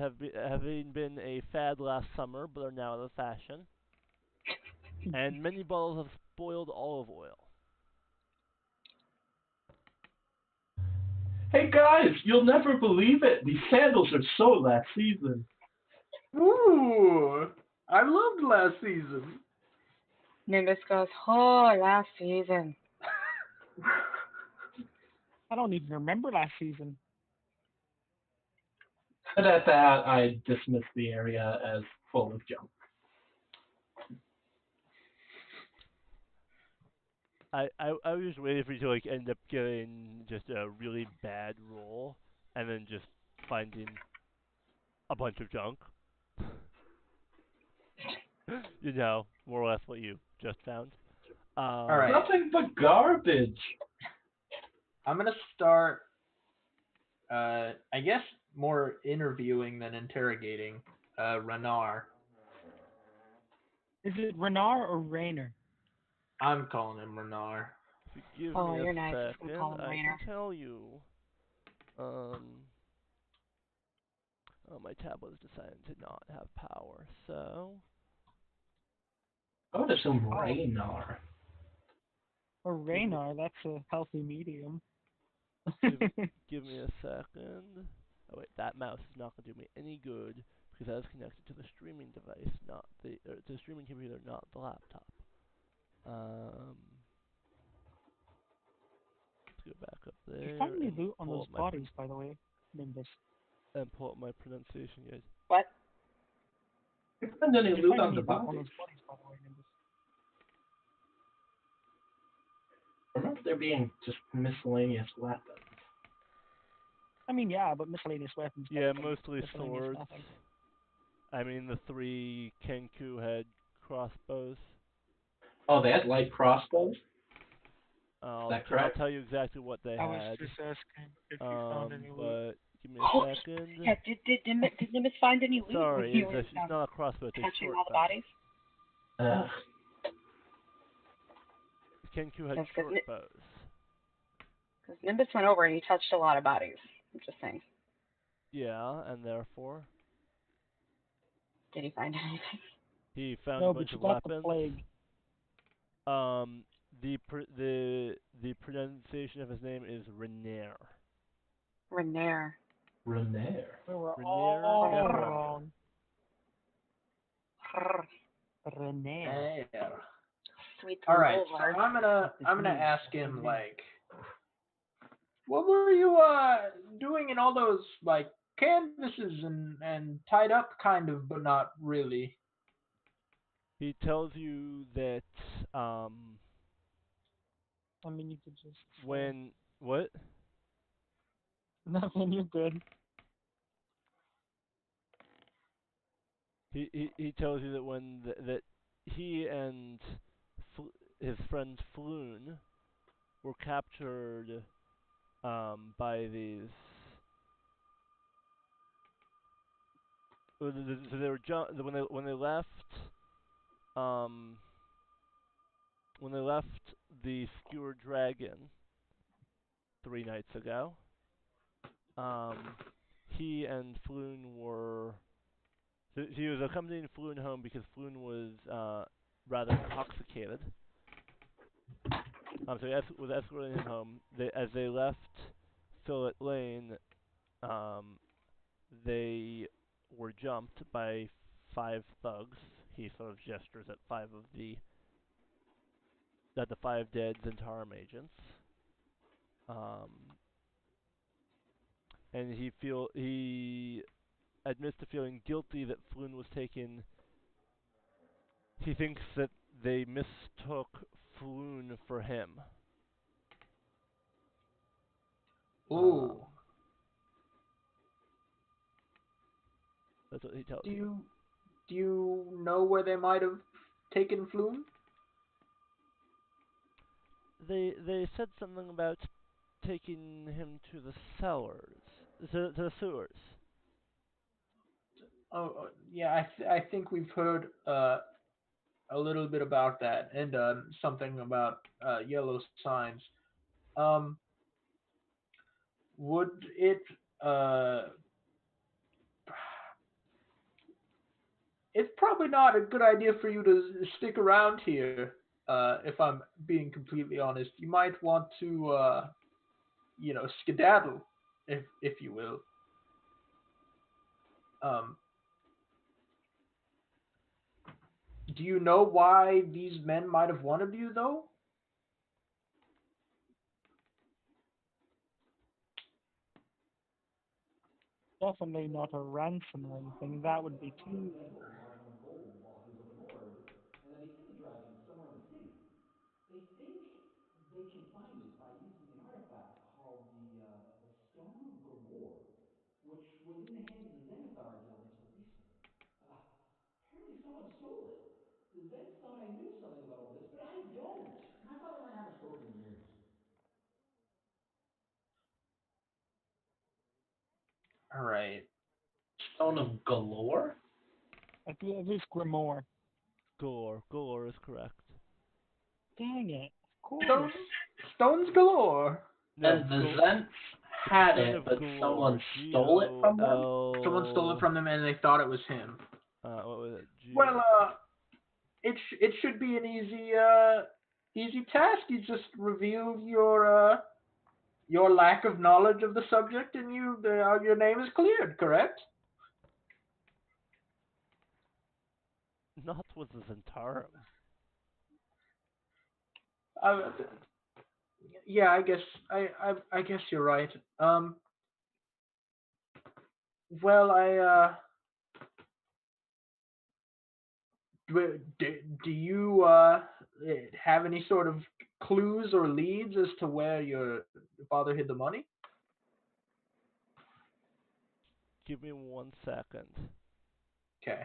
having been a fad last summer, but are now out of fashion, and many bottles of spoiled olive oil. Hey guys, you'll never believe it. These sandals are so last season. Ooh, I loved last season. Nimbus goes, oh, last season. I don't even remember last season. And at that, I dismiss the area as full of junk. I was just waiting for you to like end up getting just a really bad roll, and then just finding a bunch of junk. You know, more or less what you just found. All right. Nothing but garbage. I'm gonna start. I guess more interviewing than interrogating. Renar. Is it Renar or Rainer? I'm calling him Renar. If you give Oh, me you're a nice. second, Call him I Rainer. can tell you. Oh, my tablet is deciding to not have power, so... I would assume Oh. Raynar. Or Raynar, that's a healthy medium. Give me a second. Oh wait, that mouse is not going to do me any good because that is connected to the streaming device, not the to the streaming computer, not the laptop. Let's go back up You there find any and loot on pull those up my bodies, by the way, Nimbus. pronunciation guide. What? You find any Did you loot find on any the loot on body? those bodies, by the way, Nimbus? I remember there being just miscellaneous weapons. I mean, yeah, but miscellaneous weapons. Yeah, better than mostly miscellaneous swords. nothing. I mean, the 3 Kenku had crossbows. Oh, they had light crossbows? I'll Is that correct? tell you exactly what they I was had. just asking if you found any loot. But give me Oh, a second. yeah. Did Nimbus find any loot when Sorry, he was it's not a crossbow, it's a touching short all the bow. bodies? Kenku had Yes, 'cause short bows. Because Nimbus went over and he touched a lot of bodies. I'm just saying. Yeah, and therefore Did he find anything? he found No, a but bunch you of got the weapons. plague. The pronunciation of his name is Renair. Renair. Renair. We were Renair all Never. wrong. Renair. Sweet All right, so Lord. I'm gonna ask him like, what were you doing in all those like canvases and tied up kind of, but not really. He tells you that I mean, you could just when what? nothing. You're good. He tells you that when that he and his friend Floon were captured by these. So they were when they left the Skewered Dragon 3 nights ago. He and Floon were. So he was accompanying Floon home because Floon was rather intoxicated. So he was escorting him home. As they left Fillet Lane, they were jumped by 5 thugs. He sort of gestures at 5 of the 5 dead Zentarum agents. And he admits to feeling guilty that Floon was taken. He thinks that they mistook Floon for him. Ooh. That's what he tells Do you know where they might have taken Floon? They said something about taking him to the cellars, to the sewers. Oh, yeah. I think we've heard a little bit about that and something about yellow signs. Um, would it it's probably not a good idea for you to stick around here. If I'm being completely honest, you might want to, skedaddle, if you will. Um, do you know why these men might have wanted you, though? Definitely not a ransom or anything. That would be too. All right. Stone of Galore? I feel it is Grimoire. Galore is correct. Dang it! Of course. Stones galore. No, And the Zents had son it, of but Ghoul someone over stole it from them? Someone stole it from them and they thought it was him. What was it? Well, it should be an easy task. You just reveal your lack of knowledge of the subject, and your name is cleared. Correct? Not with the Zentarum. Uh, yeah, I guess you're right. Well, do you have any sort of clues or leads as to where your father hid the money? Give me 1 second. Okay.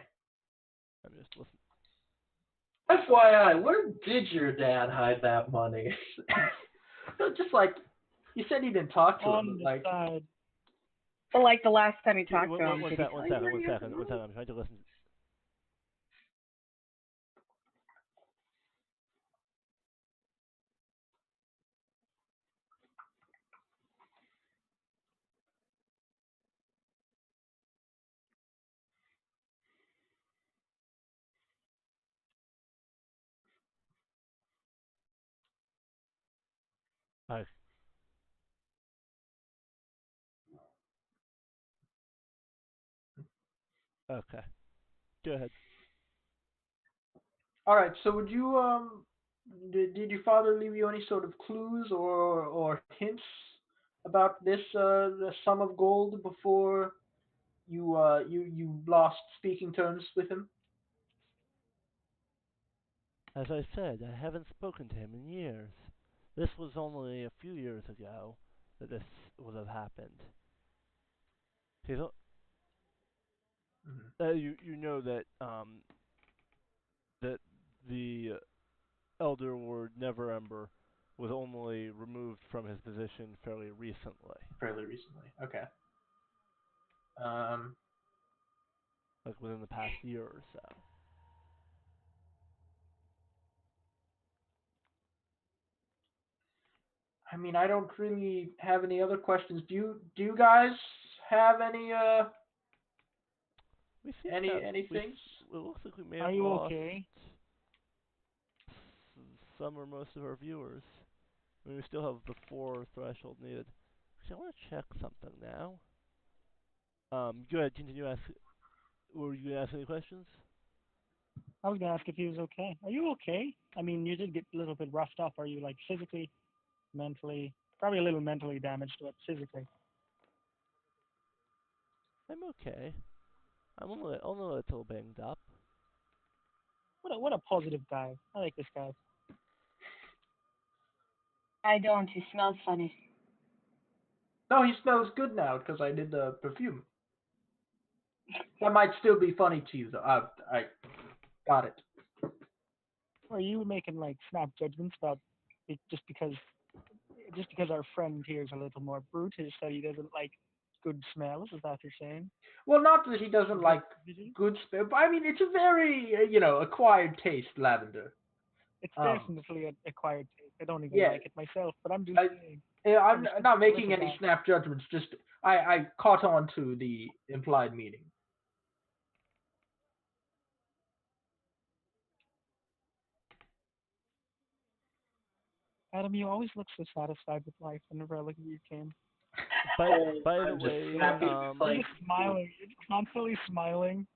I'm just listening. FYI, where did your dad hide that money? Just like you said, he didn't talk to On him. the Like, side. But like the last time you talked to him, One did he second, tell you where he hid the one money? second. I'm trying to listen. Hi. Okay. Go ahead. all right. So would you did your father leave you any sort of clues or hints about this the sum of gold before you lost speaking terms with him? As I said, I haven't spoken to him in years. This was only a few years ago that this would have happened. He's, Mm-hmm. you know that that the Elder Ward Never Ember was only removed from his position fairly recently, Fairly recently. Okay. Um, like within the past year or so. I mean, I don't really have any other questions. Do you guys have We seem to have, any things? it looks like we may Are have you lost okay? some or most of our viewers. I mean, we still have the 4 threshold needed. Actually, I want to check something now. Go ahead, continue ask. Were you going to ask any questions? I was gonna ask if he was okay. Are you okay? I mean, you did get a little bit roughed up. Are you like physically, mentally, probably a little mentally damaged, but physically? I'm okay. I'm only a little banged up. What a positive guy. I like this guy. I don't. He smells funny. No, he smells good now because I did the perfume. That might still be funny to you, though. I got it. Are you making like snap judgments about it just because our friend here is a little more brutish that he doesn't like good smells? Is that what you're saying? Well, not that he doesn't Is like it- good smell, but I mean, it's a very, acquired taste, lavender. It's Um, definitely an acquired taste. I don't even yeah, like it myself, but I'm just I, saying. I'm I'm just not a making little any bad. snap judgments. Just I caught on to the implied meaning. Adam, you always look so satisfied with life whenever I look at you, Ken. By the I'm just way, happy. You're Like, just smiling. You're just constantly smiling.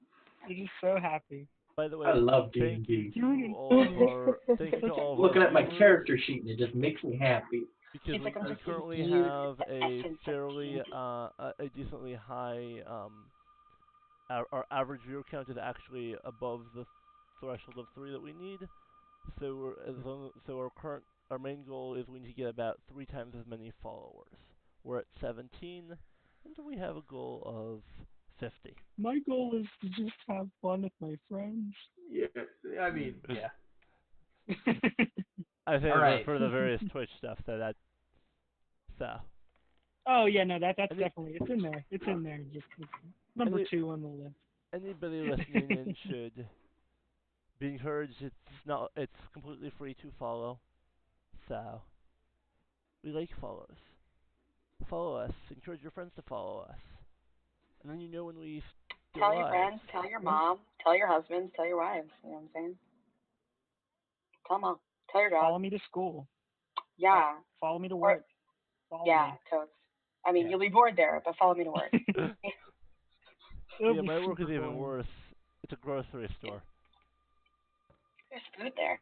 You're just so happy. by the I way, love thank you D&D. to all of our Looking at my viewers, character sheet and it just makes me happy. because He's like, I'm we just currently imbued have with the a essence of fairly D&D. a decently high our average viewer count is actually above the threshold of 3 that we need. So our main goal is we need to get about 3 times as many followers. We're at 17, and we have a goal of 50. My goal is to just have fun with my friends. Yeah, I mean, yeah. I think All right. for the various Twitch stuff so. Oh yeah, no, that's Any, definitely it's in there. It's in there. Just it's number any, 2 on the list. anybody listening in should be encouraged. It's completely free to follow. So we like follows. Follow us. Encourage your friends to follow us. And then you know when we go Tell your live. friends, tell your mom, tell your husbands, tell your wives. You know what I'm saying? Tell mom. Tell your dog. Follow me to school. Yeah. Follow me to work. Follow Yeah, me. totes. I mean, Yeah. you'll be bored there, but follow me to work. It'll Yeah, be my work is super even boring. worse. It's a grocery store. There's food there.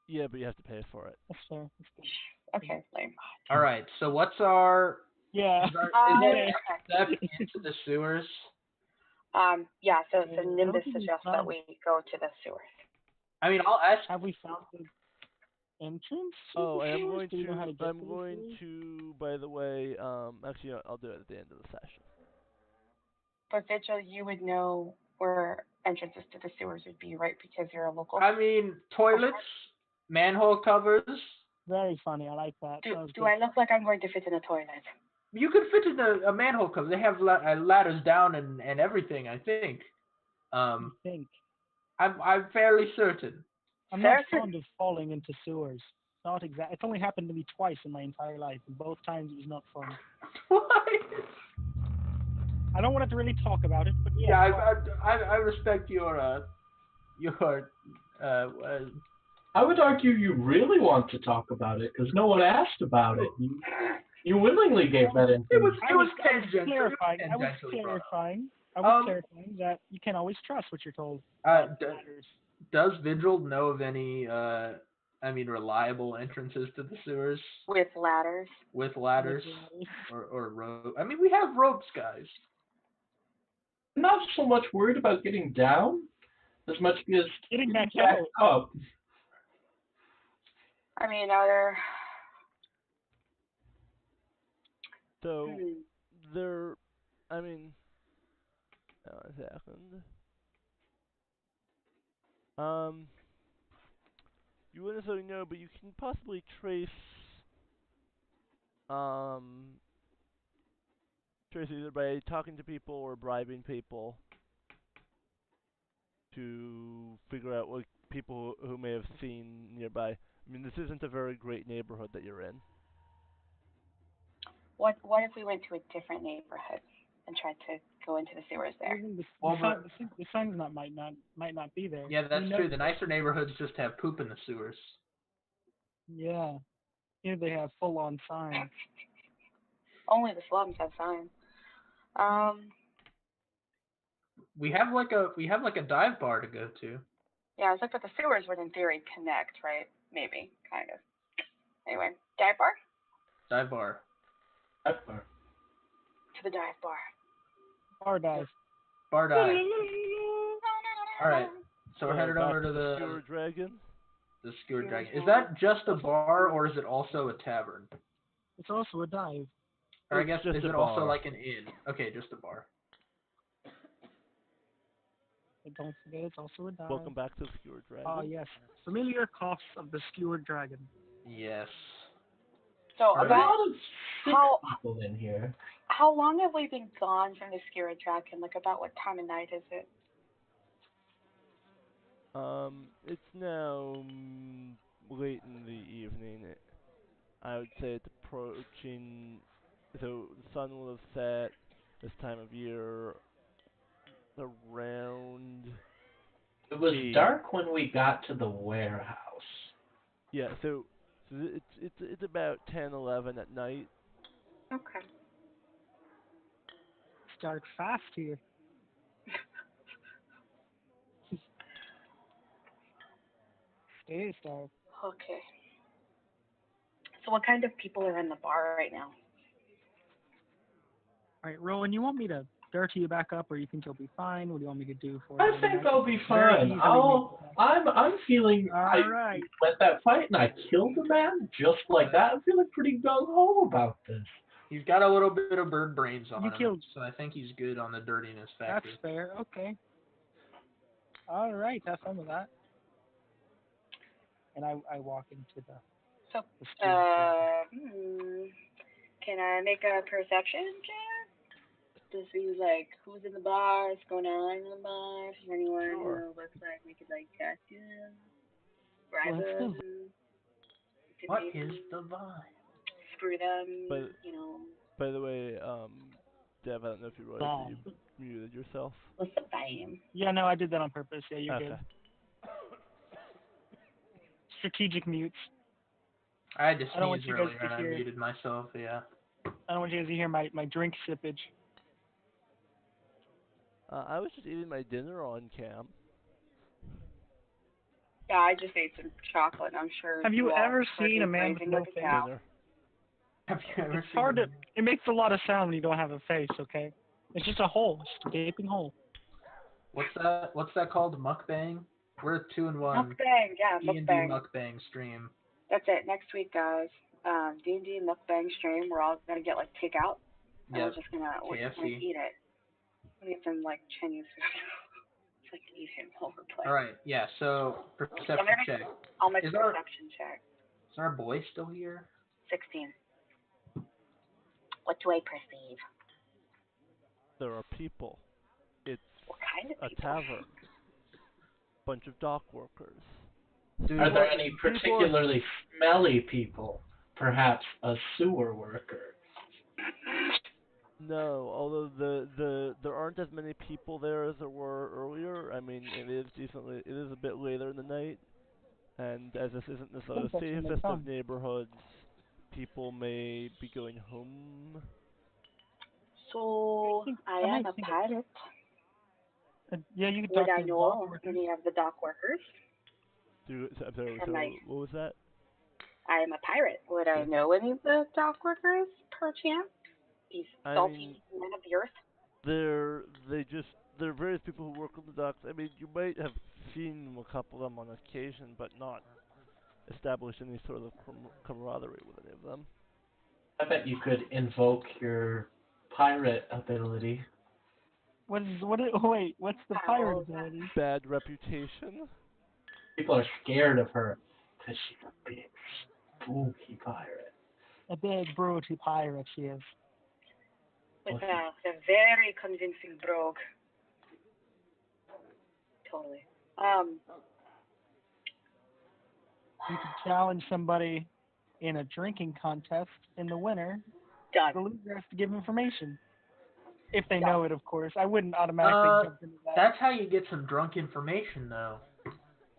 Yeah, but you have to pay for it. That's fair. That's good. Okay, lame. All right. So what's our? Yeah. Is that Okay. step into the sewers? Yeah, so I don't Nimbus think we suggests that found- we go to the sewers. I mean, I'll ask. Have we found the entrance? to Oh, the and I'm sewers? going Do we know how to. to get I'm to the going sewers? to. By the way, actually, I'll do it at the end of the session. But Vigil, you would know where entrances to the sewers would be, right? Because you're a local. I mean, toilets, manhole covers. Very funny. I like that. Do, That was do good. I look like I'm going to fit in a toilet? You could fit in a manhole cover. They have ladders down and everything. I think. I think. I'm fairly certain. I'm not Certain. fond of falling into sewers. Not exact. It's only happened to me twice in my entire life, and both times it was not fun. Why? I don't want to really talk about it, but yeah. I respect your I would argue you really want to talk about it because no one asked about it. You willingly gave that information. It was I was tangential. clarifying. I was Tangentially brought up. clarifying that you can't always trust what you're told. Does Vigil know of any reliable entrances to the sewers With ladders. with ladders or rope? I mean, we have ropes, guys. I'm not so much worried about getting down as much as Getting back back out. up. I mean, are there... So there. I mean. A second. You wouldn't necessarily know, but you can possibly trace either by talking to people or bribing people to figure out what people who may have seen nearby. I mean, this isn't a very great neighborhood that you're in. What if we went to a different neighborhood and tried to go into the sewers there? Even the sign might not be there. Yeah, that's true. The nicer neighborhoods just have poop in the sewers. Yeah. Here they have full-on signs. Only the slums have signs. We have like a dive bar to go to. Yeah, I was like, but the sewers would in theory connect, right? Maybe, kind of. Anyway, dive bar? Dive bar. Dive bar. To the dive bar. Bar dive. Bar dive. All right. So we're headed over to the Skewer Dragon. The Skewered Dragon. Is that just a bar or is it also a tavern? It's also a dive. Or I guess just is a it also bar. like an inn? Okay, just a bar. But don't forget, it's also a dive. Welcome back to the Skewer Dragon. Ah, yes. Familiar coughs of the Skewered Dragon. Yes. So Right. A about lot of sick how people in here. how long have we been gone from the Skewered Dragon? Like about what time of night is it? It's now late in the evening. I would say it's approaching. So the sun will have set this time of year around. It was 8. dark when we got to the warehouse. Yeah, so it's about 10, 11 at night. Okay. Start fast here. Stay starved. Okay. So what kind of people are in the bar right now? Alright, Rowan, you want me to dirty you back up, or you think you'll be fine? What do you want me to do for you? I think I'll be very fine. easily I'm feeling. I Alright. went that fight and I killed a man just like that. I'm feeling pretty gung ho about this. He's got a little bit of bird brains on You him, killed- so I think he's good on the dirtiness That's factor. fair. Okay. Alright, have fun with that. And I walk into the... So, the Skewered can I make a perception check? To see like who's in the bar, what's going on in the bar, if there's anyone Sure. who looks like we could like talk to them, bribe Let's them, do What intimidate is them. the vibe? screw them, But you know. by the way, Dev, I don't know if you realized that you muted yourself. What's the fame? Yeah, no, I did that on purpose. Yeah, you're Okay. good. Strategic mutes. I had to I don't want sneeze you guys earlier to and I hear. muted myself. Yeah. I don't want you guys to hear my drink sippage. I was just eating my dinner on cam. Yeah, I just ate some chocolate. I'm sure. Have you all ever heard seen me a man with grazing no like a face? cow. Dinner. Have you ever It's seen hard to. it? It makes a lot of sound when you don't have a face. Okay. It's just a hole, just a gaping hole. What's that? What's that called? Mukbang? We're a 2-in-1 Mukbang, yeah, D&D mukbang. mukbang stream. That's it. Next week, guys. D&D mukbang stream. We're all gonna get like takeout, and Yep. we're just gonna eat it. We're gonna get some like Chinese food. It's like eat him while we're playing. All right. Yeah. So perception check. I'll make Is a our- perception check. Is our boy still here? 16. What do I perceive? There are people. It's What kind of a people? tavern. Bunch of dock workers. Dude, Are there any particularly smelly people? Perhaps a sewer worker? No, although there aren't as many people there as there were earlier. I mean, it is a bit later in the night, and as this isn't the That's actually safest fun. of neighborhoods, people may be going home. So I am a pirate. Yeah, you could Would talk I to know dock any of the dock workers? I'm sorry, Am I- what was that? I am a pirate. Would I know any of the dock workers, perchance? These I salty mean, men of the earth? there are various people who work on the docks. I mean, you might have seen a couple of them on occasion, but not established any sort of camaraderie with any of them. I bet you could invoke your pirate ability. What's the pirate ability? Bad reputation. People are scared of her because she's a big, spooky pirate. A big broody pirate she is. With a very convincing brogue. Totally. You could challenge somebody in a drinking contest. In the winner, Done. the loser has to give information. If they Done. know it, of course. I wouldn't automatically jump into that. That's how you get some drunk information, though.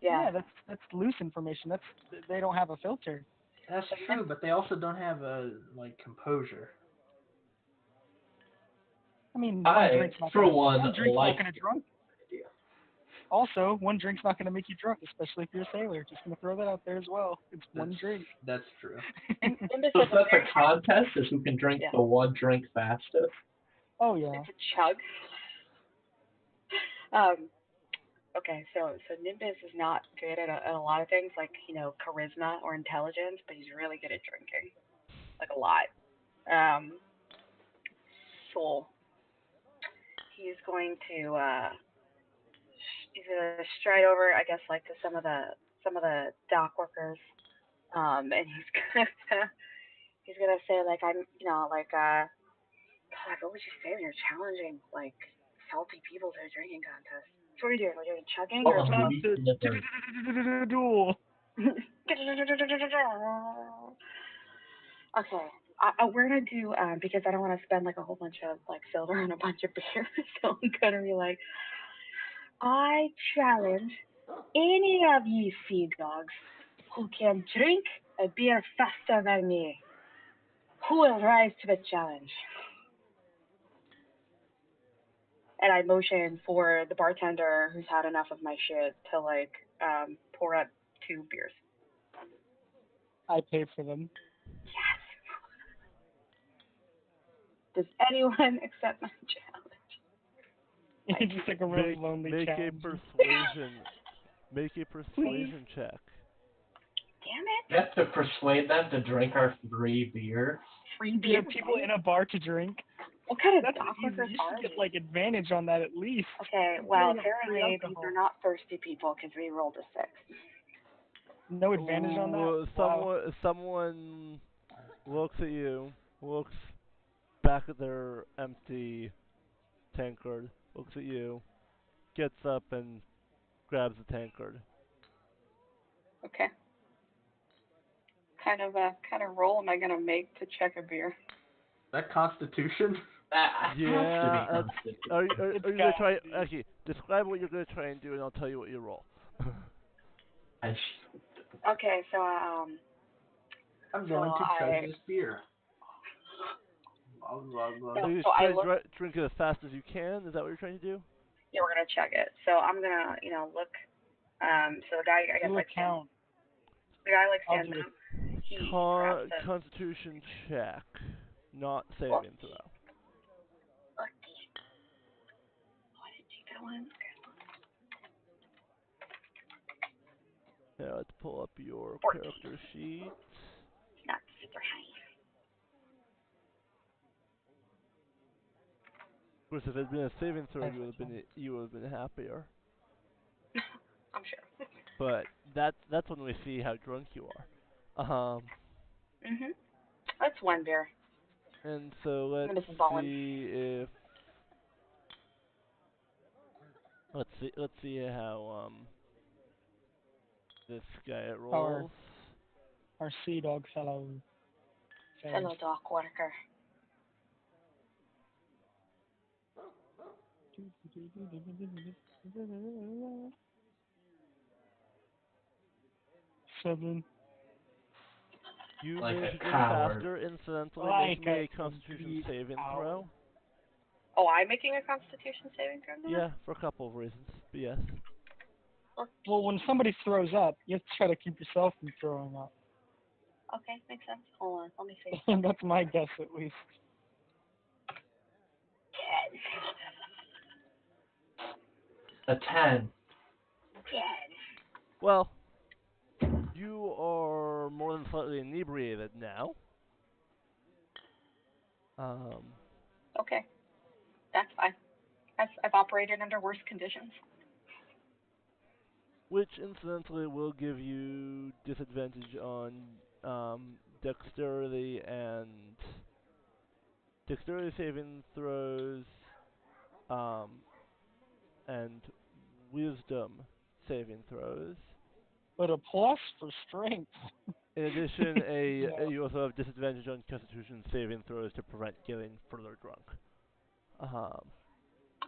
Yeah. Yeah, that's loose information. They don't have a filter. That's true, but they also don't have a composure. I mean, I, for one, one drink's like not gonna drunk. idea. Also, one drink's not gonna make you drunk, especially if you're a sailor. Just gonna throw that out there as well. It's one drink. That's true. Nimbus So is is that the very- contest? Is who can drink the one drink fastest? Oh yeah. It's a chug. Okay, so Nimbus is not good at a lot of things, like, charisma or intelligence, but he's really good at drinking. Like, a lot. So he's going to stride over, I guess, like to some of the dock workers, and he's gonna say, like, I'm, God, what would you say when you're challenging like salty people to a drinking contest? So what are we doing? We're doing chugging or Duel. Okay. We're gonna do because I don't want to spend like a whole bunch of like silver on a bunch of beer, so I'm gonna be like, I challenge any of ye sea dogs who can drink a beer faster than me. Who will rise to the challenge? And I motion for the bartender who's had enough of my shit to like pour up 2 beers. I pay for them. Yes. Does anyone accept my challenge? It's just like a really lonely make challenge. Make a persuasion check. Damn it. You have to persuade them to drink our 3 beer. Free You beer. have people in a bar to drink. What kind of That's dock easy. workers You are should get these? like advantage on that at least. Okay, well, You're free apparently these alcohol. are not thirsty people because we rolled a 6. No advantage on that? Wow. Someone looks at you, looks back at their empty tankard, looks at you, gets up and grabs the tankard. Okay. kind of roll am I gonna make to check a beer? That Constitution? That Yeah, has to that's, be are constituted. are It's you gonna gotta try? be. Actually, describe what you're gonna try and do, and I'll tell you what you roll. Okay, so I'm So going to I- chug this beer. Blah, blah, blah. No. So you so try I and look. drink it as fast as you can. Is that what you're trying to do? Yeah, we're gonna check it. So I'm gonna, look. So the guy, I guess, Do a like stands. count. The guy like I'll stands do up. He grabs the. Constitution check, not saving Well, throw. Oh, I didn't take that one. Yeah, let's pull up your 14. character sheet. Not super high. Of course, if it had been a saving throw, That's you would have been happier. I'm sure. But that's when we see how drunk you are. Mhm. That's one beer. And so let's This is Ballin. see if let's see how this guy rolls. Our sea dog fellow. Fellow dock worker. Seven. You Like managed a to drink coward. faster. Incidentally, Like make me a a Constitution complete saving coward. throw. Oh, I'm making a Constitution saving throw now? Yeah, for a couple of reasons. But yes. Well, when somebody throws up, you have to try to keep yourself from throwing up. Okay, makes sense. Hold on, let me see. That's my guess, at least. 10. A 10. 10. Well, you are more than slightly inebriated now. Okay, that's fine. I've operated under worse conditions. Which incidentally will give you disadvantage on dexterity saving throws, and wisdom saving throws. But a plus for strength. In addition, Yeah. you also have disadvantage on Constitution saving throws to prevent getting further drunk.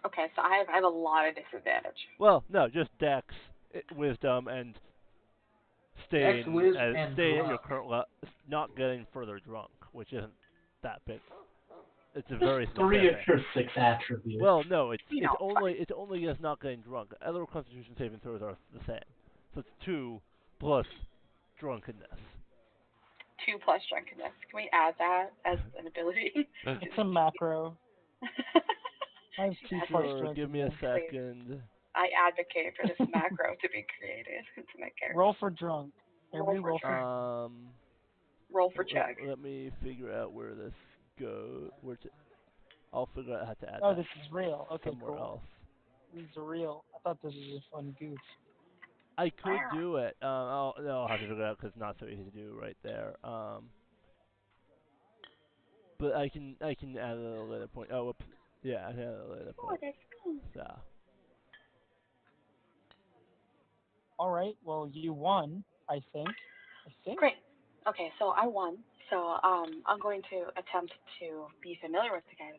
Okay, so I have a lot of disadvantage. Well, no, just Dex, Wisdom, and staying at your current level, not getting further drunk, which isn't that big. It's a very specific. 3 of your 6 attributes. Well, no, it's only just not getting drunk. Other Constitution saving throws are the same, so it's 2 plus drunkenness. 2 plus drunkenness. Can we add that as an ability? It's a macro. I have 2 plus Sure, strength. give me a second. I advocate for this macro to be created to my character. Roll for drunk. Everybody roll for roll for check. Let me figure out where this goes. I'll figure out how to add Oh, that this is real. Okay, somewhere cool. else. This is real. I thought this was a fun goof. I could do it. I'll have to figure it out because it's not so easy to do right there. But I can add it at a later point. Oh, whoops. Yeah, I can add it at a later point. That's cool. So. All right. Well, you won. I think. Great. Okay, so I won. So I'm going to attempt to be familiar with the guy.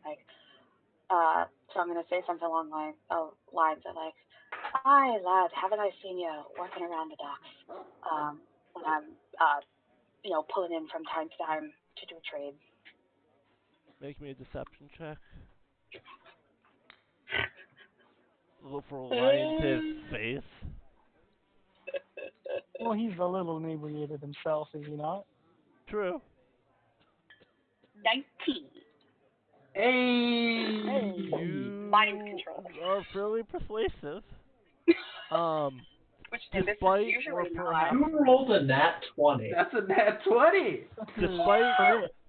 So I'm going to say something along lines of like, "Hi, lad, haven't I seen you working around the docks? When I'm, pulling in from time to time to do trades." Make me a deception check. Look for a line to his face. Well, he's a little inebriated himself, is he not? True. 19. Hey! You Mind control. are fairly persuasive. Which this is Despite usually or not. perhaps You rolled a nat 20. That's a nat 20!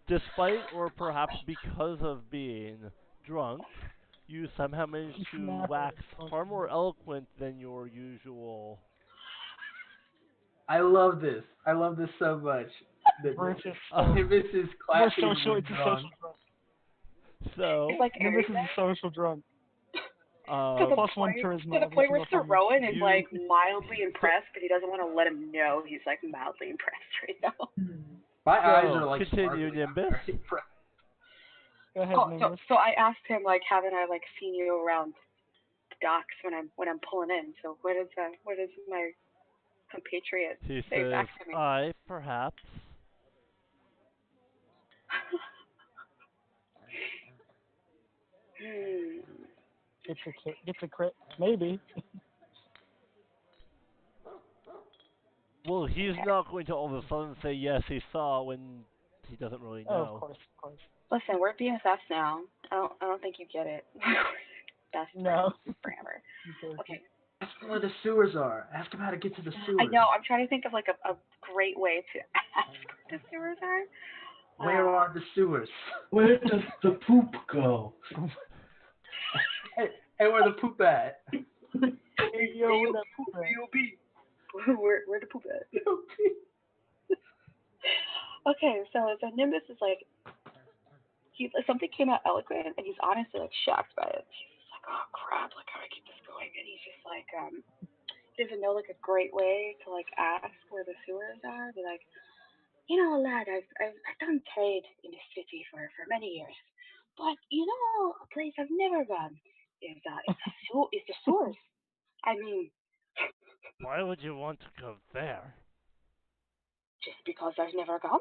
despite or perhaps because of being drunk, you somehow managed to wax far more eloquent than your usual. I love this. I love this so much. We're just Nimbus is clapping it's a when social drunk. drunk. So, It's like Nimbus is a social drunk. to the plus point, 1 charisma. to the point where additional Sarowan is You- like mildly impressed, but he doesn't want to let him know he's like mildly impressed right now. My eyes So, are like continue, sparkling. Nimbus. Go ahead, Oh, Nimbus. so I asked him like, haven't I like seen you around the docks when I'm pulling in? So what does my compatriot He say says, back to me? perhaps. Gets a crit. Maybe. Well, he's not going to all of a sudden say yes he saw when he doesn't really know. Oh, of course. Listen, we're BFFs now. I don't think you get it. Best No. friends forever. Okay. Ask him where the sewers are. Ask him how to get to the sewers. I know. I'm trying to think of like a great way to ask what the sewers are. Where are the sewers? Where does the poop go? Hey, where the poop at? Hey, yo, where that poop at? Where the poop at? Okay, so Nimbus is like, something came out eloquent, and he's honestly like shocked by it. He's like, oh crap, like how do I keep this going? And he's just like, he doesn't know like a great way to like ask where the sewers are. Be like, lad, I've done trade in the city for many years, but a place I've never gone is the sewers. I mean, Why would you want to go there? just because I've never gone.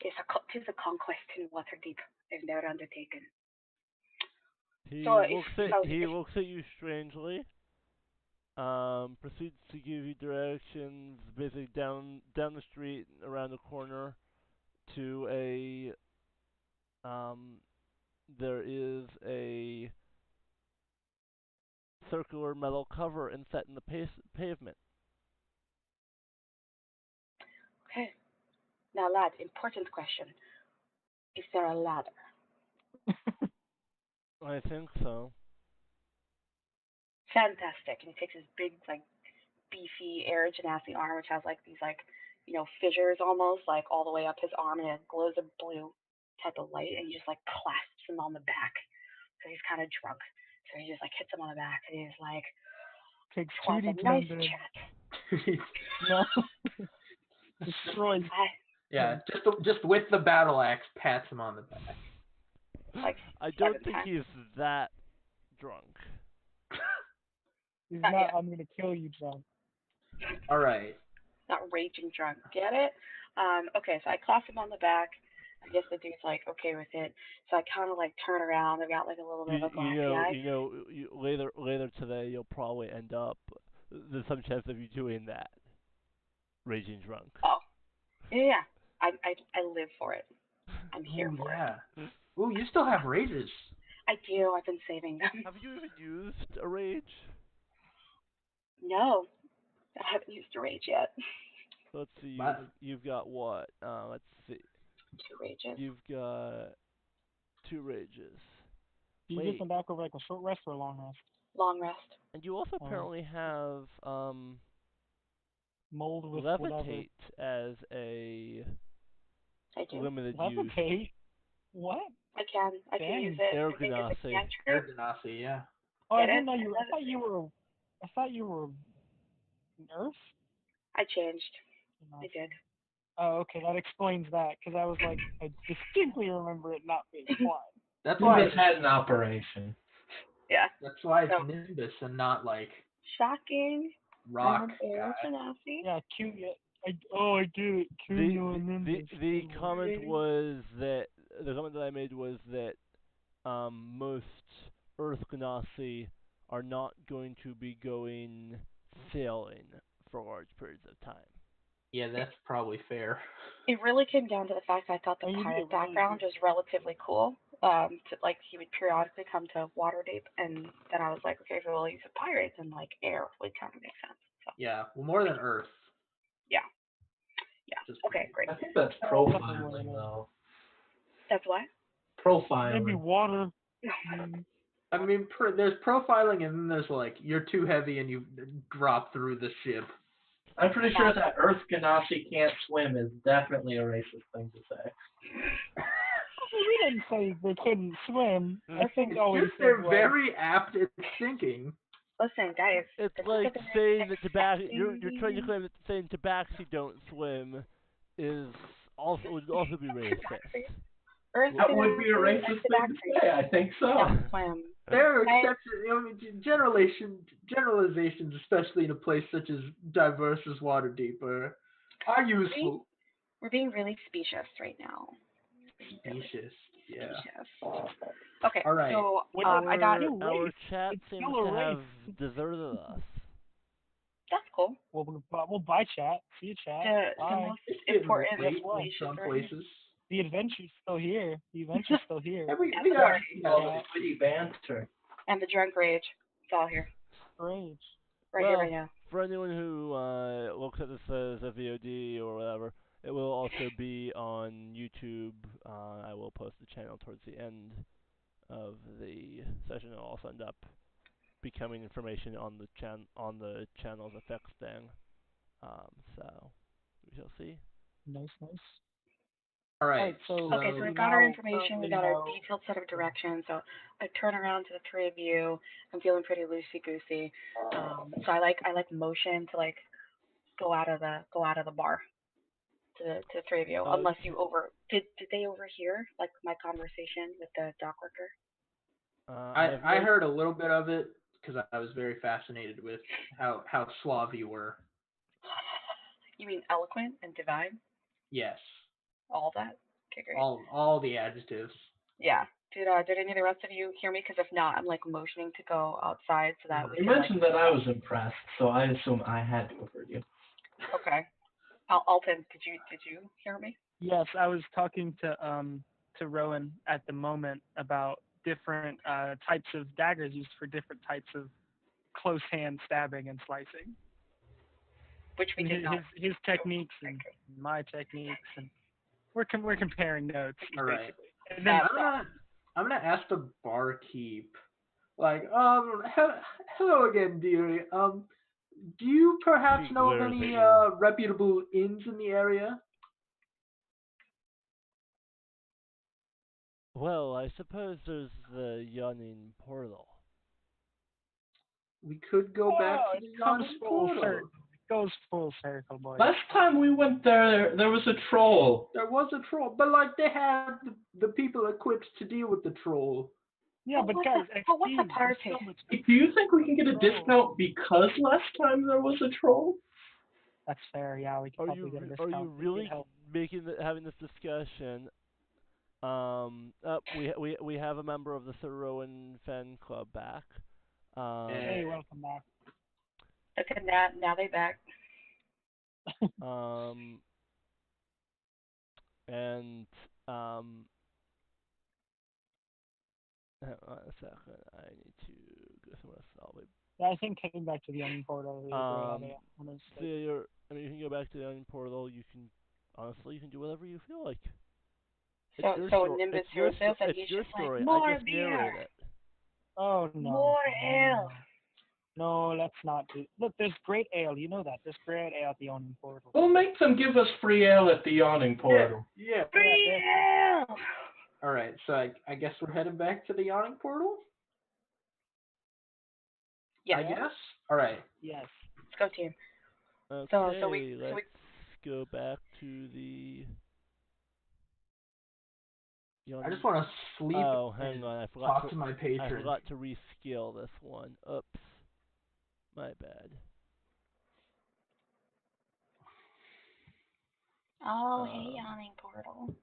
It's a conquest in Waterdeep I've never undertaken. He So looks at you strangely. Proceeds to give you directions, basically down the street, around the corner, to a there is a circular metal cover inset in the pavement. Okay. Now, lad, important question. Is there a ladder? I think so. Fantastic. And he takes his big, like, beefy air genasi arm, which has, like, these, like, fissures almost, like, all the way up his arm, and it glows a blue type of light, and he just, like, clasps him on the back. So he's kind of drunk. So he just, like, hits him on the back, and he's like, Takes "'Twas a nice 2d10 chat." No. Destroys. Yeah, just with the battle axe, pats him on the back. Like, I don't 7 think times. he's that drunk. He's Not not. yet. I'm gonna kill you, John. All right. Not raging drunk. Get it? Okay, so I clasp him on the back. I guess the dude's like okay with it. So I kind of like turn around. I've got like a little bit of a glassy eye. Later today you'll probably end up. There's some chance of you doing that. Raging drunk. Oh, yeah. I live for it. I'm here Ooh, for yeah. it. Ooh, you still have rages. I do. I've been saving them. Have you even used a rage? No, I haven't used a rage yet. Let's see. You've got what? Let's see. 2 rages. You've got 2 rages. Do you get them back over like a short rest or a long rest? Long rest. And you also apparently have mold with levitate whatever. as a I do. limited Levitate? use. What? I can use it. Air I think it's a genasi. cantrip. Air genasi, yeah. Oh, Get I didn't it? know you. I thought you were an Earth. I changed. I did. Oh, okay, that explains that. Because I was like, I distinctly remember it not being flying. That's why Nimbus had an operation. Yeah. That's why it's Nimbus and not like shocking. rock Air guy. genasi. Yeah, I did it. The comment was that the comment that I made was that most Earth Genasi are not going to be going sailing for large periods of time. Yeah, that's probably fair. It really came down to the fact that I thought the pirate background was relatively cool. Like he would periodically come to Waterdeep, and then I was like, okay, well he's a pirate, and like air would kind of make sense. So. Yeah, well, more than Earth. Yeah. Okay, great. I think that's profiling, though. That's what? Profiling. Maybe water. I mean, there's profiling, and then there's like you're too heavy and you drop through the ship. I'm pretty sure that Earth Genasi can't swim is definitely a racist thing to say. We didn't say they couldn't swim. I think they're very apt at thinking. Listen, guys. It's like saying that Tabaxi. You're trying to claim that saying Tabaxi don't swim is also would also be racist. Earth That to would be a Earth, racist to thing to say. I think so. Swim. There are Right. exceptions. I mean, generalizations, especially in a place such as diverse as Waterdeep, are useful. We're being really specious right now. Specious, yeah. Specious. Okay, All right. so Our, I got. our chat It's seems still a to have race. deserted us. That's cool. We'll buy chat. See you, chat. The Bye. most It's getting important late in information some for places. The adventure's still here. The adventure's still here. And we And the got dark. All the witty banter. And the drunk rage. It's all here. Rage. Right here, right now. For anyone who looks at this as a VOD or whatever, it will also be on YouTube. I will post the channel towards the end of the session. It'll also end up becoming information on the channel's effects thing. So we shall see. Nice. All right. So Okay, so we we've got our now information, we currently got our know- detailed set of directions. So I turn around to the three of you. I'm feeling pretty loosey goosey. So I like motion to like go out of the bar to the three of you. Unless you did they overhear like my conversation with the dock worker? I heard a little bit of it because I was very fascinated with how suave you were. You mean eloquent and divine? Yes. All that? Okay, great. All the adjectives. Yeah. Did any of the rest of you hear me? Because if not, I'm like motioning to go outside so that we You can mentioned that I was impressed, so I assume I had to have heard you. Okay. Alton, did you hear me? Yes, I was talking to Rowan at the moment about different types of daggers used for different types of close hand stabbing and slicing. Which we did not. His techniques and my techniques, and we're comparing notes. All right. Basically. And then I'm gonna ask the barkeep, like, hello again, dearie. Do you perhaps know of any reputable inns in the area? Well, I suppose there's the Yawning Portal. We could go back to the Yawning Portal. It goes full circle, boys. Last time we went there, there was a troll. There was a troll, but like they had the people equipped to deal with the troll. Yeah, but guys, what's the party? Do you think we can get a discount because last time there was a troll? That's fair. Yeah, we can probably get a discount. Are you really having this discussion? We have a member of the Sir Rowan Fan Club back. Hey, welcome back. Look at that. Now they back. Hang on a second. I need to go somewhere else. Yeah, I think coming back to the Onion Portal is a great idea. You can go back to the Onion Portal. You can do whatever you feel like. So Nimbus hears this and he's just story. like, more I just beer. narrate it. Oh no. More ale. No, let's not do. Look, there's great ale. You know that. There's great ale at the Onion Portal. We'll make them give us free ale at the Yawning Portal. Yeah. Free ale. All right, so I guess we're heading back to the Yawning Portal? Yeah. I guess? All right. Yes. Let's go, team. Okay, let's go back to the Yawning. I just want to sleep hang on. I forgot talk to my patron. I forgot to rescale this one. Oops. My bad. Oh, hey, Yawning Portal.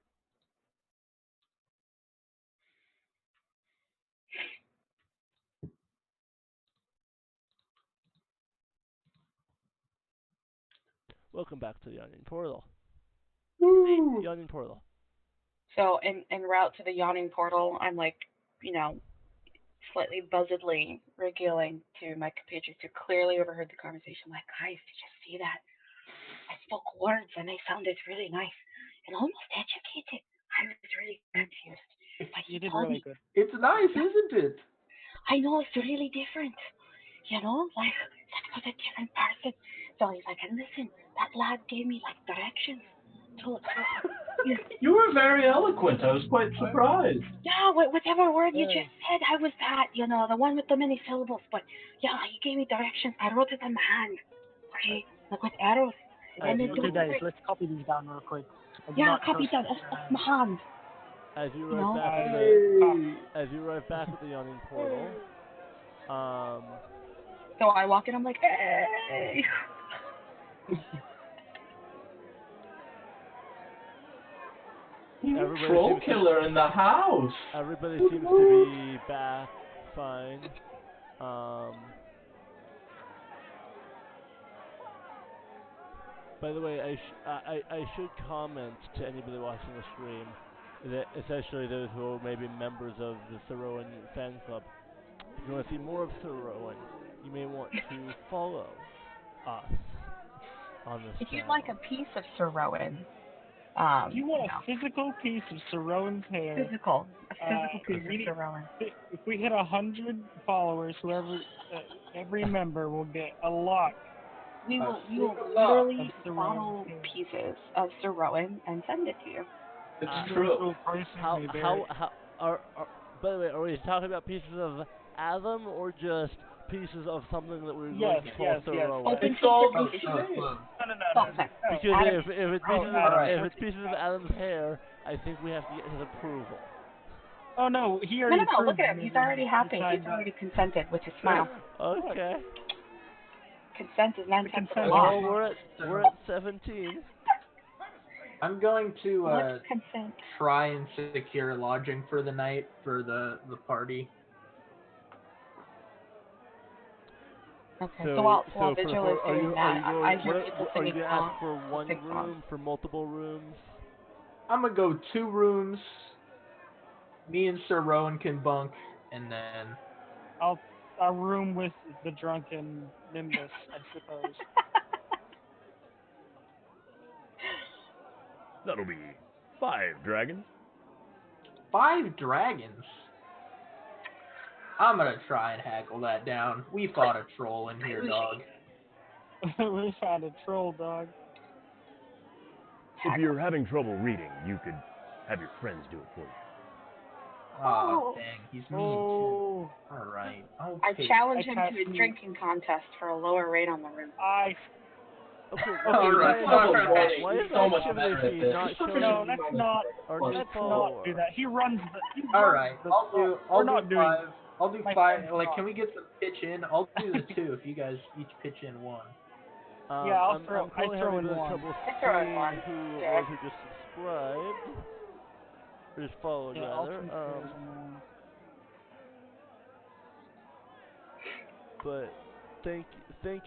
Welcome back to the Yawning Portal. Woo! Yawning Portal. So, en route to the Yawning Portal, I'm like, slightly buzzedly regaling to my compatriots who clearly overheard the conversation. Like, guys, did you see that? I spoke words and they sounded really nice and almost educated. I was really confused. But you did really good. It's nice, isn't it? I know, it's really different. Like was a different person. So he's like, and listen, that lad gave me like directions. You were very eloquent. I was quite surprised. Yeah, whatever word you just said, I was that, the one with the many syllables. But yeah, he gave me directions. I wrote it on my hand. Okay, like with arrows. And then okay, guys, let's copy these down real quick. I do Yeah, not copy trust that. your That's hand. Mahan. As you You arrive know? back at Hey. as you arrive back at the yawning portal, So I walk in, I'm like, hey. everybody Troll seems killer in the house. everybody seems to be back fine. By the way, I should comment to anybody watching the stream that especially those who are maybe members of the Thoreauan fan club. If you want to see more of Thoreauan, you may want to follow us on this If you'd channel. like a piece of Sir Rowan, You want a physical piece of Sir Rowan's hair. a physical piece of we- Sir Rowan. If we hit 100 followers, every member will get a lot. We will of literally Sir bottle Rowan's hair. pieces of Sir Rowan and send it to you. It's true. How are by the way, are we talking about pieces of Adam or just pieces of something that we're going to call Thoreauan? Open It's all secret the piece. same. No. Because Adam- if it's pieces Alright. if it's pieces of Adam's hair, I think we have to get his approval. Oh no, he No, already look approved at him. it He's already happy. besides He's already consented with his smile. Okay. Consent is 9 tenths of the consent law. Well, we're at 17. I'm going to What's consent? try and secure lodging for the night for the party. Okay, So, so while so Vigil for, is are doing you, that, are you going, I hear what, people are singing you gonna songs. ask for one sing songs. room, for multiple rooms? I'm gonna go 2 rooms. Me and Sir Rowan can bunk, and then a room with the drunken Nimbus, I suppose. That'll be 5 dragons. 5 dragons. I'm gonna try and haggle that down. We fought a troll in here, dog. We found a troll, dog. If you're having trouble reading, you could have your friends do it for you. Oh, dang, he's mean Oh, too. Alright, I okay. challenge him I to a can't- drinking contest for a lower rate on the room. Okay, Alright, why is so much activity better at feed this. not He's such a showing no, that's not. our Let's new Let's follower? not do that. He runs the. Alright, I'll We're do not doing 5. I'll do my 5. friend's Like, not. can we get some pitch in? I'll do the 2 if you guys each pitch in 1. Yeah, I'm I currently throw having in a little one. trouble I throw in seeing one. who it Yeah. was who just subscribed. Or just followed, Yeah, I'll rather. throw in one. But thank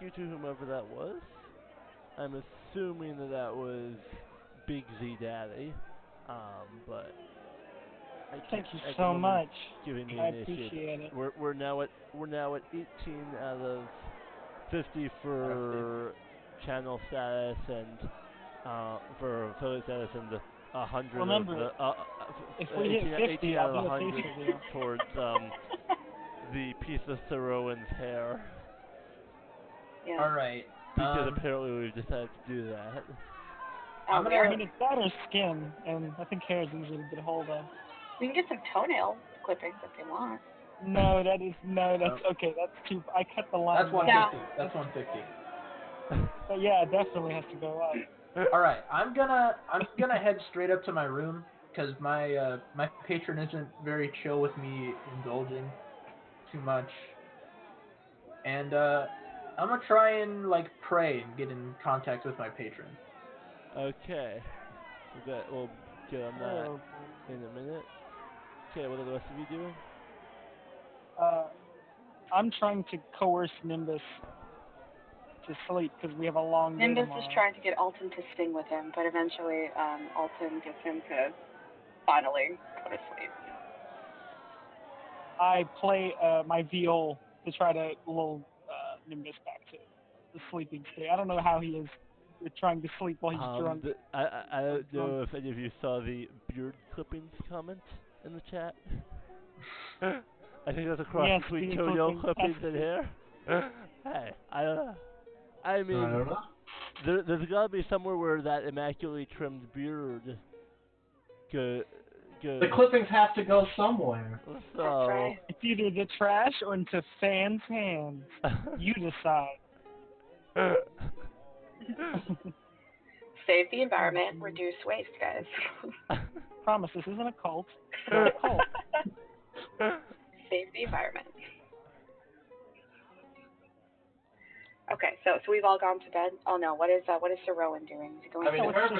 you to whomever that was. I'm assuming that was Big Z Daddy. But I Thank can't, you at the so moment, much. Giving me I initiative. appreciate it. We're now at 18 out of 50 for channel status and for affiliate status and 100 Remember, of if we hit 50, 18 out I'll of do a 100 facial deal. towards the piece of Thoreauan's hair. Yeah. Alright. Because apparently we've decided to do that. Oh, I'm we gonna- are- I mean, it's that or skin, and I think hair is easy to get a hold of. we can get some toenail clippings if they want. No, that's okay. That's too. I cut the line. That's there. 150. That's 150. But yeah, it definitely has to go up. Alright, I'm gonna head straight up to my room because my my patron isn't very chill with me indulging too much, and I'm gonna try and like pray and get in contact with my patron. Okay. We'll get on that in a minute. Okay, what are the rest of you doing? I'm trying to coerce Nimbus to sleep because we have a long day Nimbus tomorrow. is trying to get Alton to sing with him, but eventually Alton gets him to finally go to sleep. I play my viol to try to lull Nimbus back to the sleeping state. I don't know how he is trying to sleep while he's drunk. I don't know if any of you saw the beard clippings comment in the chat. I think that's a cross Yes, between beard toenail clippings. clippings and hair. Hey, I don't know. I mean, I don't know. there's gotta be somewhere where that immaculately trimmed beard goes. The clippings have to go somewhere. So, That's right. It's either the trash or into fans' hands. You decide. Save the environment, reduce waste, guys. Promise, this isn't a cult. It's not a cult. Save the environment. Okay, so we've all gone to bed. Oh no, what is Sir Rowan doing? Is he going? I mean, to if bed?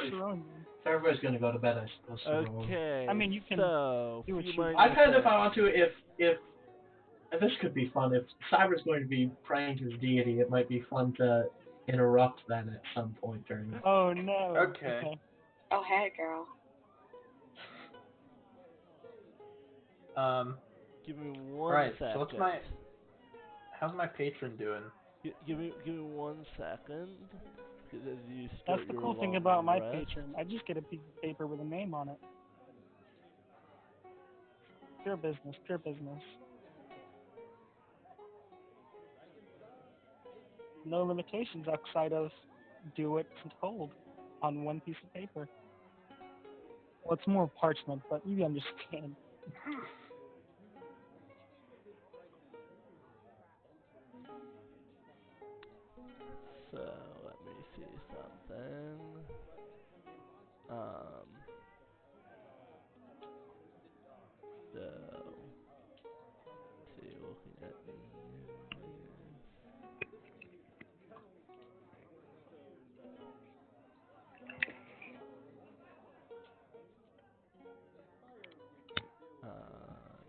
everybody's going to go to bed, I suppose. Okay. I mean, you can so do what you might I kind of, if say- I want to, if and this could be fun. If Cyber's going to be praying to his deity, it might be fun to interrupt that at some point during the Oh no. Okay. Oh hey, girl. Give me one Alright, second. so how's my patron doing? Give me 1 second. As you That's start the your cool thing long about my rest. patron. I just get a piece of paper with a name on it. Pure business, pure business. No limitations outside of do it and hold on one piece of paper. Well, it's more parchment, but you understand. So let me see something. So let's see, looking at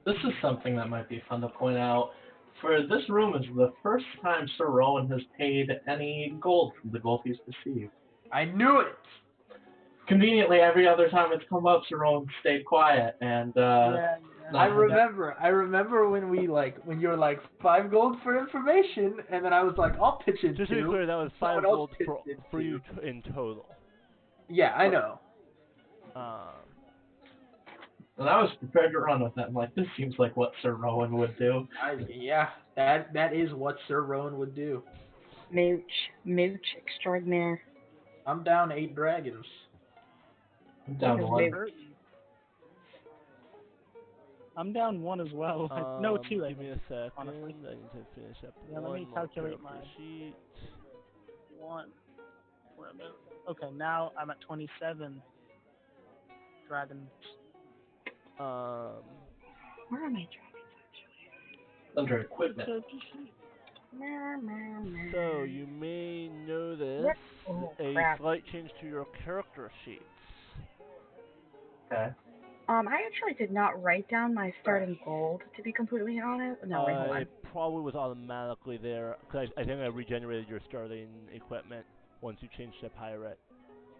This is something that might be fun to point out. For this room is the first time Sir Rowan has paid any gold from the gold he's received. I knew it! Conveniently, every other time it's come up, Sir Rowan stayed quiet, and Yeah. I remember when when you were like 5 gold for information, and then I was like, I'll pitch in just 2. to be clear, that was 5 Someone else gold pitched for, in for 2. you in total. Yeah, I know. and I was prepared to run with that. I'm like, this seems like what Sir Rowan would do. Yeah, that is what Sir Rowan would do. Mooch extraordinaire. I'm down 8 dragons. I'm down What is 1. mooch? I'm down 1 as well. No, 2. Give me a second. honestly. I need to finish up Yeah, let one me more calculate character my- sheet. 1. Where am I? Okay, now I'm at 27 dragons. Where are my dragons Under equipment. actually? So you may notice Oh, a crap. slight change to your character sheets. Okay. I actually did not write down my starting gold, to be completely honest. No, wait, hold on. It probably was automatically there, because I think I regenerated your starting equipment once you changed to pirate.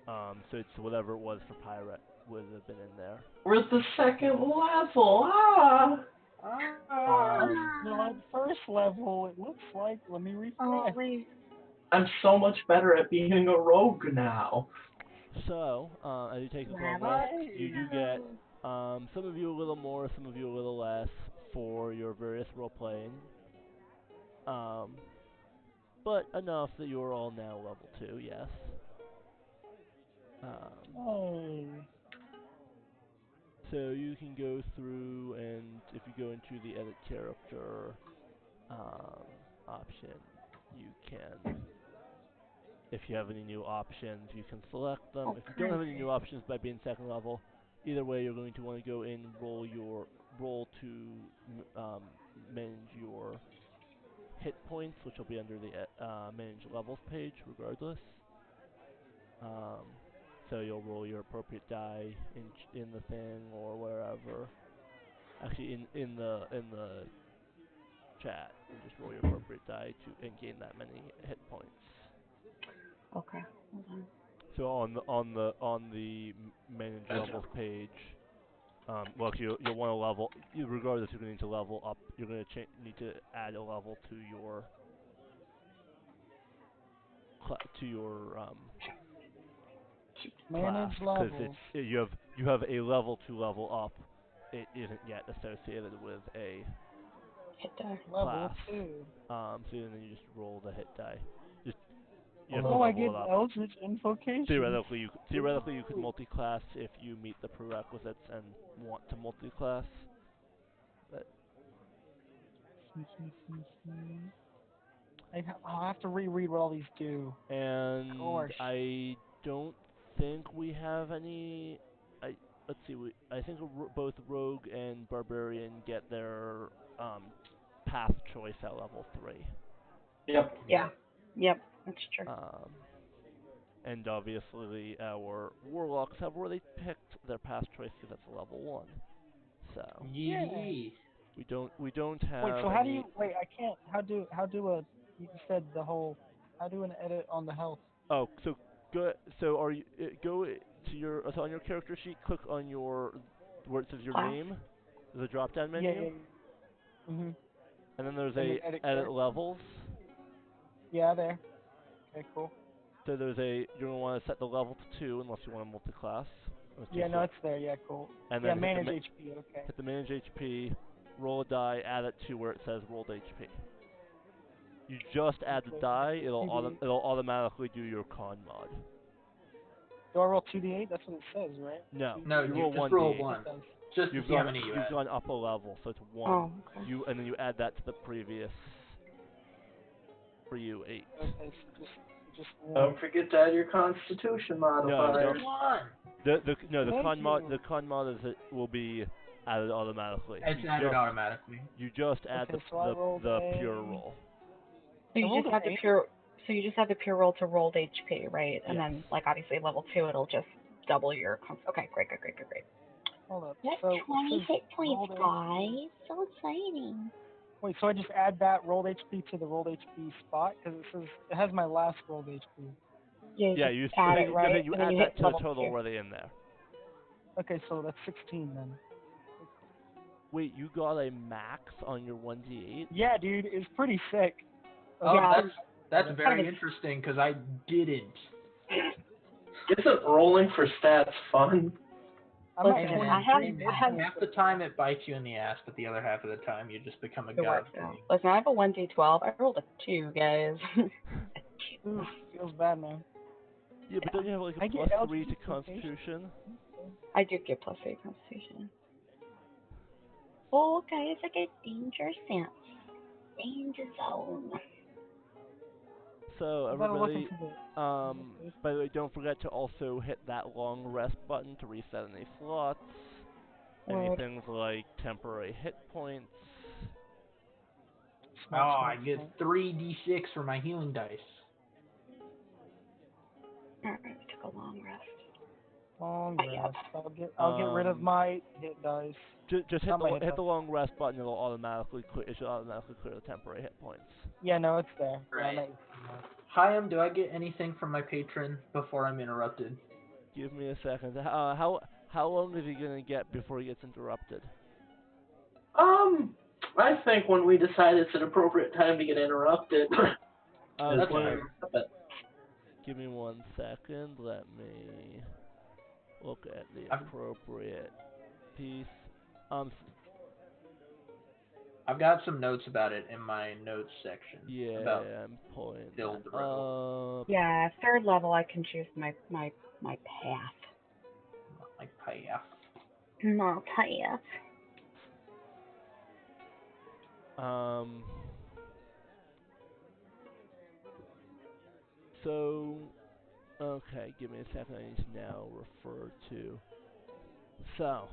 So it's whatever it was for pirate would have been in there. We're at the 2nd level. Ah! No, at first level, it looks like. Let me refresh. Oh, wait. I'm so much better at being a rogue now. So, as you take the Level level, you do get, some of you a little more, some of you a little less for your various role-playing. But enough that you are all now level 2, yes. So you can go through, and if you go into the edit character option, you can, if you have any new options, you can select them. If you don't have any new options by being 2nd level, either way you're going to want to go in, roll to manage your hit points, which will be under the manage levels page regardless. So you'll roll your appropriate die in the thing or wherever. Actually, in the chat, you just roll your appropriate die and gain that many hit points. Okay. Hold on. So on the manage levels page, well, actually, you'll want to level. Regardless, you're going to need to level up. You're going to need to add a level to your Manage class, level. because you have a level to level up. It isn't yet associated with a Hit die. Level class. 2. So then you just roll the hit die. Oh, I get Eldritch Invocation. Theoretically, you could multi-class if you meet the prerequisites and want to multi-class. But I'll have to reread what all these do. and Gosh. I don't think we have any. Let's see. I think both Rogue and Barbarian get their path choice at level 3. Yep. Yeah. Yep. That's true. And obviously our Warlocks have already picked their path choice because that's a level 1. So Yee. we don't have. Wait, so how do you I can't. How do you said the whole. How do an edit on the health? Oh, so go. So are you go to your so on your character sheet? Click on your where it says your Class. name. There's a drop down menu. Yeah. Mhm. And then there's And a then edit levels. Yeah, there. Okay, cool. So there's you're gonna want to set the level to 2 unless you want to multi-class. Yeah, no, it's there. Yeah, cool. And Yeah, then manage HP. Okay. hit the manage HP, roll a die, add it to where it says rolled HP. You just add the die, it'll automatically do your con mod. Do I roll 2d8? That's what it says, right? No, No, you you roll just 1d8. roll 1. Just to You've see how many you You've add. gone up a level, so it's 1. Oh, okay. And then you add that to the previous for you 8. Okay, so just one. Don't forget to add your Constitution modifier. The con mod will be added automatically. It's added automatically. You just add the pure roll. So you just have the pure. So you just have the pure roll to rolled HP, right? And then, like, obviously level 2, it'll just double your. Okay, great. Hold up. That's So 20 hit points, rolled guys. So exciting. Wait, so I just add that rolled HP to the rolled HP spot because it has my last rolled HP. Yeah, you add it, right? You and add then you that hit to the level total 2. already in there. Okay, so that's 16 then. Wait, you got a max on your 1d8? Yeah, dude, it's pretty sick. Oh, Yeah. that's very interesting because I didn't. Isn't rolling for stats fun? I'm at Listen, 20. I have Half the time it bites you in the ass, but the other half of the time you just become a god. Listen, I have a 1d12. I rolled a 2, guys. Ooh, feels bad, man. Yeah, but don't you have like a plus 3 to Constitution? I do get plus 3 Constitution. Oh, guys, I get danger sense. Danger zone. So everybody, by the way, don't forget to also hit that long rest button to reset any slots. Any things like temporary hit points. Oh, I get 3d6 for my healing dice. Alright, we took a long rest. Long rest. I'll get rid of my hit dice. Just hit the long rest button. It should automatically clear the temporary hit points. Yeah, no, it's there. Right. Hyam, do I get anything from my patron before I'm interrupted? Give me a second. How long is he gonna get before he gets interrupted? I think when we decide it's an appropriate time to get interrupted. That's fine. Give me 1 second. Let me look at the appropriate piece. I've got some notes about it in my notes section. Yeah, about I'm pulling build row. Yeah, 3rd level I can choose my path. My path. My path. So, okay, give me a second. I need to now refer to. So,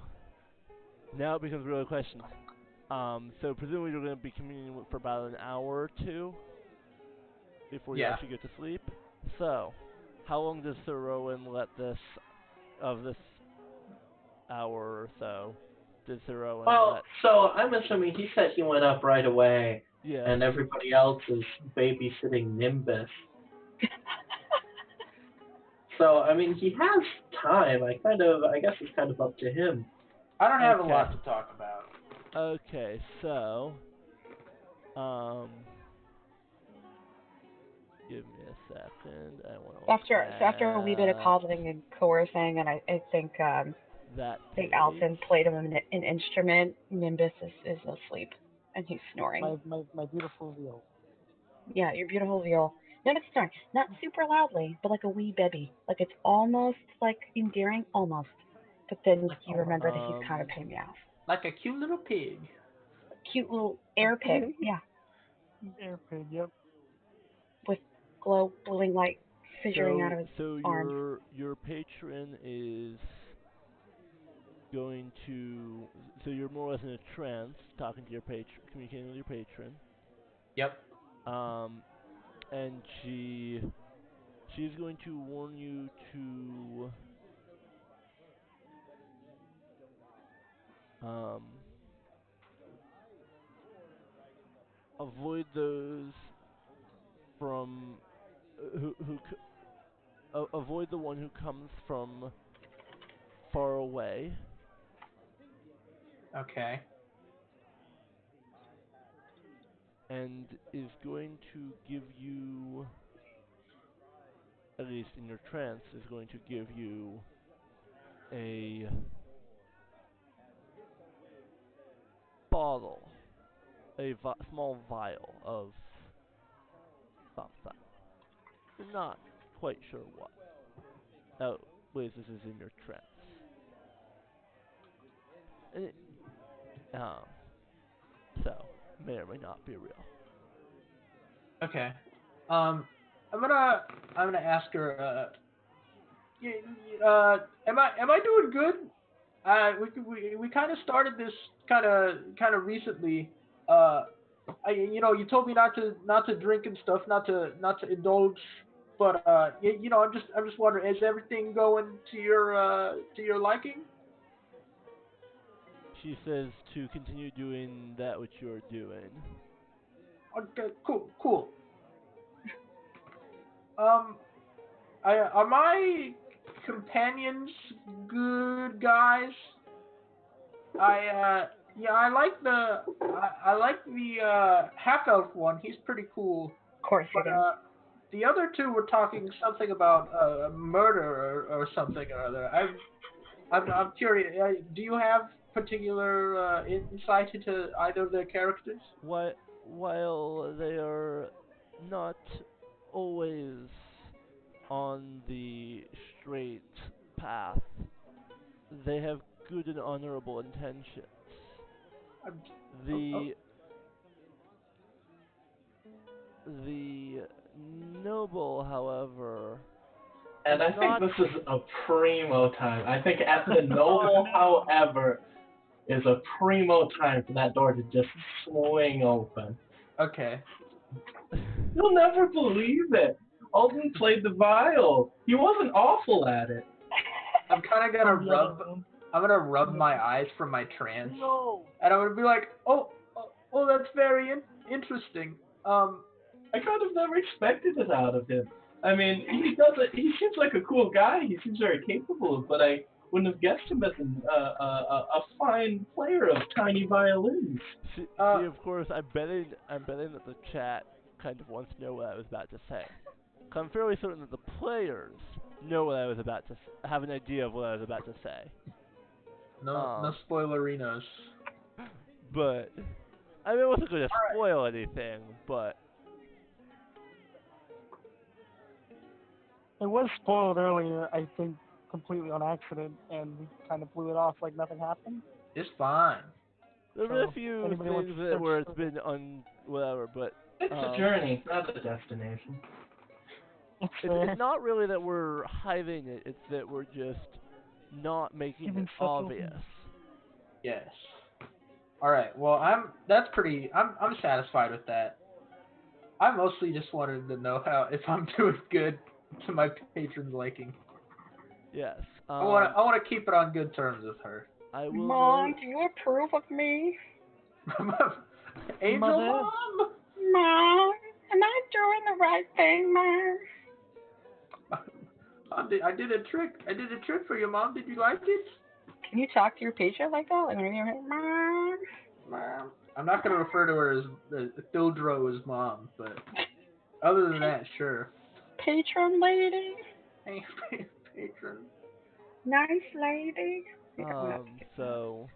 now it becomes a real question. So presumably you're going to be communing for about an hour or 2 before you actually get to sleep. So, how long does Sir Rowan let this hour or so? Did Sir Rowan so I'm assuming he said he went up right away. Yeah. And everybody else is babysitting Nimbus. So, I mean, he has time. I guess it's kind of up to him. I don't have a lot to talk about. Okay, so, give me a second. I want to after a wee bit of coddling and coercing, and I think Alton played him an instrument. Nimbus is asleep, and he's snoring. My beautiful viol. Yeah, your beautiful viol. Nimbus is snoring, not super loudly, but like a wee baby. Like it's almost like endearing, almost. But then you remember that he's kind of a pain in the ass. Like a cute little pig. Cute little air pig, yeah. Air pig, yep. With glowing light. fissuring out of his so arm. your patron is going to. So you're more or less in a trance, talking to your patron, communicating with your patron. Yep. And she's going to warn you to avoid those from avoid the one who comes from far away. Okay. And is going to give you, at least in your trance, is going to give you a bottle, a small vial of something. You're not quite sure what. Oh, wait, this is in your trance. And it, so, may or may not be real. Okay. I'm gonna ask her. Am I doing good? We kind of started this kind of recently. You told me not to drink and stuff, not to indulge. But I'm just wondering, is everything going to your liking? She says to continue doing that which you're doing. Okay, cool. Are my companions good guys? I like the half elf one. He's pretty cool. Of course you But do. the other two were talking something about murder or something or other. I'm curious. Do you have particular insight into either of their characters? While they are not always on the straight path, they have good and honorable intentions. The noble, however, And I think this is a primo time. I think at the noble, however, is a primo time for that door to just swing open. Okay. You'll never believe it. Alden played the viol. He wasn't awful at it. I'm gonna rub my eyes from my trance. No. And I'm gonna be like, oh, that's very interesting. I kind of never expected it out of him. I mean, he seems like a cool guy. He seems very capable, but I wouldn't have guessed him as a fine player of tiny violins. See, of course, I'm betting that the chat kind of wants to know what I was about to say. I'm fairly certain that the players know what I was about to have an idea of what I was about to say. No spoilerinos. But I mean, it wasn't going to spoil anything, but It was spoiled earlier, I think, completely on accident, and we kind of blew it off like nothing happened. It's fine. There have been a few things where it's been whatever, but it's a journey, not a destination. It's not really that we're hiding it; it's that we're just not making it obvious. Yes. All right. Well, I'm satisfied with that. I mostly just wanted to know if I'm doing good to my patron's liking. Yes. I want to keep it on good terms with her. I will. Mom, do you approve of me? Angel Mom. Mom, am I doing the right thing, Mom? I did a trick. I did a trick for you, Mom. Did you like it? Can you talk to your patron like that? Like when you're like, Mom. Mom. I'm not gonna refer to her as Thildro as Mom, but other than that, sure. Patron lady. Hey, patron. Nice lady. So.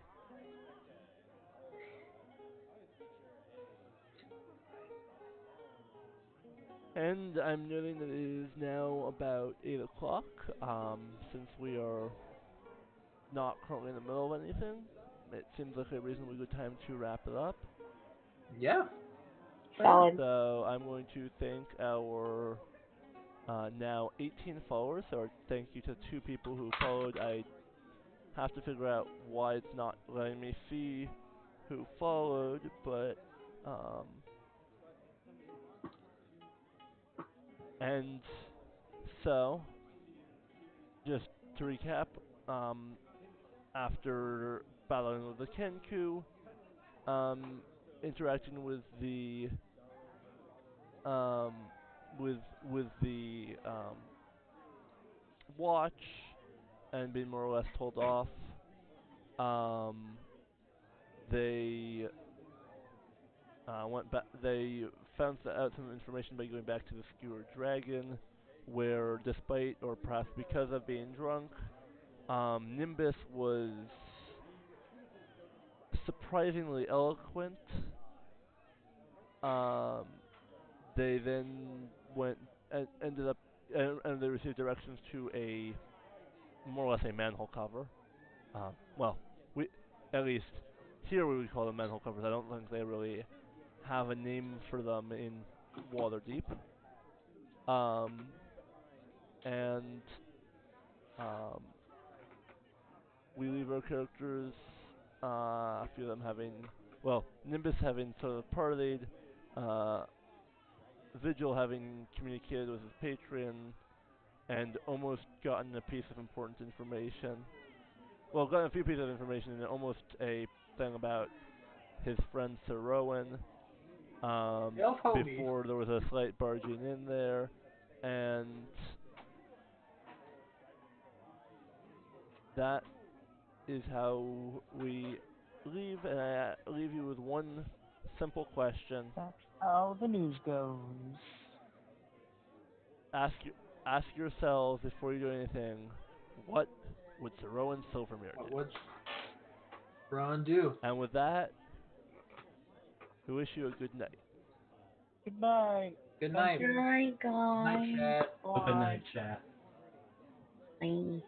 And I'm noting that it is now about 8 o'clock, since we are not currently in the middle of anything. It seems like a reasonably good time to wrap it up. Yeah. Solid. So I'm going to thank our now 18 followers, so thank you to 2 people who followed. I have to figure out why it's not letting me see who followed, but, and so, just to recap, after battling with the Kenku, interacting with the with the watch and being more or less told off. They went back. They found out some information by going back to the Skewered Dragon, where, despite or perhaps because of being drunk, Nimbus was surprisingly eloquent. They then went and ended up and they received directions to a more or less a manhole cover. Well, we at least here we would call them manhole covers. I don't think they really have a name for them in Waterdeep. And we leave our characters, a few of them having, well, Nimbus having sort of parlayed, Vigil having communicated with his patron, and almost gotten a piece of important information. Well, gotten a few pieces of information and almost a thing about his friend Sir Rowan, before there was a slight barging in there, and that is how we leave, and I leave you with one simple question. That's how the news goes. Ask yourselves before you do anything, what would Sir Rowan Silvermere do? What would Rowan do? And with that, we wish you a good night. Good night. Good night. Good night, guys. Night, chat. Good night, chat. Bye.